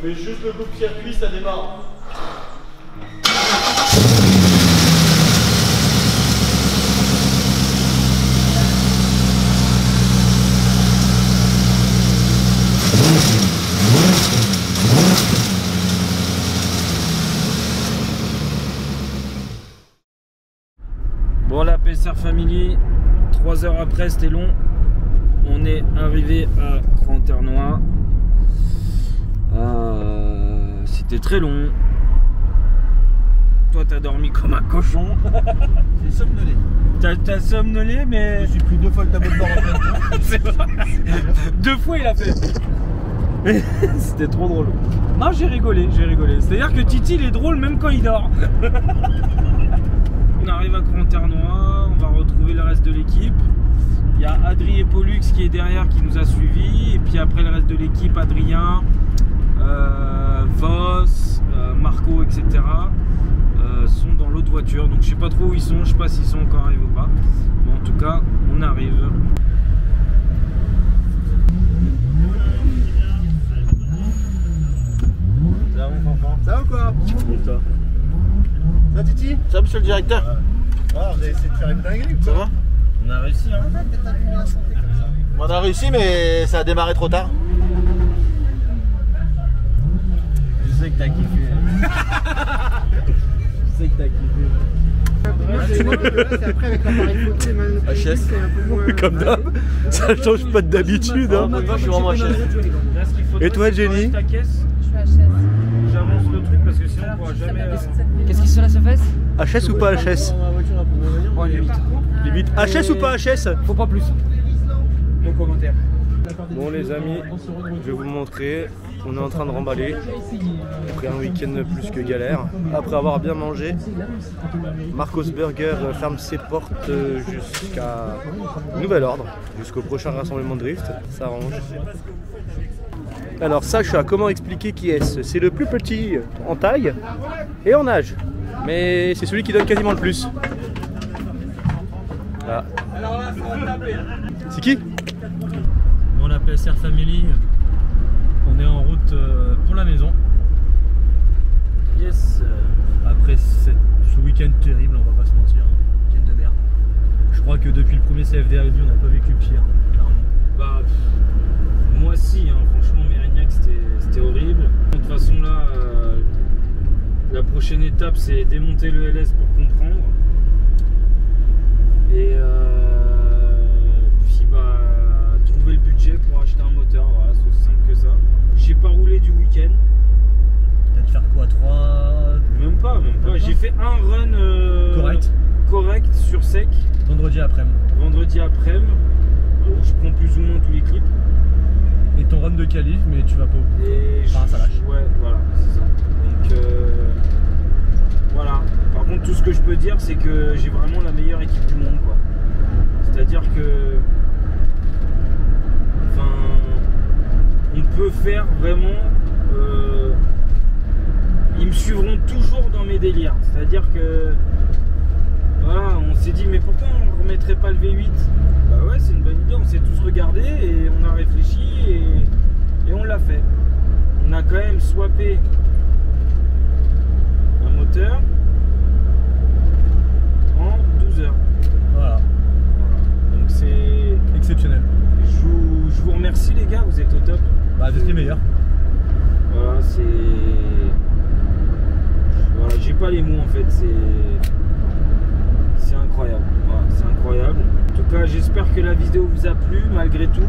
Speaker 3: Mais juste le coupe-circuit, ça démarre.
Speaker 7: Bon, la PSR Family, 3 heures après, c'était long. On est arrivé à Grand-Ternois. C'était très long. Toi, t'as dormi comme un cochon.
Speaker 8: J'ai somnolé.
Speaker 7: T'as somnolé, mais.
Speaker 8: Je suis pris 2 fois le tableau de bord en fait.
Speaker 7: C'est vrai. 2 fois, il a fait. C'était trop drôle. Non, j'ai rigolé, j'ai rigolé. C'est-à-dire que Titi, il est drôle même quand il dort. On arrive à Grand-Ternois, on va retrouver le reste de l'équipe. Il y a Adri et Pollux qui est derrière qui nous a suivis. Et puis après le reste de l'équipe, Adrien, Voss, Marco, etc. Sont dans l'autre voiture. Donc je sais pas trop où ils sont, je sais pas s'ils sont encore arrivés ou pas. Mais en tout cas, on arrive.
Speaker 3: Ça va mon enfant?
Speaker 16: Ça va ou quoi?
Speaker 3: Et toi?
Speaker 16: Ça Titi?
Speaker 3: Ça va monsieur le directeur?
Speaker 16: Ah, vous avez essayé de faire une dinguerie ou
Speaker 3: Ça
Speaker 16: quoi?
Speaker 3: va?
Speaker 7: On a réussi hein.
Speaker 16: On a réussi mais ça a démarré trop tard.
Speaker 3: Je sais que t'as kiffé. Je sais que t'as kiffé.
Speaker 16: HS. Comme d'hab, ça change pas d'habitude. Hein.
Speaker 3: Moi je suis vraiment HS.
Speaker 16: Et toi Jenny?
Speaker 7: J'avance le truc parce que sinon on pourra jamais.
Speaker 12: Qu'est-ce qui se passe?
Speaker 16: HS ou pas HS?
Speaker 12: Oh, limite.
Speaker 16: Limite HS ou pas HS?
Speaker 12: Faut pas plus.
Speaker 7: Nos commentaires.
Speaker 3: Bon les amis, je vais vous montrer. On est en train de remballer. Après un week-end plus que galère. Après avoir bien mangé, Marcos Burger ferme ses portes jusqu'à nouvel ordre, jusqu'au prochain rassemblement de drift. Ça arrange. Alors Sacha, comment expliquer qui est-ce? C'est le plus petit en taille et en âge. Mais c'est celui qui donne quasiment le plus. Là. C'est qui?
Speaker 19: Bon, la PSR Family, on est en route pour la maison. Yes. Après ce week-end terrible, on va pas se mentir, hein. Week-end de merde. Je crois que depuis le premier CFD Review, on n'a pas vécu pire.
Speaker 7: Bah, moi si, hein, franchement, Mérignac c'était horrible. De toute façon, là, la prochaine étape c'est démonter le LS pour comprendre. Et puis, bah, trouver le budget pour acheter un moteur. Voilà, c'est aussi simple que ça. J'ai pas roulé du week-end.
Speaker 19: T'as dû faire quoi, 3?
Speaker 7: Même pas. J'ai fait un run correct sur sec.
Speaker 19: Vendredi après-midi.
Speaker 7: Où je prends plus ou moins tous les clips.
Speaker 19: Et ton run de qualif, mais tu vas pas au bout. Enfin, ça lâche.
Speaker 7: Ouais, voilà, c'est ça. Donc voilà. Par contre, tout ce que je peux dire, c'est que j'ai vraiment la meilleure équipe du monde, quoi. C'est-à-dire que, enfin, on peut faire vraiment. Ils me suivront toujours dans mes délire. C'est-à-dire que voilà, on s'est dit mais pourquoi on remettrait pas le V8? Bah ouais, c'est une bonne idée, on s'est tous regardé et on a réfléchi et on l'a fait. On a quand même swappé un moteur en 12 heures.
Speaker 19: Voilà.
Speaker 7: Donc c'est
Speaker 19: exceptionnel.
Speaker 7: Je vous remercie les gars, vous êtes au top.
Speaker 19: Bah vous êtes les meilleurs.
Speaker 7: Voilà, c'est... Voilà, j'ai pas les mots en fait, c'est incroyable. Voilà, c'est incroyable. En tout cas, j'espère que la vidéo vous a plu malgré tout.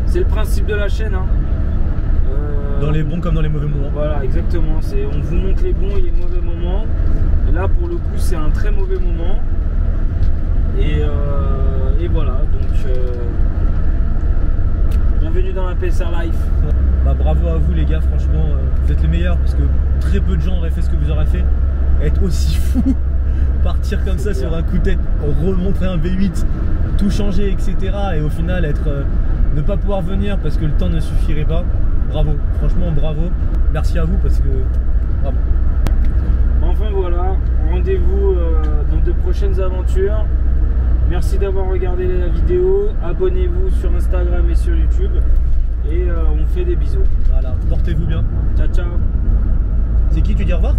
Speaker 7: C'est le principe de la chaîne, hein.
Speaker 19: Dans les bons comme dans les mauvais moments.
Speaker 7: Voilà, exactement. On vous montre les bons et les mauvais moments. Et là, pour le coup, c'est un très mauvais moment. Et voilà, donc bienvenue dans la PSR Life.
Speaker 19: Bah, bravo à vous les gars, franchement, vous êtes les meilleurs parce que très peu de gens auraient fait ce que vous aurez fait. Être aussi fou, partir comme ça sur un coup de tête, remontrer un V8, tout changer, etc. Et au final, ne pas pouvoir venir parce que le temps ne suffirait pas. Bravo, franchement bravo. Merci à vous parce que bravo.
Speaker 7: Enfin voilà, rendez-vous dans de prochaines aventures. Merci d'avoir regardé la vidéo. Abonnez-vous sur Instagram et sur YouTube. Et on fait des bisous.
Speaker 19: Voilà, portez-vous bien.
Speaker 7: Ciao ciao.
Speaker 19: C'est qui, tu dis au revoir?